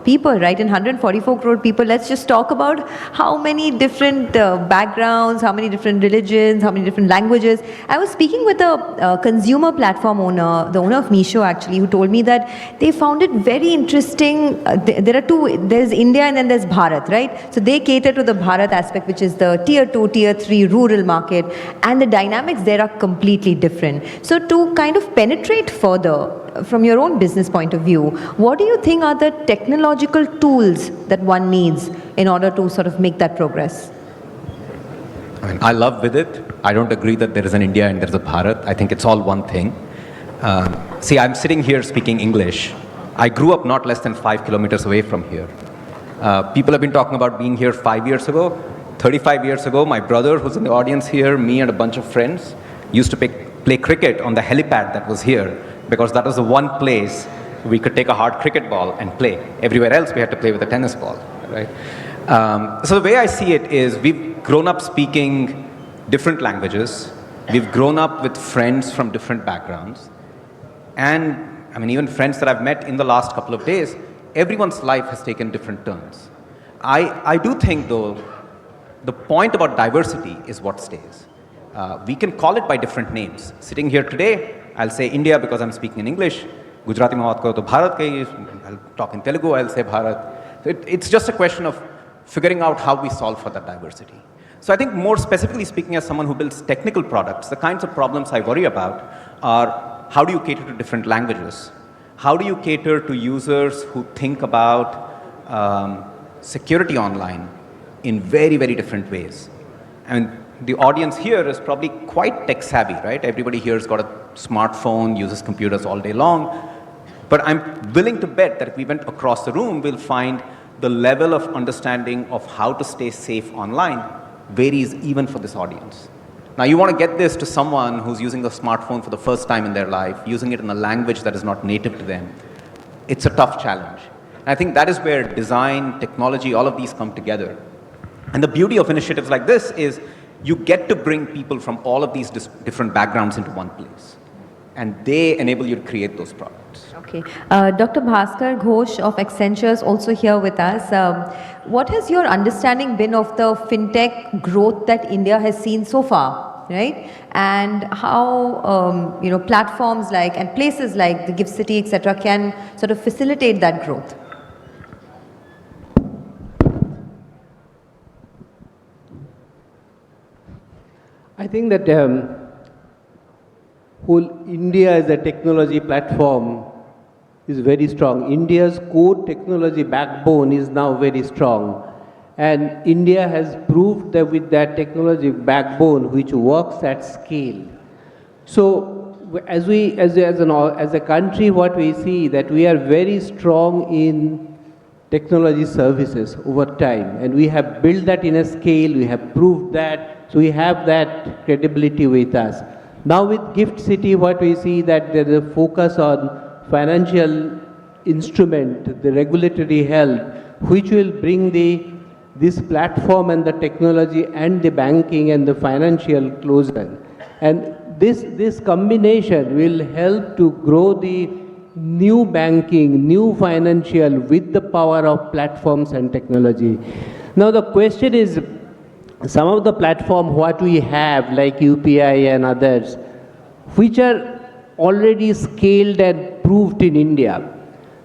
people, right? In 144 crore people, let's just talk about how many different backgrounds, how many different religions, how many different languages. I was speaking with a consumer platform owner, the owner of Meesho, actually, who told me that they found it very interesting. There are two, there's India and then there's Bharat, right? So they cater to the Bharat aspect, which is the tier 2, tier 3 rural market, and the dynamics there are completely different. So to kind of penetrate further, from your own business point of view, what do you think are the technological tools that one needs in order to sort of make that progress? I love Vidit. I don't agree that there is an India and there is a Bharat. I think it's all one thing. See, I'm sitting here speaking English. I grew up not less than 5 kilometers away from here. People have been talking about being here 5 years ago. 35 years ago, my brother, who's in the audience here, me and a bunch of friends, used to play cricket on the helipad that was here, because that was the one place we could take a hard cricket ball and play. Everywhere else, we had to play with a tennis ball, right? So the way I see it is we've grown up speaking different languages. We've grown up with friends from different backgrounds. And I mean, even friends that I've met in the last couple of days, everyone's life has taken different turns. I do think, though, the point about diversity is what stays. We can call it by different names. Sitting here today, I'll say India because I'm speaking in English. Gujarati mein baat karo to Bharat kahiye. I'll talk in Telugu, I'll say Bharat. It's just a question of figuring out how we solve for that diversity. So I think more specifically speaking, as someone who builds technical products, the kinds of problems I worry about are how do you cater to different languages? How do you cater to users who think about security online in very, very different ways? I mean, the audience here is probably quite tech savvy, right? Everybody here has got a smartphone, uses computers all day long. But I'm willing to bet that if we went across the room, we'll find the level of understanding of how to stay safe online varies even for this audience. Now, you want to get this to someone who's using a smartphone for the first time in their life, using it in a language that is not native to them. It's a tough challenge. And I think that is where design, technology, all of these come together. And the beauty of initiatives like this is you get to bring people from all of these different backgrounds into one place. And they enable you to create those products. Okay. Dr. Bhaskar Ghosh of Accenture is also here with us. What has your understanding been of the fintech growth that India has seen so far, right? And how platforms like and places like the Gift City, etc., can sort of facilitate that growth? I think that whole India as a technology platform is very strong. India's core technology backbone is now very strong. And India has proved that with that technology backbone which works at scale. So as a country, what we see that we are very strong in technology services over time. And we have built that in a scale, we have proved that, so we have that credibility with us. Now with Gift City, what we see that there is a focus on financial instrument, the regulatory help, which will bring this platform and the technology and the banking and the financial closer. And this combination will help to grow the new banking, new financial with the power of platforms and technology. Now the question is, some of the platform what we have like UPI and others, which are already scaled and proved in India.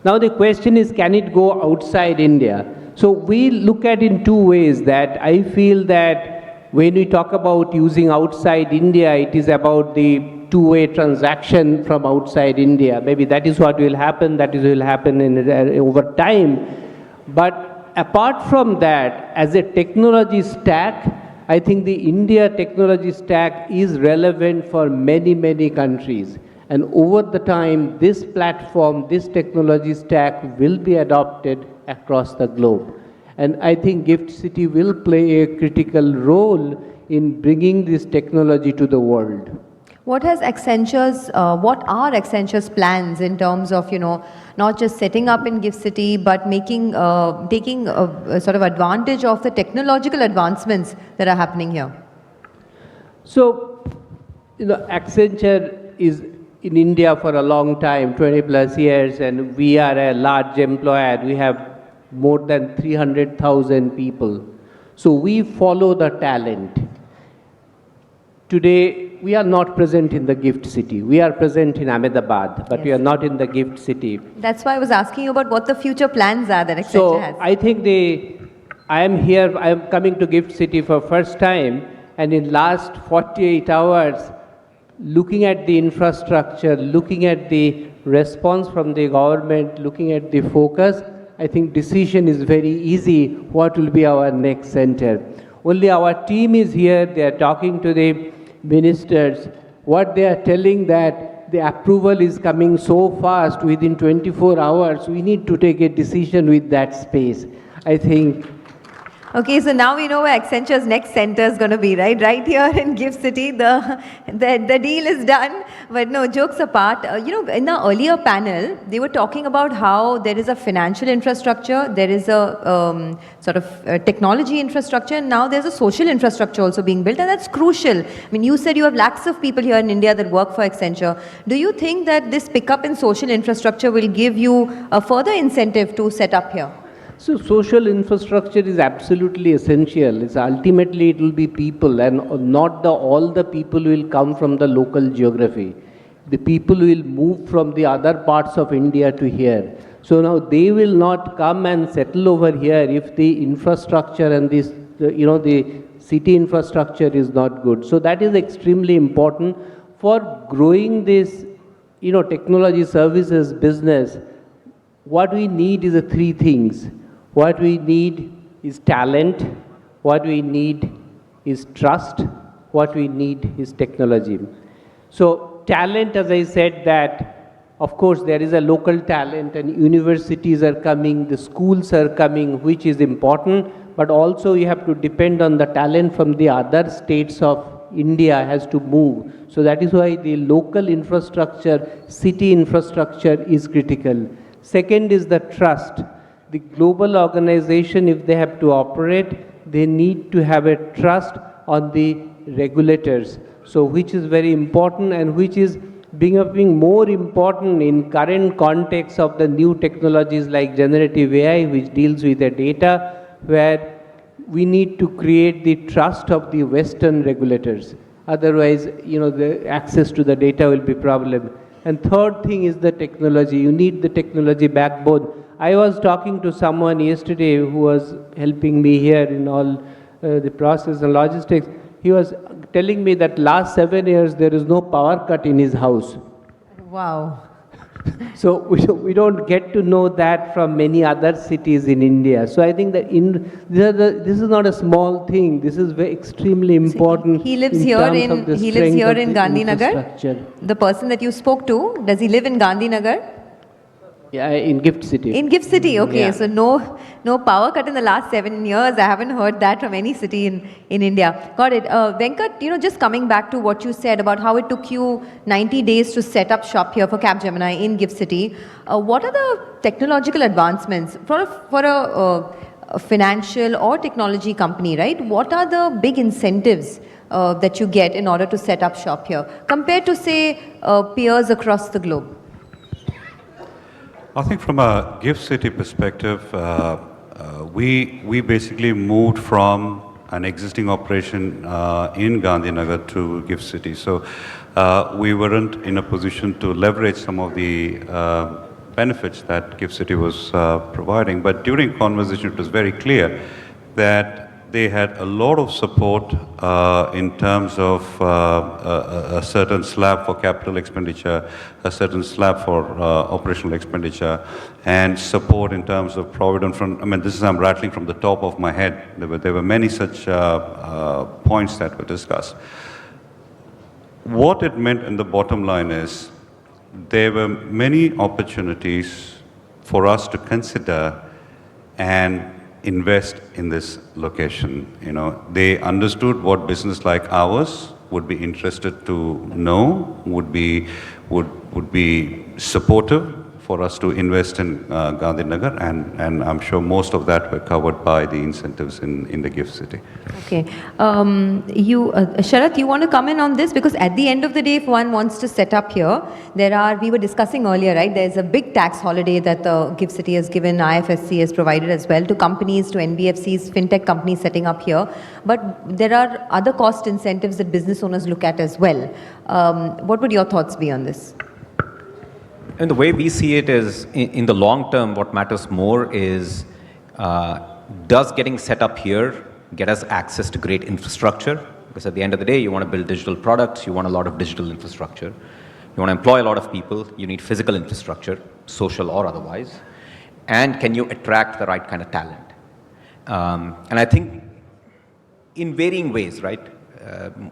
Now the question is, can it go outside India? So we look at in two ways that I feel that when we talk about using outside India, it is about the two-way transaction from outside India. Maybe that is what will happen, over time. But apart from that, as a technology stack, I think the India technology stack is relevant for many, many countries. And over the time, this platform, this technology stack will be adopted across the globe. And I think Gift City will play a critical role in bringing this technology to the world. What are Accenture's plans in terms of, not just setting up in Gift City, but taking a sort of advantage of the technological advancements that are happening here? So, Accenture is in India for a long time, 20 plus years, and we are a large employer. We have more than 300,000 people. So we follow the talent. Today, we are not present in the Gift City. We are present in Ahmedabad, but we are not in the Gift City. That's why I was asking you about what the future plans are that Accenture has. I think I am here, I am coming to Gift City for first time, and in last 48 hours, looking at the infrastructure, looking at the response from the government, looking at the focus, I think decision is very easy what will be our next center. Only our team is here, they are talking to the ministers. What they are telling that the approval is coming so fast, within 24 hours, we need to take a decision with that space. I think. Okay, so now we know where Accenture's next center is going to be, right? Right here in Gift City, the deal is done. But no, jokes apart, in the earlier panel, they were talking about how there is a financial infrastructure, there is a sort of technology infrastructure, and now there's a social infrastructure also being built, and that's crucial. I mean, you said you have lakhs of people here in India that work for Accenture. Do you think that this pickup in social infrastructure will give you a further incentive to set up here? So social infrastructure is absolutely essential. It's ultimately it will be people, and not all the people will come from the local geography. The people will move from the other parts of India to here. So now they will not come and settle over here if the infrastructure and the city infrastructure is not good. So that is extremely important for growing this technology services business. What we need is three things. What we need is talent, what we need is trust, what we need is technology. So talent, as I said, that of course there is a local talent and universities are coming, the schools are coming, which is important, but also you have to depend on the talent from the other states of India has to move. So that is why the local infrastructure, city infrastructure is critical. Second is the trust. The global organization, if they have to operate, they need to have a trust on the regulators. So which is very important and which is becoming more important in current context of the new technologies like generative AI, which deals with the data, where we need to create the trust of the Western regulators. Otherwise, the access to the data will be a problem. And third thing is the technology. You need the technology backbone. I was talking to someone yesterday who was helping me here in all the process and logistics. He was telling me that last 7 years there is no power cut in his house. Wow. So we don't get to know that from many other cities in India. So I think that this is not a small thing. This is very extremely important. He lives here in Gandhinagar. The person that you spoke to, does he live in Gandhinagar? Yeah, in Gift City. In Gift City, okay. Yeah. So no power cut in the last 7 years. I haven't heard that from any city in India. Got it. Venkat, just coming back to what you said about how it took you 90 days to set up shop here for Capgemini in Gift City. What are the technological advancements for a financial or technology company, right? What are the big incentives that you get in order to set up shop here compared to, say, peers across the globe? I think from a Gift City perspective, we basically moved from an existing operation in Gandhinagar to Gift City. So we weren't in a position to leverage some of the benefits that Gift City was providing. But during conversation, it was very clear that they had a lot of support in terms of a certain slab for capital expenditure, a certain slab for operational expenditure, and support in terms of provident fund. I mean, I'm rattling from the top of my head. There were many such points that were discussed. What it meant in the bottom line is there were many opportunities for us to consider and invest in this location. They understood what business like ours would be interested to know, would be supportive for us to invest in Gandhinagar, and I'm sure most of that were covered by the incentives in the Gift City. Okay. Sharath, you want to come in on this? Because at the end of the day, if one wants to set up here, we were discussing earlier, right? There's a big tax holiday that the Gift City has given, IFSC has provided as well to companies, to NBFCs, fintech companies setting up here. But there are other cost incentives that business owners look at as well. What would your thoughts be on this? And the way we see it is, in the long term, what matters more is Does getting set up here get us access to great infrastructure? Because at the end of the day, you want to build digital products, you want a lot of digital infrastructure. You want to employ a lot of people, you need physical infrastructure, social or otherwise. And can you attract the right kind of talent? And I think in varying ways, right?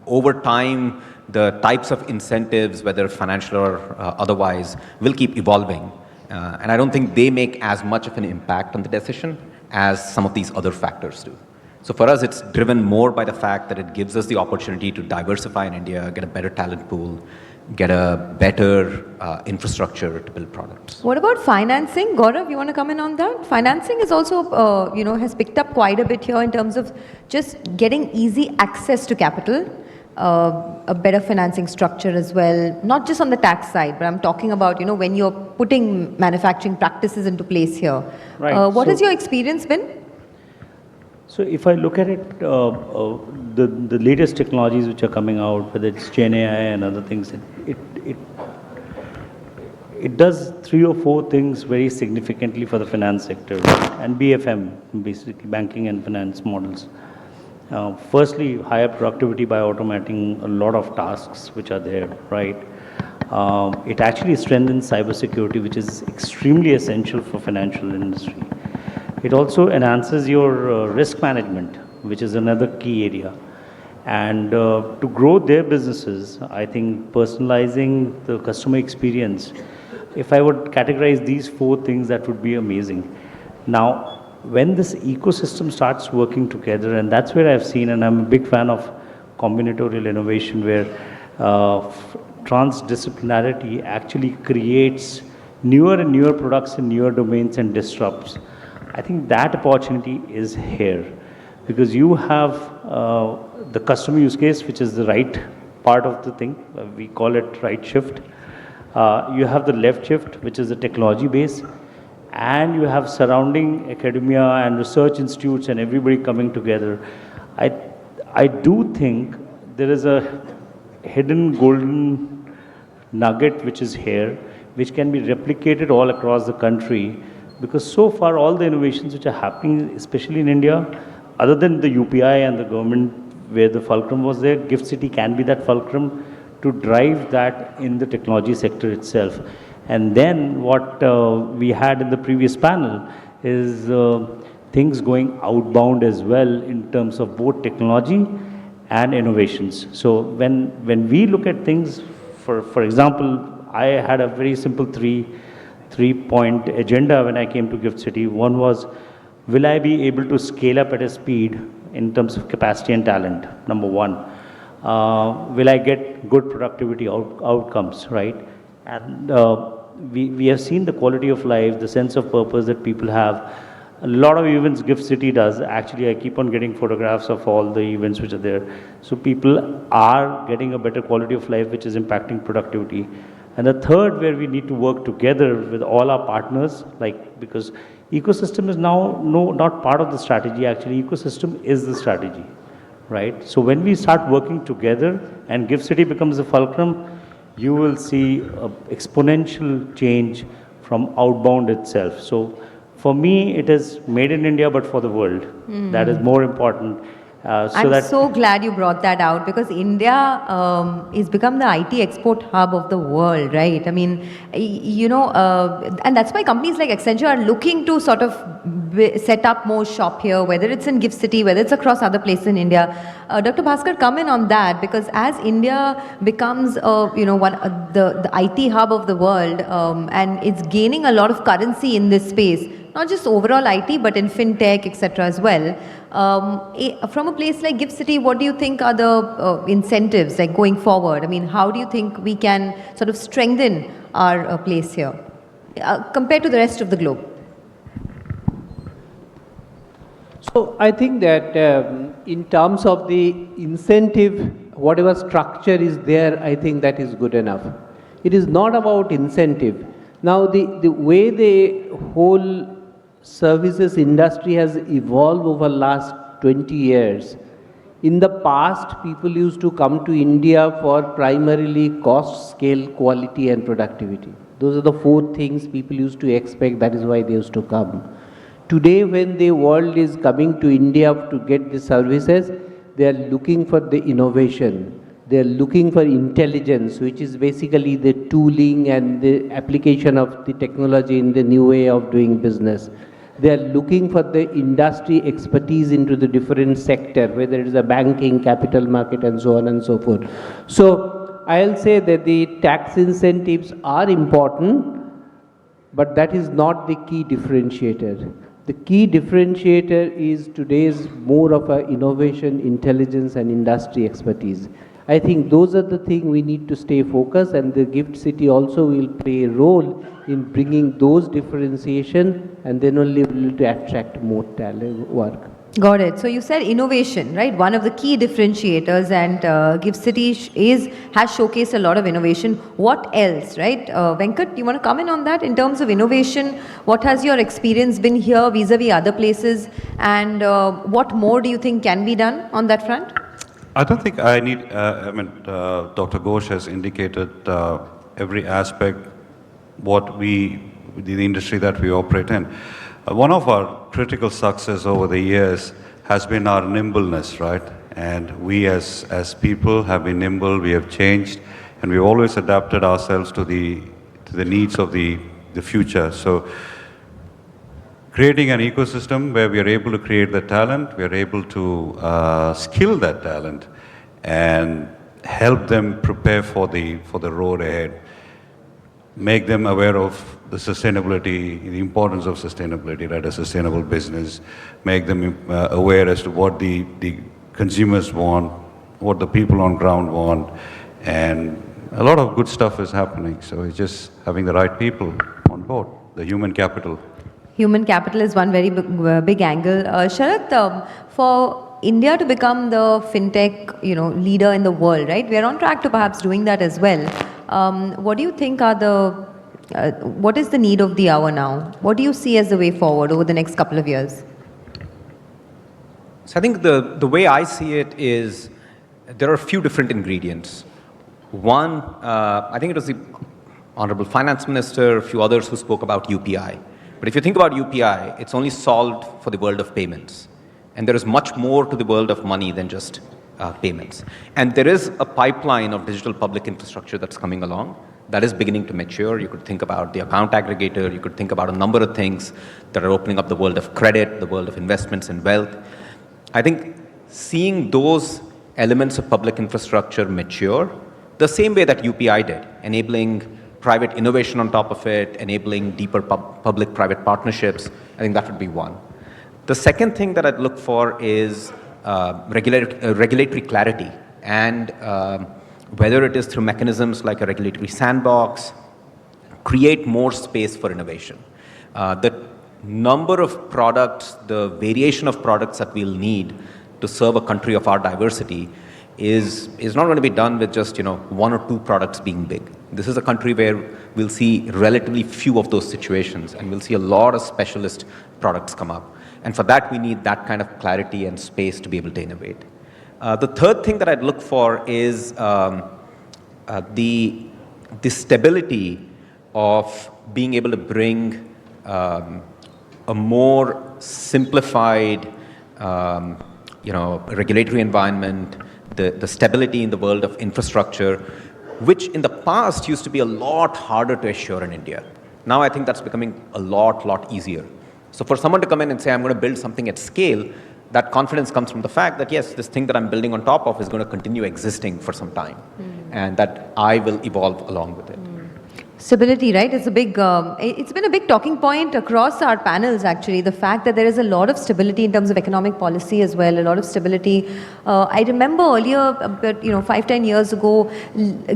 Over time, the types of incentives, whether financial or otherwise, will keep evolving. And I don't think they make as much of an impact on the decision as some of these other factors do. So for us, it's driven more by the fact that it gives us the opportunity to diversify in India, get a better talent pool, get a better infrastructure to build products. What about financing? Gaurav, you want to come in on that? Financing is also, has picked up quite a bit here in terms of just getting easy access to capital, a better financing structure as well, not just on the tax side, but I'm talking about, when you're putting manufacturing practices into place here. Right. What has your experience been? So if I look at it, the latest technologies which are coming out, whether it's Gen AI and other things, it does 3 or 4 things very significantly for the finance sector and BFM, basically banking and finance models. Firstly, higher productivity by automating a lot of tasks which are there, right? It actually strengthens cybersecurity, which is extremely essential for financial industry. It also enhances your risk management, which is another key area. And to grow their businesses, I think personalizing the customer experience, if I would categorize these 4 things, that would be amazing. Now, when this ecosystem starts working together, and that's where I've seen, and I'm a big fan of combinatorial innovation, where transdisciplinarity actually creates newer and newer products in newer domains and disrupts. I think that opportunity is here because you have the customer use case, which is the right part of the thing. We call it right shift. You have the left shift, which is the technology base. And you have surrounding academia and research institutes and everybody coming together. I do think there is a hidden golden nugget which is here, which can be replicated all across the country. Because so far, all the innovations which are happening, especially in India, other than the UPI and the government where the fulcrum was there, Gift City can be that fulcrum to drive that in the technology sector itself. And then what we had in the previous panel is things going outbound as well in terms of both technology and innovations. So when we look at things, for example, I had a very simple three-point agenda when I came to Gift City. One was, will I be able to scale up at a speed in terms of capacity and talent, number one. Will I get good productivity outcomes, right? And we have seen the quality of life, the sense of purpose that people have. A lot of events Gift City does. Actually, I keep on getting photographs of all the events which are there. So people are getting a better quality of life, which is impacting productivity. And the third, where we need to work together with all our partners, because ecosystem is now not part of the strategy. Actually, ecosystem is the strategy, right? So when we start working together and Gift City becomes the fulcrum, you will see exponential change from outbound itself. So for me, it is made in India, but for the world. That is more important. I'm so glad you brought that out because India is become the IT export hub of the world, right? I mean, and that's why companies like Accenture are looking to sort of set up more shop here, whether it's in Gift City, whether it's across other places in India. Dr. Bhaskar, come in on that because as India becomes, the IT hub of the world and it's gaining a lot of currency in this space, not just overall IT, but in fintech, etc. as well. From a place like Gift City, what do you think are the incentives like going forward? I mean, how do you think we can sort of strengthen our place here compared to the rest of the globe? So I think that in terms of the incentive, whatever structure is there, I think that is good enough. It is not about incentive. Now the way the whole services industry has evolved over last 20 years. In the past, people used to come to India for primarily cost, scale, quality and productivity. Those are the 4 things people used to expect. That is why they used to come. Today, when the world is coming to India to get the services, they are looking for the innovation. They are looking for intelligence, which is basically the tooling and the application of the technology in the new way of doing business. They are looking for the industry expertise into the different sector, whether it is a banking, capital market, and so on and so forth. So I'll say that the tax incentives are important, but that is not the key differentiator. The key differentiator is today's more of a innovation, intelligence, and industry expertise. I think those are the things we need to stay focused, and the Gift City also will play a role in bringing those differentiation, and then only will to attract more talent work. Got it. So you said innovation, right? One of the key differentiators, and Gift City has showcased a lot of innovation. What else, right? Venkat, you want to comment on that in terms of innovation? What has your experience been here vis-a-vis other places, and what more do you think can be done on that front? I don't think I need, Dr. Ghosh has indicated every aspect, the industry that we operate in. One of our critical success over the years has been our nimbleness, right? And we as people have been nimble, we have changed, and we've always adapted ourselves to the needs of the future. So creating an ecosystem where we are able to create the talent, we are able to skill that talent and help them prepare for the road ahead. Make them aware of the sustainability, the importance of sustainability, right? A sustainable business. Make them aware as to what the consumers want, what the people on ground want, and a lot of good stuff is happening. So it's just having the right people on board, the human capital. Human capital is one very big angle. Sharath, for India to become the fintech, leader in the world, right? We are on track to perhaps doing that as well. What do you think what is the need of the hour now? What do you see as the way forward over the next couple of years? So I think the way I see it is there are a few different ingredients. One, I think it was the Honorable Finance Minister, a few others who spoke about UPI. But if you think about UPI, it's only solved for the world of payments. And there is much more to the world of money than just payments. And there is a pipeline of digital public infrastructure that's coming along that is beginning to mature. You could think about the account aggregator. You could think about a number of things that are opening up the world of credit, the world of investments and wealth. I think seeing those elements of public infrastructure mature the same way that UPI did, enabling private innovation on top of it, enabling deeper public-private partnerships, I think that would be one. The second thing that I'd look for is regulatory clarity, and whether it is through mechanisms like a regulatory sandbox, create more space for innovation. The number of products, the variation of products that we'll need to serve a country of our diversity is not going to be done with just one or two products being big. This is a country where we'll see relatively few of those situations, and we'll see a lot of specialist products come up. And for that, we need that kind of clarity and space to be able to innovate. The third thing that I'd look for is the stability of being able to bring a more simplified, regulatory environment, the stability in the world of infrastructure, which in the past used to be a lot harder to assure in India. Now I think that's becoming a lot easier. So for someone to come in and say, I'm going to build something at scale, that confidence comes from the fact that, yes, this thing that I'm building on top of is going to continue existing for some time, and that I will evolve along with it. Stability, right? It's been a big talking point across our panels, actually. The fact that there is a lot of stability in terms of economic policy as well, a lot of stability. I remember earlier, about 5-10 years ago,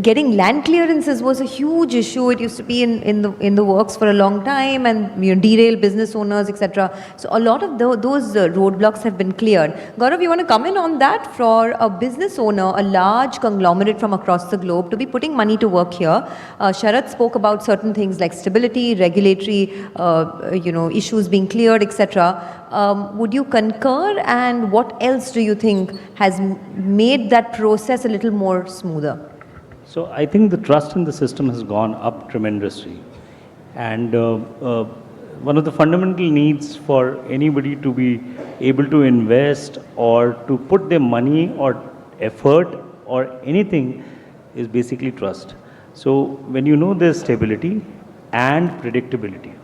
getting land clearances was a huge issue. It used to be in the works for a long time, and derail business owners, etc. So a lot of those roadblocks have been cleared. Gaurav, you want to comment on that? For a business owner, a large conglomerate from across the globe, to be putting money to work here, Sharath spoke about certain things like stability, regulatory, issues being cleared, etc. Would you concur? And what else do you think has made that process a little more smoother? So I think the trust in the system has gone up tremendously, and one of the fundamental needs for anybody to be able to invest or to put their money or effort or anything is basically trust. So when you know there's stability and predictability.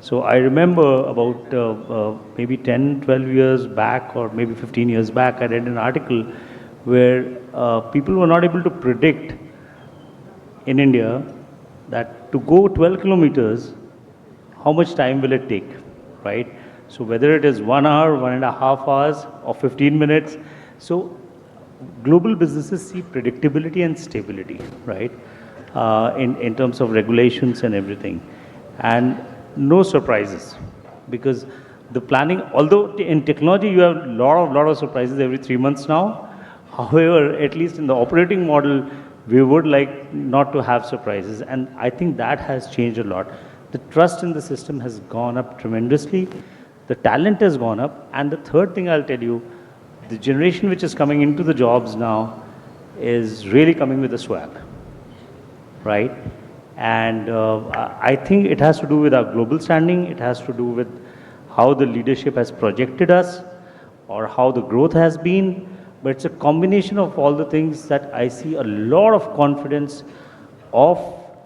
So I remember about maybe 10, 12 years back or maybe 15 years back, I read an article where people were not able to predict in India that to go 12 kilometers, how much time will it take, right? So whether it is 1 hour, 1.5 hours or 15 minutes. So global businesses see predictability and stability, right? In terms of regulations and everything. And no surprises, because the planning, although in technology you have a lot of surprises every 3 months now. However, at least in the operating model, we would like not to have surprises. And I think that has changed a lot. The trust in the system has gone up tremendously. The talent has gone up. And the third thing I'll tell you, the generation which is coming into the jobs now is really coming with a swag, right? And I think it has to do with our global standing. It has to do with how the leadership has projected us or how the growth has been. But it's a combination of all the things that I see a lot of confidence of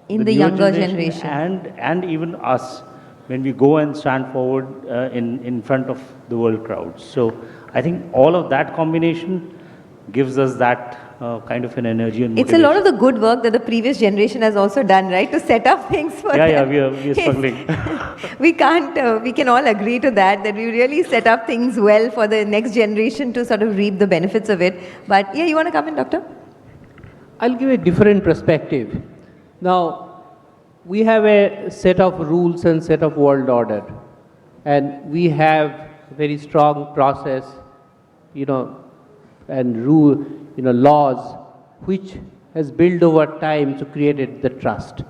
in the younger generation. And even us when we go and stand forward in front of the world crowds. So I think all of that combination gives us that kind of an energy and motivation. It's a lot of the good work that the previous generation has also done, right? To set up things for them. Yeah, we are struggling. We can all agree to that we really set up things well for the next generation to sort of reap the benefits of it. But yeah, you want to come in, Doctor? I'll give a different perspective. Now, we have a set of rules and set of world order. And we have a very strong process, and rule, laws, which has built over time to create the trust.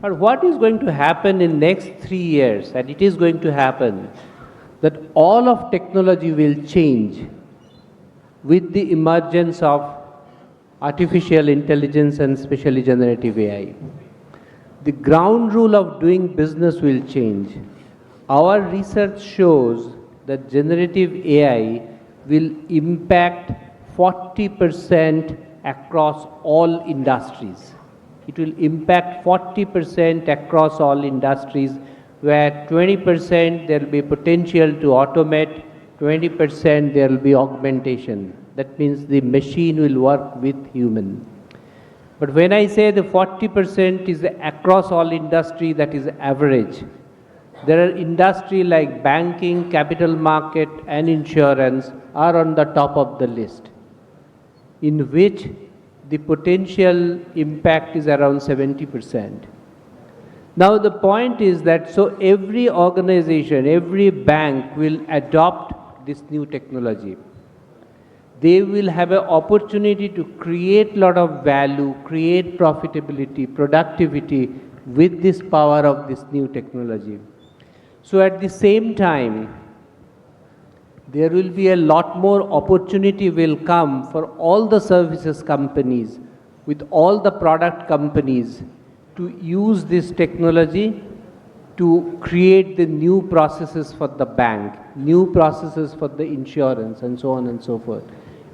But what is going to happen in next 3 years, and it is going to happen, that all of technology will change with the emergence of artificial intelligence and especially generative AI. The ground rule of doing business will change. Our research shows that generative AI will impact 40% across all industries. It will impact 40% across all industries, where 20% there will be potential to automate, 20% there will be augmentation. That means the machine will work with human. But when I say the 40% is across all industry, that is average. There are industries like banking, capital market and insurance are on the top of the list, in which the potential impact is around 70%. Now the point is that so every organization, every bank will adopt this new technology. They will have an opportunity to create a lot of value, create profitability, productivity with this power of this new technology. So at the same time, there will be a lot more opportunity will come for all the services companies, with all the product companies, to use this technology to create the new processes for the bank, new processes for the insurance, and so on and so forth.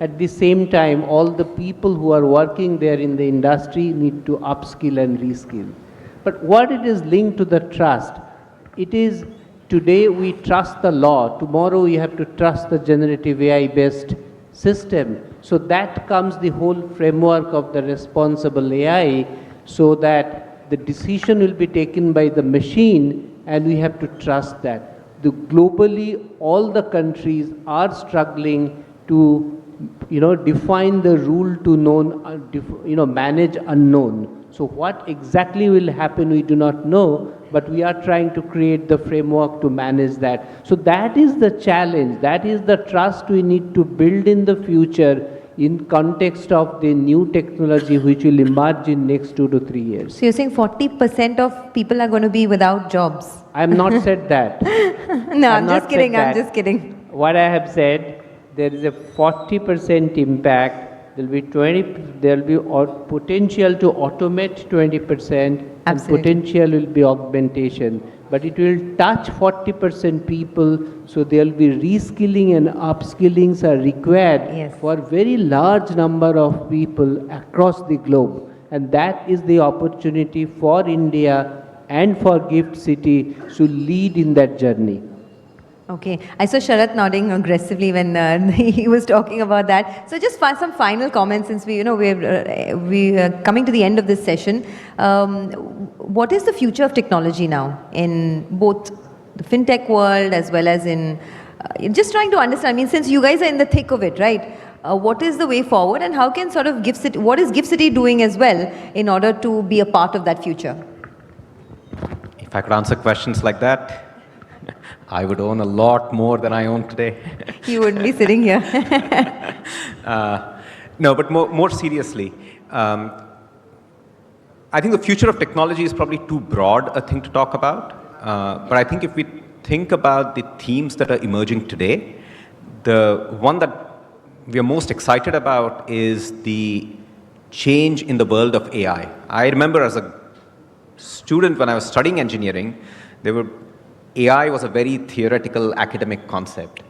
At the same time, all the people who are working there in the industry need to upskill and reskill. But what it is linked to the trust, it is today we trust the law, tomorrow we have to trust the generative AI-based system. So that comes the whole framework of the responsible AI, so that the decision will be taken by the machine and we have to trust that. Globally, all the countries are struggling to define the rule to known, manage unknown. So what exactly will happen, we do not know, but we are trying to create the framework to manage that. So that is the challenge, that is the trust we need to build in the future in context of the new technology which will emerge in next 2 to 3 years. So you're saying 40% of people are going to be without jobs? I have not said that. No, I'm just kidding. What I have said, there is a 40% impact There'll be potential to automate 20%, and potential will be augmentation. But it will touch 40% people, so there'll be reskilling and upskillings are required for very large number of people across the globe. And that is the opportunity for India and for Gift City to lead in that journey. Okay, I saw Sharat nodding aggressively when he was talking about that. So just some final comments, since we're coming to the end of this session. What is the future of technology now in both the fintech world as well as in just trying to understand? I mean, since you guys are in the thick of it, right? What is the way forward, and how can sort of Gift City? What is Gift City doing as well in order to be a part of that future? If I could answer questions like that, I would own a lot more than I own today. You wouldn't be sitting here. No, but more seriously, I think the future of technology is probably too broad a thing to talk about. But I think if we think about the themes that are emerging today, the one that we are most excited about is the change in the world of AI. I remember as a student when I was studying engineering, AI was a very theoretical academic concept.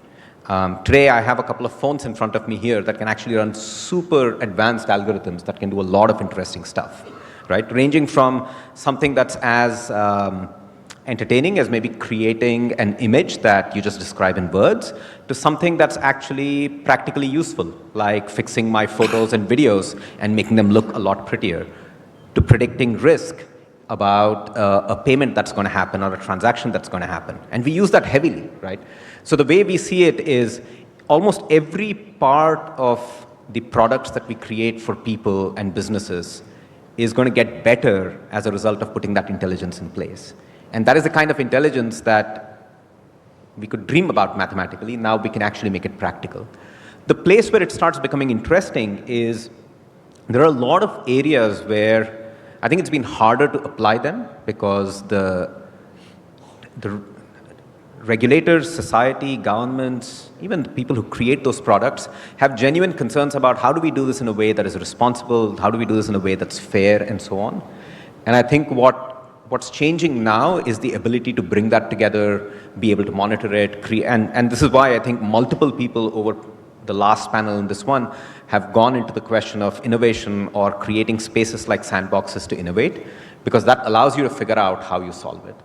Today I have a couple of phones in front of me here that can actually run super advanced algorithms that can do a lot of interesting stuff, right? Ranging from something that's as entertaining as maybe creating an image that you just describe in words, to something that's actually practically useful, like fixing my photos and videos and making them look a lot prettier, to predicting risk about a payment that's going to happen or a transaction that's going to happen. And we use that heavily, right? So the way we see it is almost every part of the products that we create for people and businesses is going to get better as a result of putting that intelligence in place. And that is the kind of intelligence that we could dream about mathematically. Now we can actually make it practical. The place where it starts becoming interesting is there are a lot of areas where I think it's been harder to apply them because the regulators, society, governments, even the people who create those products have genuine concerns about how do we do this in a way that is responsible, how do we do this in a way that's fair, and so on. And I think what's changing now is the ability to bring that together, be able to monitor it, and this is why I think multiple people over the last panel and this one have gone into the question of innovation or creating spaces like sandboxes to innovate, because that allows you to figure out how you solve it.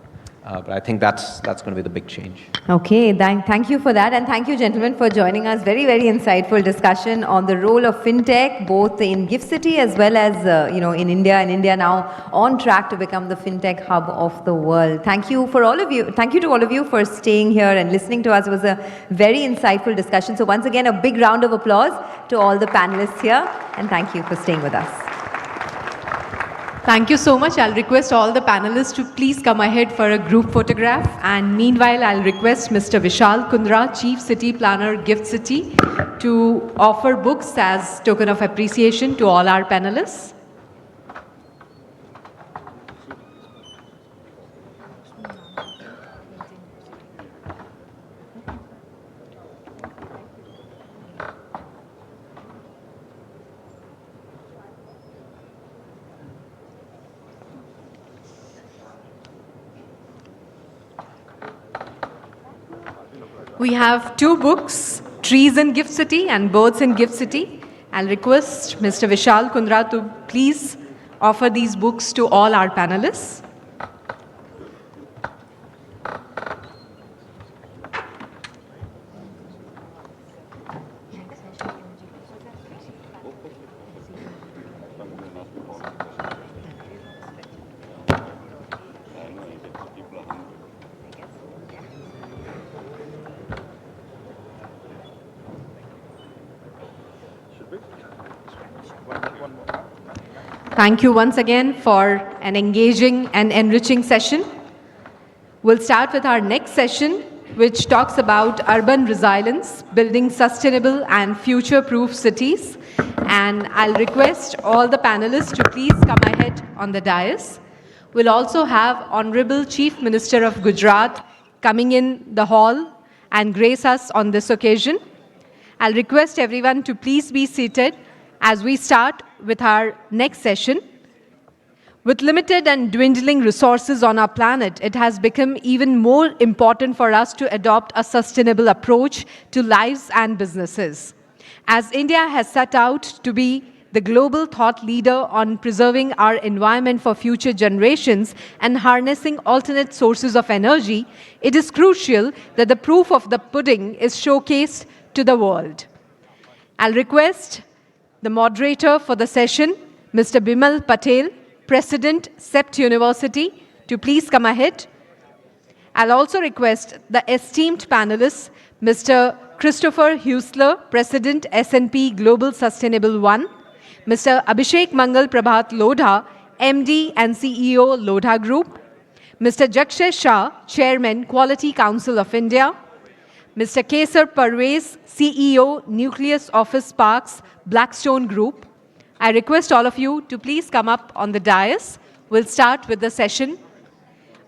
But I think that's going to be the big change. Okay, thank you for that, and thank you, gentlemen, for joining us. Very, very insightful discussion on the role of fintech, both in Gift City as well as in India, and India now on track to become the fintech hub of the world. Thank you for all of you. Thank you to all of you for staying here and listening to us. It was a very insightful discussion. So once again, a big round of applause to all the panelists here, and thank you for staying with us. Thank you so much. I'll request all the panelists to please come ahead for a group photograph. And meanwhile, I'll request Mr. Vishal Kundra, Chief City Planner, Gift City, to offer books as token of appreciation to all our panelists. We have two books, Trees in Gift City and Birds in Gift City. I'll request Mr. Vishal Kundra to please offer these books to all our panelists. Thank you once again for an engaging and enriching session. We'll start with our next session, which talks about urban resilience, building sustainable and future-proof cities. And I'll request all the panelists to please come ahead on the dais. We'll also have Honorable Chief Minister of Gujarat coming in the hall and grace us on this occasion. I'll request everyone to please be seated as we start with our next session. With limited and dwindling resources on our planet, it has become even more important for us to adopt a sustainable approach to lives and businesses. As India has set out to be the global thought leader on preserving our environment for future generations and harnessing alternate sources of energy, it is crucial that the proof of the pudding is showcased to the world. I'll request the moderator for the session, Mr. Bimal Patel, President, Smt University, to please come ahead. I'll also request the esteemed panelists, Mr. Christopher Huesler, President, SNP Global Sustainable One, Mr. Abhishek Mangal Prabhat Lodha, MD and CEO Lodha Group, Mr. Jakshay Shah, Chairman, Quality Council of India, Mr. Kesar Parvez, CEO, Nucleus Office Parks, Blackstone Group. I request all of you to please come up on the dais. We'll start with the session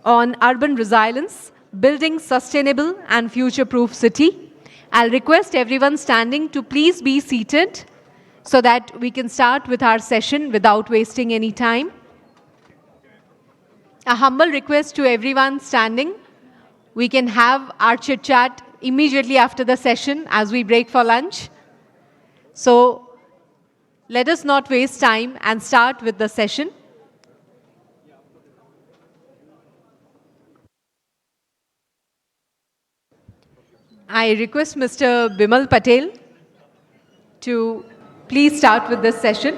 on urban resilience, building sustainable and future-proof city. I'll request everyone standing to please be seated so that we can start with our session without wasting any time. A humble request to everyone standing. We can have our chit-chat immediately after the session as we break for lunch. So let us not waste time and start with the session. I request Mr. Bimal Patel to please start with this session.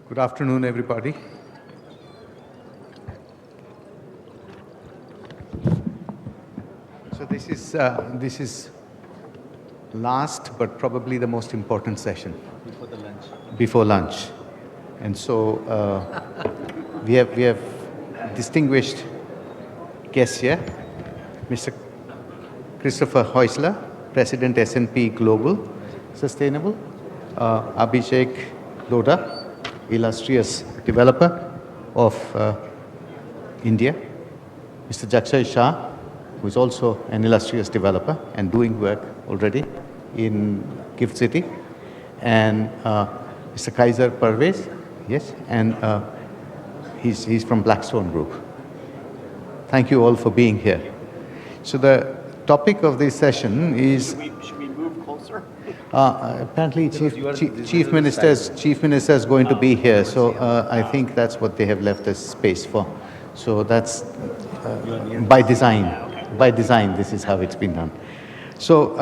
Good afternoon, everybody. So this is last, but probably the most important session. Before the lunch. Before lunch. And so we have distinguished guests here. Mr. Christopher Huesler, President, SNP Global Sustainable. Abhishek Lodha, illustrious developer of India. Mr. Jakshay Shah, who is also an illustrious developer and doing work already in Gift City. And Mr. Kaiser Parvez, yes, and he's from Blackstone Group. Thank you all for being here. So the topic of this session is... Should we move closer? Apparently Chief Minister is going to be here, so I think that's what they have left us space for. So that's by design. By design, this is how it's been done. So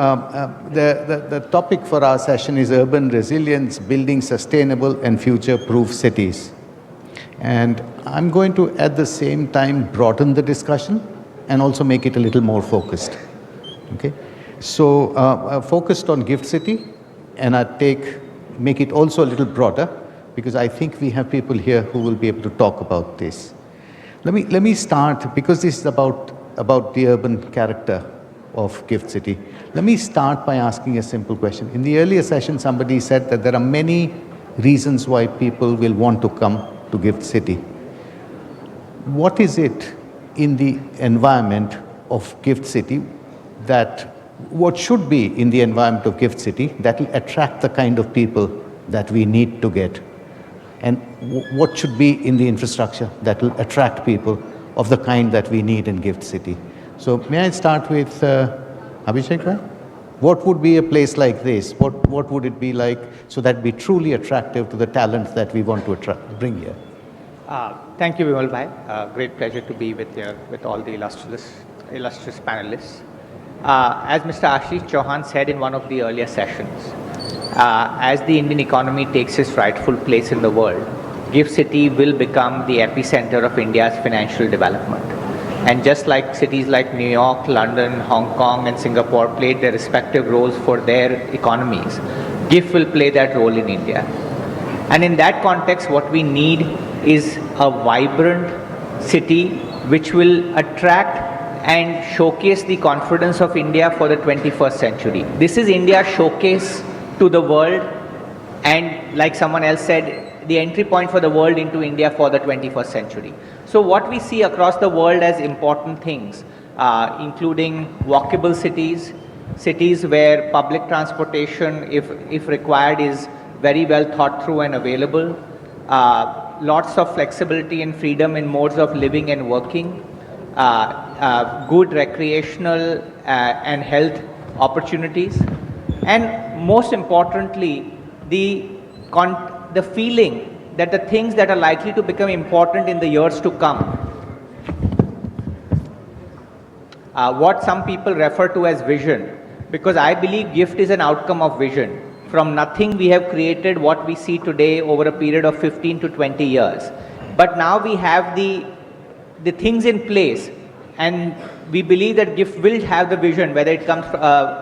the topic for our session is urban resilience, building sustainable and future-proof cities. And I'm going to, at the same time, broaden the discussion and also make it a little more focused. Okay? So focused on Gift City, and make it also a little broader, because I think we have people here who will be able to talk about this. Let me start, because this is about the urban character of Gift City. Let me start by asking a simple question. In the earlier session, somebody said that there are many reasons why people will want to come to Gift City. What is it in the environment of Gift City what should be in the environment of Gift City that will attract the kind of people that we need to get? And what should be in the infrastructure that will attract people of the kind that we need in Gift City? So may I start with Abhishek, right? What would be a place like this? What would it be like so that it be truly attractive to the talent that we want to bring here? Thank you, Vimal Bhai. Great pleasure to be with all the illustrious panelists. As Mr. Ashish Chauhan said in one of the earlier sessions, as the Indian economy takes its rightful place in the world, Gift City will become the epicenter of India's financial development. And just like cities like New York, London, Hong Kong, and Singapore played their respective roles for their economies, GIFT will play that role in India. And in that context, what we need is a vibrant city which will attract and showcase the confidence of India for the 21st century. This is India's showcase to the world, and like someone else said, the entry point for the world into India for the 21st century. So what we see across the world as important things, including walkable cities, cities where public transportation, if required, is very well thought through and available, lots of flexibility and freedom in modes of living and working, good recreational and health opportunities, and most importantly, the feeling that the things that are likely to become important in the years to come, what some people refer to as vision, because I believe GIFT is an outcome of vision. From nothing we have created what we see today over a period of 15 to 20 years. But now we have the things in place, and we believe that GIFT will have the vision, whether it comes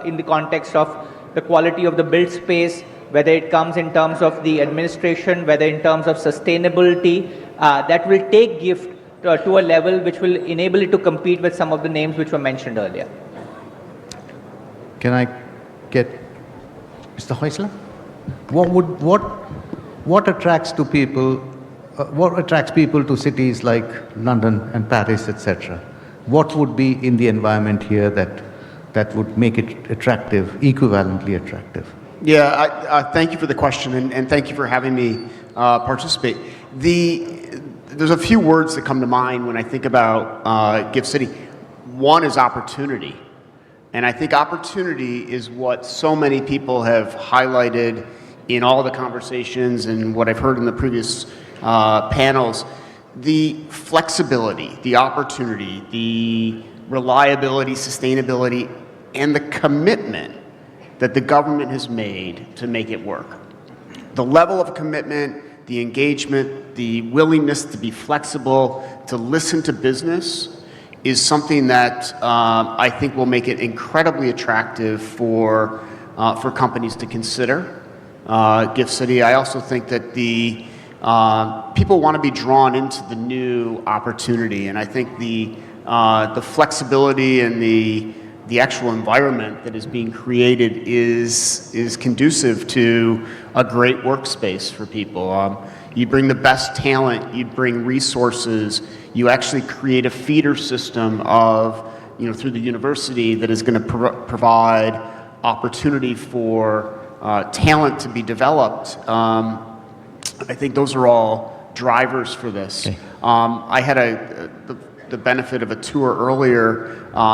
in the context of the quality of the built space, whether it comes in terms of the administration, whether in terms of sustainability, that will take GIFT to a level which will enable it to compete with some of the names which were mentioned earlier. Can I get Mr. Heusler? What attracts to people? What attracts people to cities like London and Paris, etc.? What would be in the environment here that would make it attractive, equivalently attractive? Yeah, thank you for the question, and thank you for having me participate. There's a few words that come to mind when I think about Gift City. One is opportunity. And I think opportunity is what so many people have highlighted in all the conversations and what I've heard in the previous panels. The flexibility, the opportunity, the reliability, sustainability, and the commitment that the government has made to make it work. The level of commitment, the engagement, the willingness to be flexible, to listen to business, is something that I think will make it incredibly attractive for companies to consider Gift City. I also think that the people want to be drawn into the new opportunity, and I think the flexibility and the actual environment that is being created is conducive to a great workspace for people. You bring the best talent, you bring resources, you actually create a feeder system of, through the university that is going to provide opportunity for talent to be developed. I think those are all drivers for this. Okay. I had the benefit of a tour earlier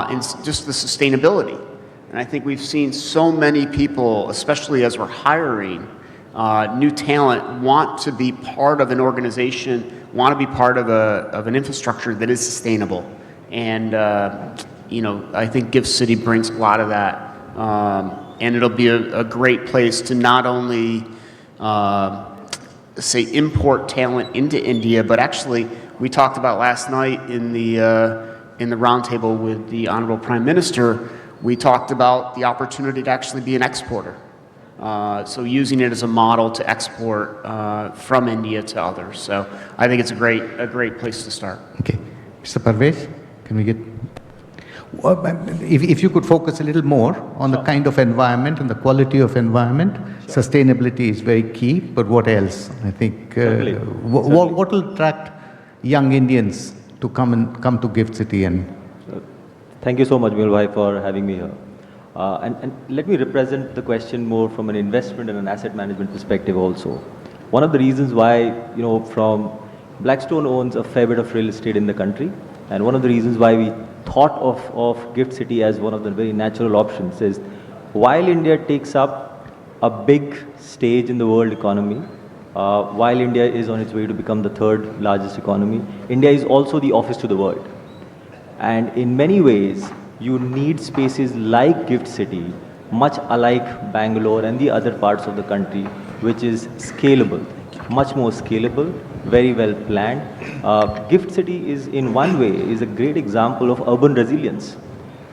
in just the sustainability. And I think we've seen so many people, especially as we're hiring, new talent want to be part of an organization, want to be part of an infrastructure that is sustainable. And, I think Gift City brings a lot of that. And it'll be a great place to not only, say, import talent into India, but actually, we talked about last night in the roundtable with the Honorable Prime Minister, we talked about the opportunity to actually be an exporter. So using it as a model to export from India to others. So I think it's a great place to start. Okay. Mr. Parvez, can we get... If you could focus a little more on the kind of environment and the quality of environment. Sure. Sustainability is very key, but what else? I think what will attract young Indians to come to Gift City? And thank you so much, Milbhai, for having me here. And let me represent the question more from an investment and an asset management perspective also. One of the reasons why, from Blackstone owns a fair bit of real estate in the country, and one of the reasons why we thought of Gift City as one of the very natural options is, while India takes up a big stage in the world economy, while India is on its way to become the third largest economy, India is also the office to the world. And in many ways, you need spaces like Gift City, much alike Bangalore and the other parts of the country, which is scalable, much more scalable, very well planned. Gift City is, in one way, is a great example of urban resilience,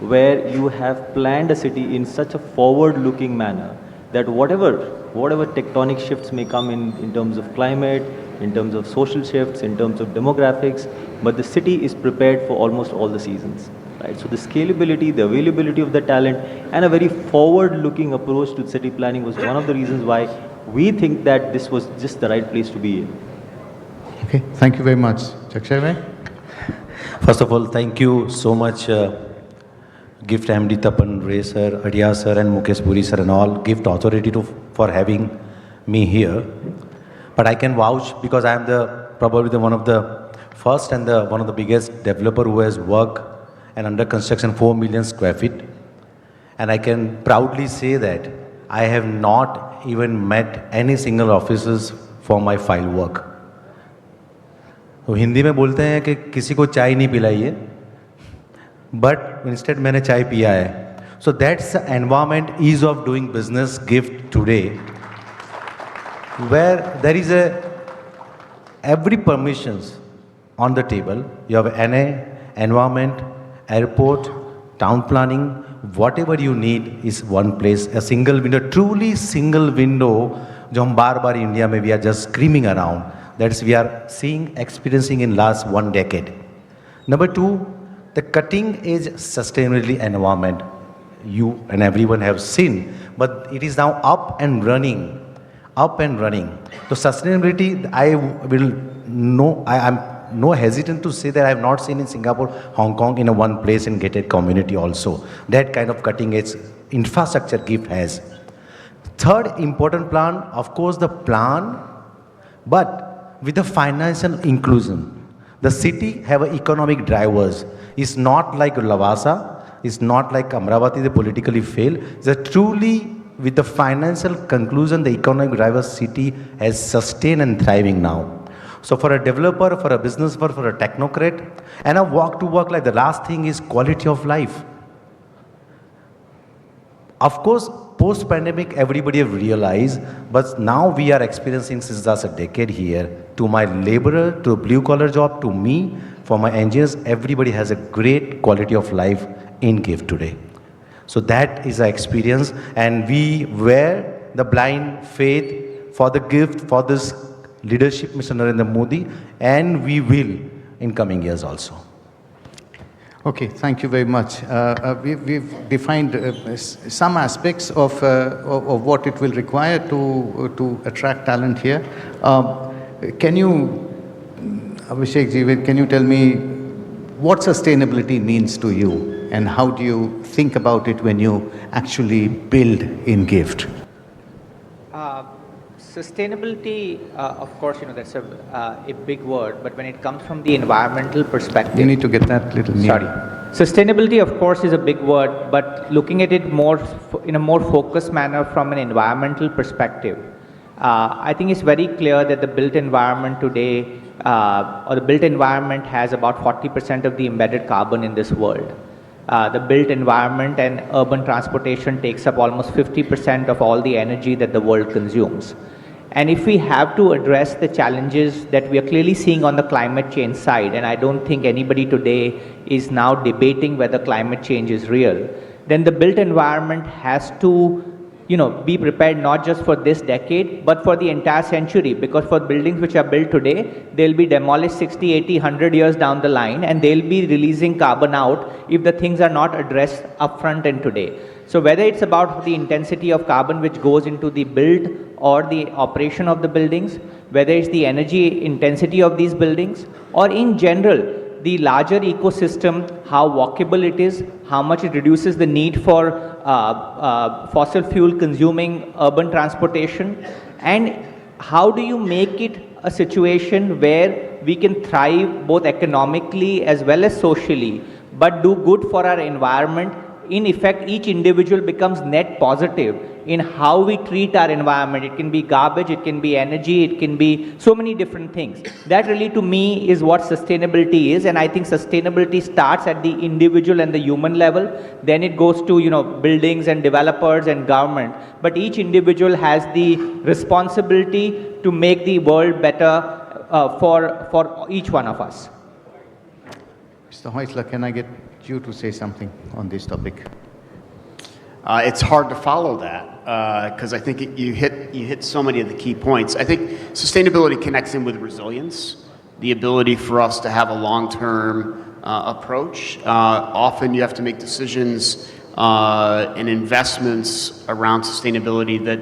where you have planned a city in such a forward-looking manner that whatever tectonic shifts may come in terms of climate, in terms of social shifts, in terms of demographics, but the city is prepared for almost all the seasons. Right? So the scalability, the availability of the talent, and a very forward-looking approach to city planning was one of the reasons why we think that this was just the right place to be in. Okay, thank you very much. Chakshay. First of all, thank you so much, Gift MD Tapan Ray sir, Adia sir and Mukesh Puri sir and all Gift Authority for having me here. But I can vouch because I am probably one of the first and one of the biggest developer who has worked and under construction 4 million square feet. And I can proudly say that I have not even met any single officers for my file work. तो हिंदी में बोलते हैं कि किसी को चाय नहीं पिलाई है, but instead मैंने चाय पिया है. So that's the environment, ease of doing business Gift today, where there is every permissions on the table. You have NA, environment, airport, town planning, whatever you need is one place, a single window, truly single window, जो हम बार-बार India में we are just screaming around. That's we are seeing, experiencing in last 1 decade. Number 2, the cutting edge sustainability environment. You and everyone have seen, but it is now up and running. So sustainability, I am no hesitant to say that I have not seen in Singapore, Hong Kong, in a one place in gated community also. That kind of cutting edge infrastructure Gift has. Third important plan, of course, the plan, but with the financial inclusion. The city have economic drivers. It's not like Lavasa, it's not like Amravati, they politically fail. It's truly with the financial conclusion, the economic drivers city has sustained and thriving now. So for a developer, for a business, for a technocrat, and a walk to work, like the last thing is quality of life. Of course, post-pandemic, everybody have realized, but now we are experiencing since just a decade here, to my laborer, to a blue-collar job, to me, for my engineers, everybody has a great quality of life in Gift today. So that is our experience, and we wear the blind faith for the Gift, for this leadership, Mr. Narendra Modi, and we will in coming years also. Okay, thank you very much. We've defined some aspects of what it will require to attract talent here. Can you, Abhishek ji, can you tell me what sustainability means to you, and how do you think about it when you actually build in Gift? Sustainability, of course, that's a big word, but when it comes from the environmental perspective... You need to get that little near. Sorry. Sustainability, of course, is a big word, but looking at it in a more focused manner from an environmental perspective, I think it's very clear that the built environment today, or the built environment has about 40% of the embedded carbon in this world. The built environment and urban transportation takes up almost 50% of all the energy that the world consumes. And if we have to address the challenges that we are clearly seeing on the climate change side, and I don't think anybody today is now debating whether climate change is real, then the built environment has to be prepared not just for this decade, but for the entire century, because for buildings which are built today, they'll be demolished 60, 80, 100 years down the line, and they'll be releasing carbon out if the things are not addressed upfront and today. So whether it's about the intensity of carbon which goes into the build or the operation of the buildings, whether it's the energy intensity of these buildings, or in general, the larger ecosystem, how walkable it is, how much it reduces the need for fossil fuel consuming urban transportation, and how do you make it a situation where we can thrive both economically as well as socially, but do good for our environment. In effect, each individual becomes net positive in how we treat our environment. It can be garbage, it can be energy, it can be so many different things. That really, to me, is what sustainability is, and I think sustainability starts at the individual and the human level, then it goes to buildings and developers and government, but each individual has the responsibility to make the world better for each one of us. Mr. Heusler, can I get you to say something on this topic? It's hard to follow that because I think you hit so many of the key points. I think sustainability connects in with resilience, the ability for us to have a long-term approach. Often you have to make decisions and investments around sustainability that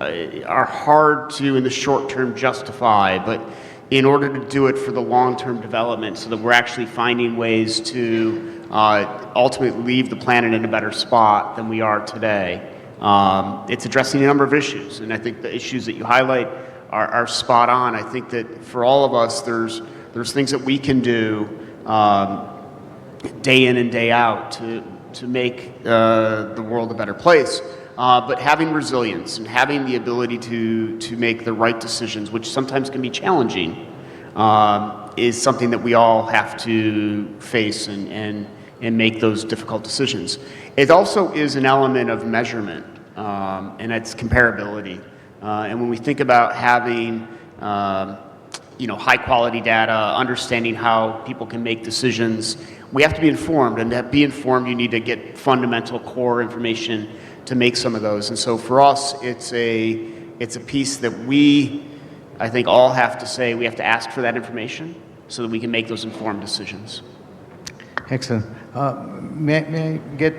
are hard to, in the short term, justify, but in order to do it for the long-term development so that we're actually finding ways to ultimately leave the planet in a better spot than we are today. It's addressing a number of issues, and I think the issues that you highlight are spot on. I think that for all of us, there's things that we can do day in and day out to make the world a better place. But having resilience and having the ability to make the right decisions, which sometimes can be challenging, is something that we all have to face and make those difficult decisions. It also is an element of measurement, and it's comparability. And when we think about having high quality data, understanding how people can make decisions, we have to be informed, and to be informed you need to get fundamental core information to make some of those. And so for us, it's a piece that I think all have to say, we have to ask for that information so that we can make those informed decisions. Excellent. May I get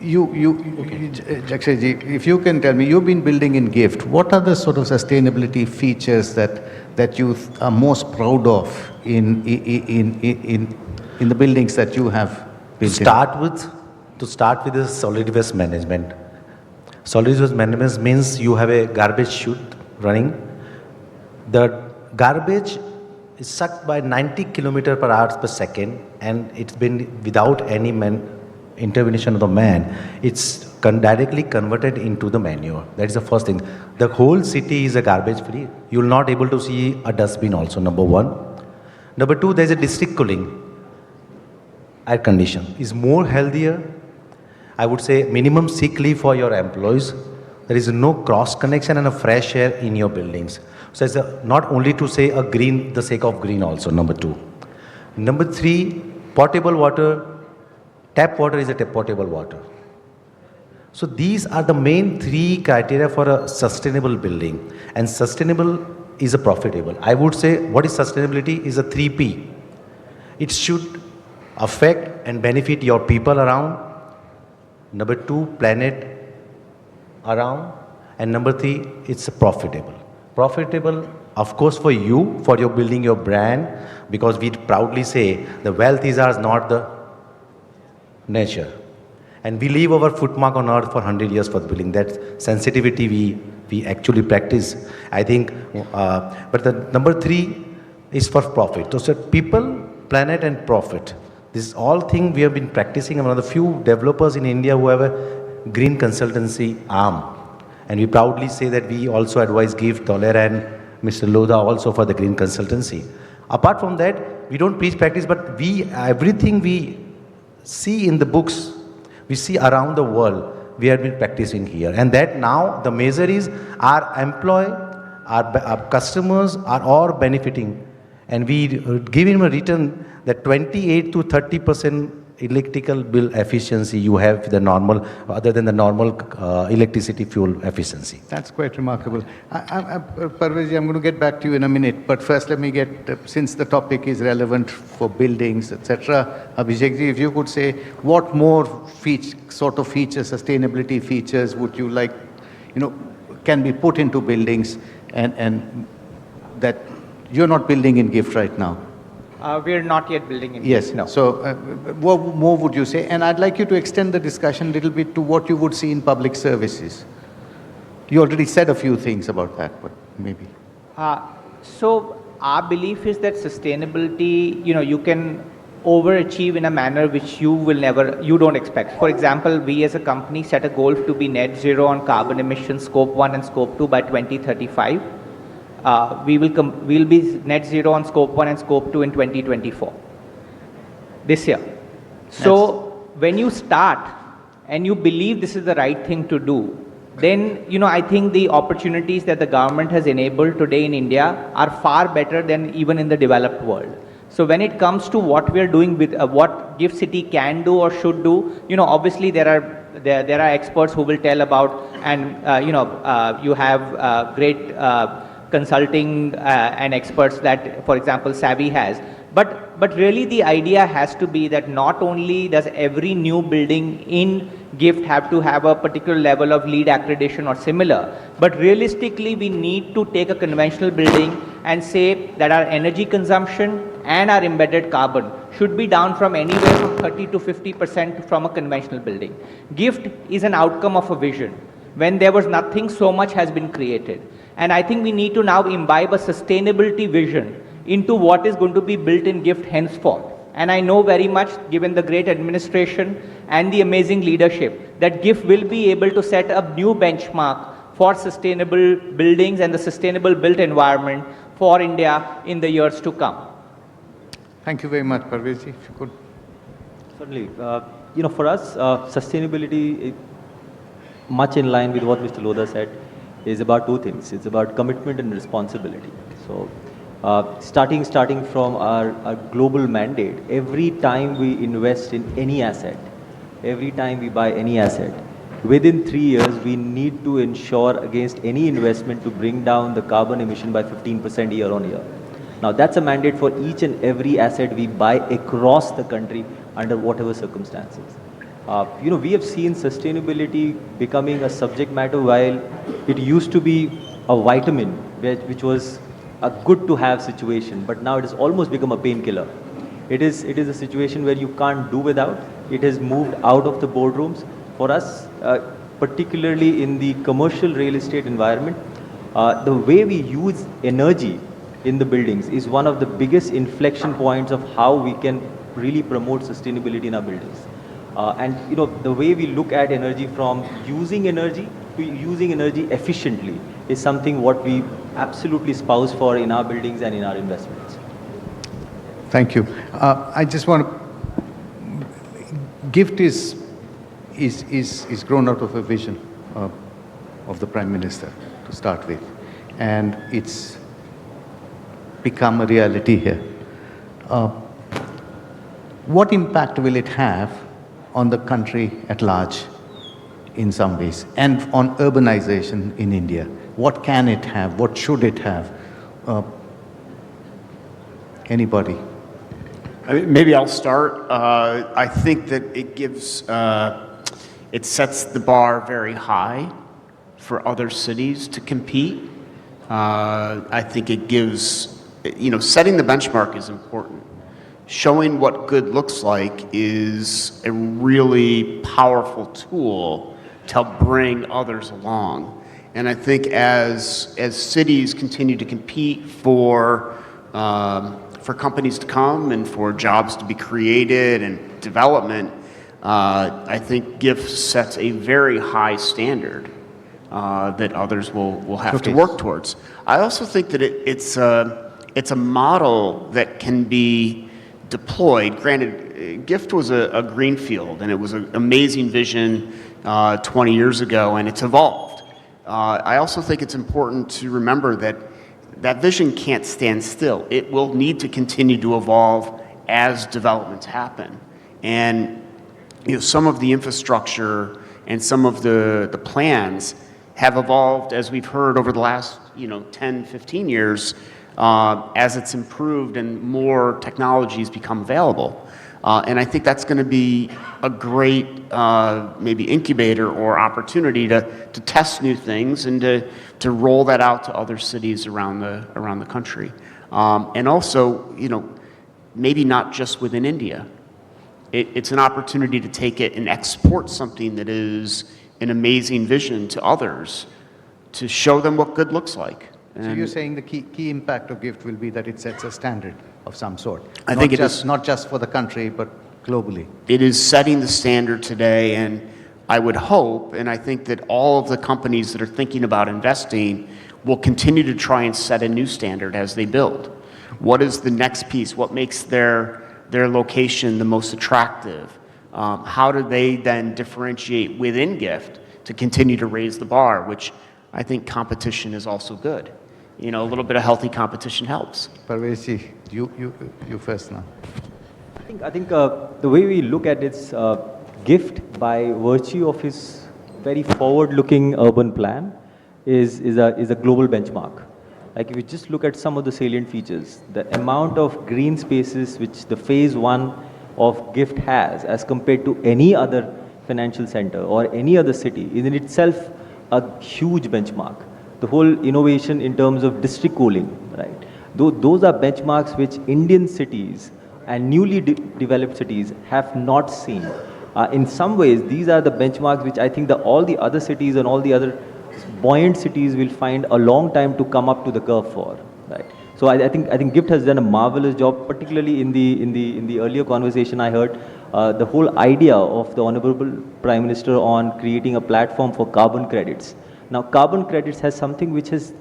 Jakshayji, if you can tell me, you've been building in GIFT. What are the sort of sustainability features that you are most proud of in the buildings that you have built? To start with is solid waste management. Solid waste management means you have a garbage chute running. The garbage is sucked by 90 km per hour per second, and it's been without any intervention of the man. It's directly converted into the manure. That is the first thing. The whole city is a garbage free. You will not able to see a dustbin also, number one. Number two, there is a district cooling. Air condition is more healthier. I would say minimum sick leave for your employees. There is no cross connection and a fresh air in your buildings. So it's not only to say a green, the sake of green also, number two. Number three, potable water. Tap water is a potable water. So these are the main three criteria for a sustainable building. And sustainable is a profitable. I would say what is sustainability is a 3P. It should affect and benefit your people around. Number two, planet around. And number three, it's profitable. Profitable, of course, for you, for your building your brand, because we proudly say the wealth is ours, not the nature. And we leave our footmark on earth for 100 years for the building. That sensitivity we actually practice, I think. But the number three is for profit. So people, planet and profit. This is all thing we have been practicing. I'm one of the few developers in India who have a green consultancy arm. And we proudly say that we also advise GIFT, Toler and Mr. Lodha also for the green consultancy. Apart from that, we don't preach practice, but everything we see in the books, we see around the world, we have been practicing here. And that now the measure is our employee, our customers are all benefiting. And we give him a return that 28 to 30% electrical bill efficiency you have with the normal, other than the normal electricity fuel efficiency. That's quite remarkable. Parvez, I'm going to get back to you in a minute, but first let me get, since the topic is relevant for buildings, etc., Abhishekji, if you could say, what more sort of features, sustainability features would you like, can be put into buildings and that you're not building in GIFT right now? We're not yet building in Yes, GIFT, no. So what more would you say? And I'd like you to extend the discussion a little bit to what you would see in public services. You already said a few things about that, but maybe. So our belief is that sustainability, you can overachieve in a manner which you don't expect. For example, we as a company set a goal to be net zero on carbon emissions, scope 1 and scope 2 by 2035. We'll be net zero on scope 1 and scope 2 in 2024, this year. So when you start and you believe this is the right thing to do, then, I think the opportunities that the government has enabled today in India are far better than even in the developed world. So when it comes to what we are doing with what GIFT City can do or should do, obviously there are experts who will tell about, and you have great consulting and experts that, for example, Savvy has. But but really the idea has to be that not only does every new building in GIFT have to have a particular level of LEED accreditation or similar, but realistically we need to take a conventional building and say that our energy consumption and our embedded carbon should be down from anywhere from 30 to 50% from a conventional building. GIFT is an outcome of a vision. When there was nothing, so much has been created. And I think we need to now imbibe a sustainability vision into what is going to be built in GIFT henceforth. And I know very much, given the great administration and the amazing leadership, that GIFT will be able to set a new benchmark for sustainable buildings and the sustainable built environment for India in the years to come. Thank you very much, Parvezi, if you could. Certainly. For us, sustainability, much in line with what Mr. Lodha said, is about two things. It's about commitment and responsibility. So, starting from our global mandate, every time we invest in any asset, every time we buy any asset, within 3 years, we need to ensure against any investment to bring down the carbon emission by 15% year on year. Now, that's a mandate for each and every asset we buy across the country under whatever circumstances. We have seen sustainability becoming a subject matter while it used to be a vitamin, which was a good to have situation, but now it has almost become a painkiller. It is a situation where you can't do without. It has moved out of the boardrooms. For us, particularly in the commercial real estate environment, the way we use energy in the buildings is one of the biggest inflection points of how we can really promote sustainability in our buildings. The way we look at energy, from using energy to using energy efficiently, is something what we absolutely espouse for in our buildings and in our investments. Thank you. I just want to, GIFT is grown out of a vision of the Prime Minister to start with, and it's become a reality here. What impact will it have on the country at large in some ways, and on urbanization in India? What can it have? What should it have? Anybody? Maybe I'll start. I think that it gives, it sets the bar very high for other cities to compete. I think it gives, setting the benchmark is important. Showing what good looks like is a really powerful tool to help bring others along. And I think as cities continue to compete for companies to come and for jobs to be created and development, I think GIFT sets a very high standard that others will have to work towards. I also think that it's a model that can be deployed. Granted, GIFT was a greenfield, and it was an amazing vision 20 years ago, and it's evolved. I also think it's important to remember that that vision can't stand still. It will need to continue to evolve as developments happen. And some of the infrastructure and some of the plans have evolved, as we've heard, over the last 10, 15 years, as it's improved and more technologies become available. And I think that's going to be a great maybe incubator or opportunity to test new things and to roll that out to other cities around the country. And also, maybe not just within India. It's an opportunity to take it and export something that is an amazing vision to others, to show them what good looks like. So you're saying the key impact of GIFT will be that it sets a standard of some sort. I think it is not just for the country, but globally. It is setting the standard today, and I would hope, and I think that all of the companies that are thinking about investing will continue to try and set a new standard as they build. What is the next piece? What makes their location the most attractive? How do they then differentiate within GIFT to continue to raise the bar, which I think competition is also good. A little bit of healthy competition helps. Parvezi, you first now. I think the way we look at its GIFT, by virtue of his very forward-looking urban plan, is a global benchmark. like if you just look at some of the salient features, the amount of green spaces which the phase 1 of GIFT has as compared to any other financial center or any other city is in itself a huge benchmark. The whole innovation in terms of district cooling, right? Those are benchmarks which Indian cities and newly developed cities have not seen. In some ways, these are the benchmarks which I think all the other cities and all the other buoyant cities will find a long time to come up to the curve for, right? So I think GIFT has done a marvelous job, particularly in the earlier conversation I heard, the whole idea of the Honorable Prime Minister on creating a platform for carbon credits. Now, carbon credits has something which has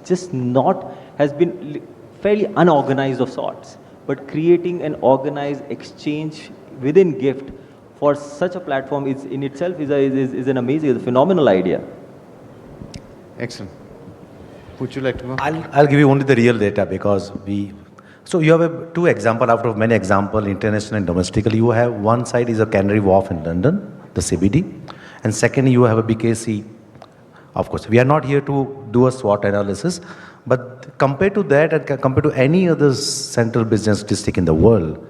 been fairly unorganized of sorts, but creating an organized exchange within GIFT for such a platform is in itself is an amazing, phenomenal idea. Excellent. Would you like to go? I'll give you only the real data because so you have two examples out of many examples, international and domestically. You have one side is a Canary Wharf in London, the CBD, and second you have a BKC. Of course, we are not here to do a SWOT analysis, but compared to that and compared to any other central business district in the world,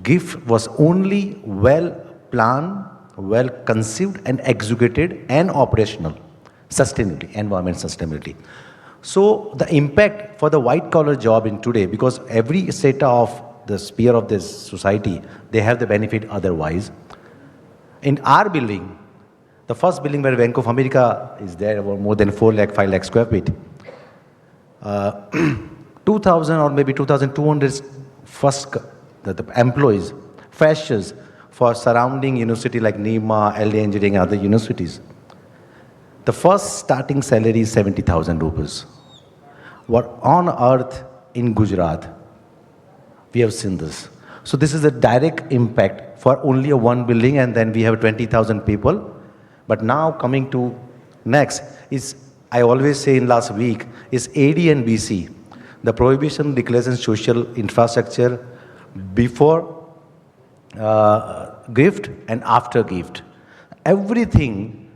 GIFT was only well planned, well conceived and executed and operational, sustainability, environment sustainability. So the impact for the white collar job in today, because every strata of the sphere of this society, they have the benefit otherwise. In our building, the first building where Bank of America is there, about more than 4 lakh, 5 lakh square feet. 2,000 or maybe 2,200 the employees, freshers for surrounding university like Nirmala, LA Engineering and other universities. The first starting salary is 70,000 rupees. What on earth in Gujarat, we have seen this. So this is a direct impact for only a one building, and then we have 20,000 people. But now coming to next is, I always say in last week, is AD and BC. The prohibition declares social infrastructure before GIFT and after GIFT. Everything,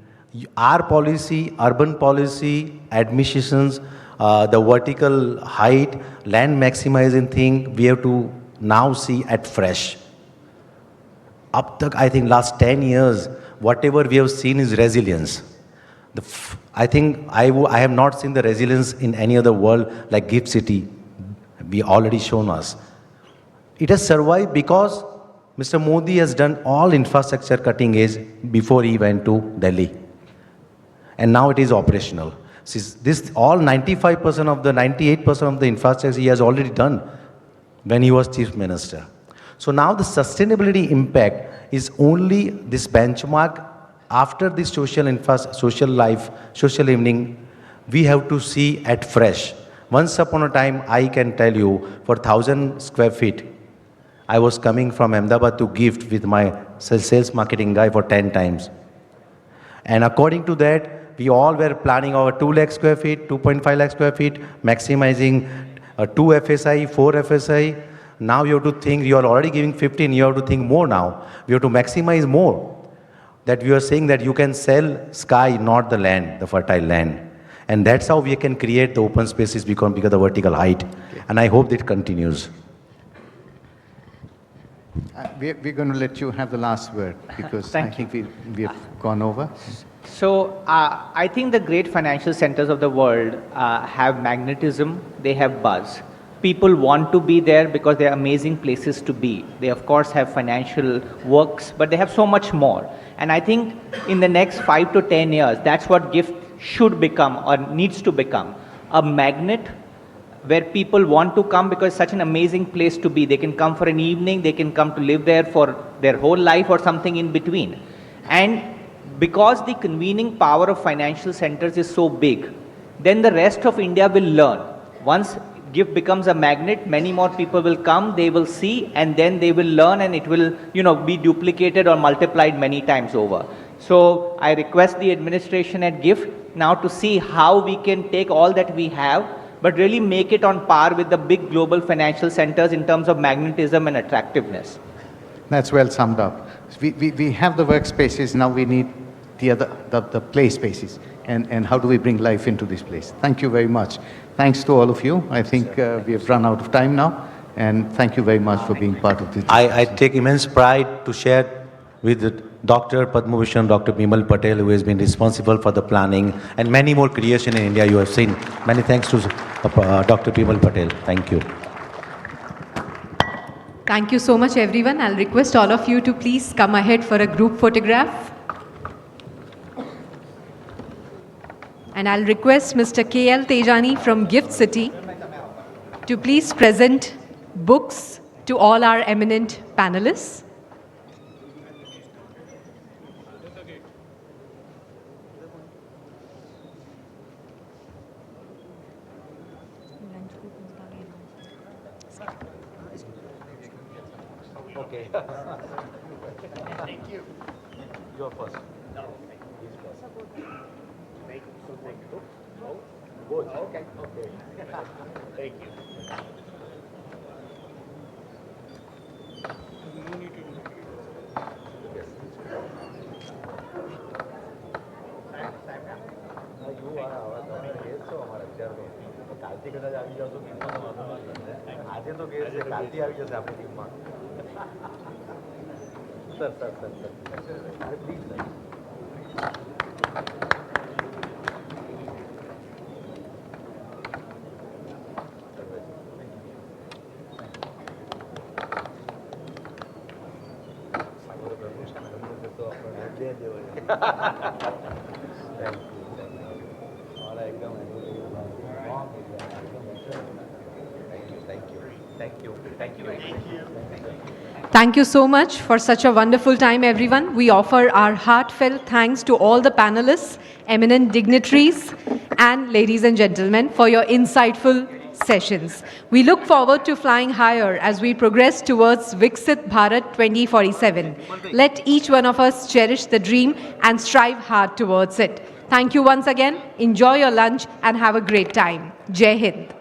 our policy, urban policy, admissions, the vertical height, land maximizing thing, we have to now see at fresh. Up to, I think, last 10 years, whatever we have seen is resilience. I think I have not seen the resilience in any other world like GIFT City. We already shown us. It has survived because Mr. Modi has done all infrastructure cutting edge before he went to Delhi. And now it is operational. This all 95% of the 98% of the infrastructure he has already done when he was Chief Minister. So now the sustainability impact is only this benchmark. After this social life, social evening, we have to see at fresh. Once upon a time, I can tell you, for 1,000 square feet, I was coming from Ahmedabad to GIFT with my sales marketing guy for 10 times. And according to that, we all were planning our 2 lakh square feet, 2.5 lakh square feet, maximizing 2 FSI, 4 FSI. Now you have to think, you are already giving 15, you have to think more now. We have to maximize more. That we are saying that you can sell sky, not the land, the fertile land. And that's how we can create the open spaces because of the vertical height. Okay. And I hope that continues. We're going to let you have the last word because I think we have gone over. So I think the great financial centers of the world have magnetism, they have buzz. People want to be there because they're amazing places to be. They of course have financial works, but they have so much more. And I think in the next 5 to 10 years, that's what GIFT should become or needs to become. A magnet where people want to come because it's such an amazing place to be. They can come for an evening, they can come to live there for their whole life or something in between. And because the convening power of financial centers is so big, then the rest of India will learn. Once GIFT becomes a magnet, many more people will come, they will see, and then they will learn, and it will, be duplicated or multiplied many times over. So I request the administration at GIFT now to see how we can take all that we have, but really make it on par with the big global financial centers in terms of magnetism and attractiveness. That's well summed up. We have the workspaces, now we need the play spaces. and how do we bring life into this place. Thank you very much. Thanks to all of you. I think we have run out of time now, and thank you very much for being part of this. I take immense pride to share with Dr. Padma Bhushan, Dr. Bimal Patel, who has been responsible for the planning and many more creation in India you have seen. Many thanks to Dr. Bimal Patel. Thank you. Thank you so much, everyone. I'll request all of you to please come ahead for a group photograph. And I'll request Mr. K.L. Tejani from Gift City to please present books to all our eminent panelists. Okay. Thank you. You're first. No, he's first. Thank you. Oh, good. Okay. Okay. Thank you. No need to do that. You are our guest, so हमारा विचार दो. कालती कदा Xavi जाओ तो team में तो आज तो गेस्ट है कालती आवी जैसे आपकी टीम में. Sir. Please, sir. Thank you so much for such a wonderful time, everyone. We offer our heartfelt thanks to all the panelists, eminent dignitaries, and ladies and gentlemen for your insightful sessions. We look forward to flying higher as we progress towards Viksit Bharat 2047. Let each one of us cherish the dream and strive hard towards it. Thank you once again. Enjoy your lunch and have a great time. Jai Hind.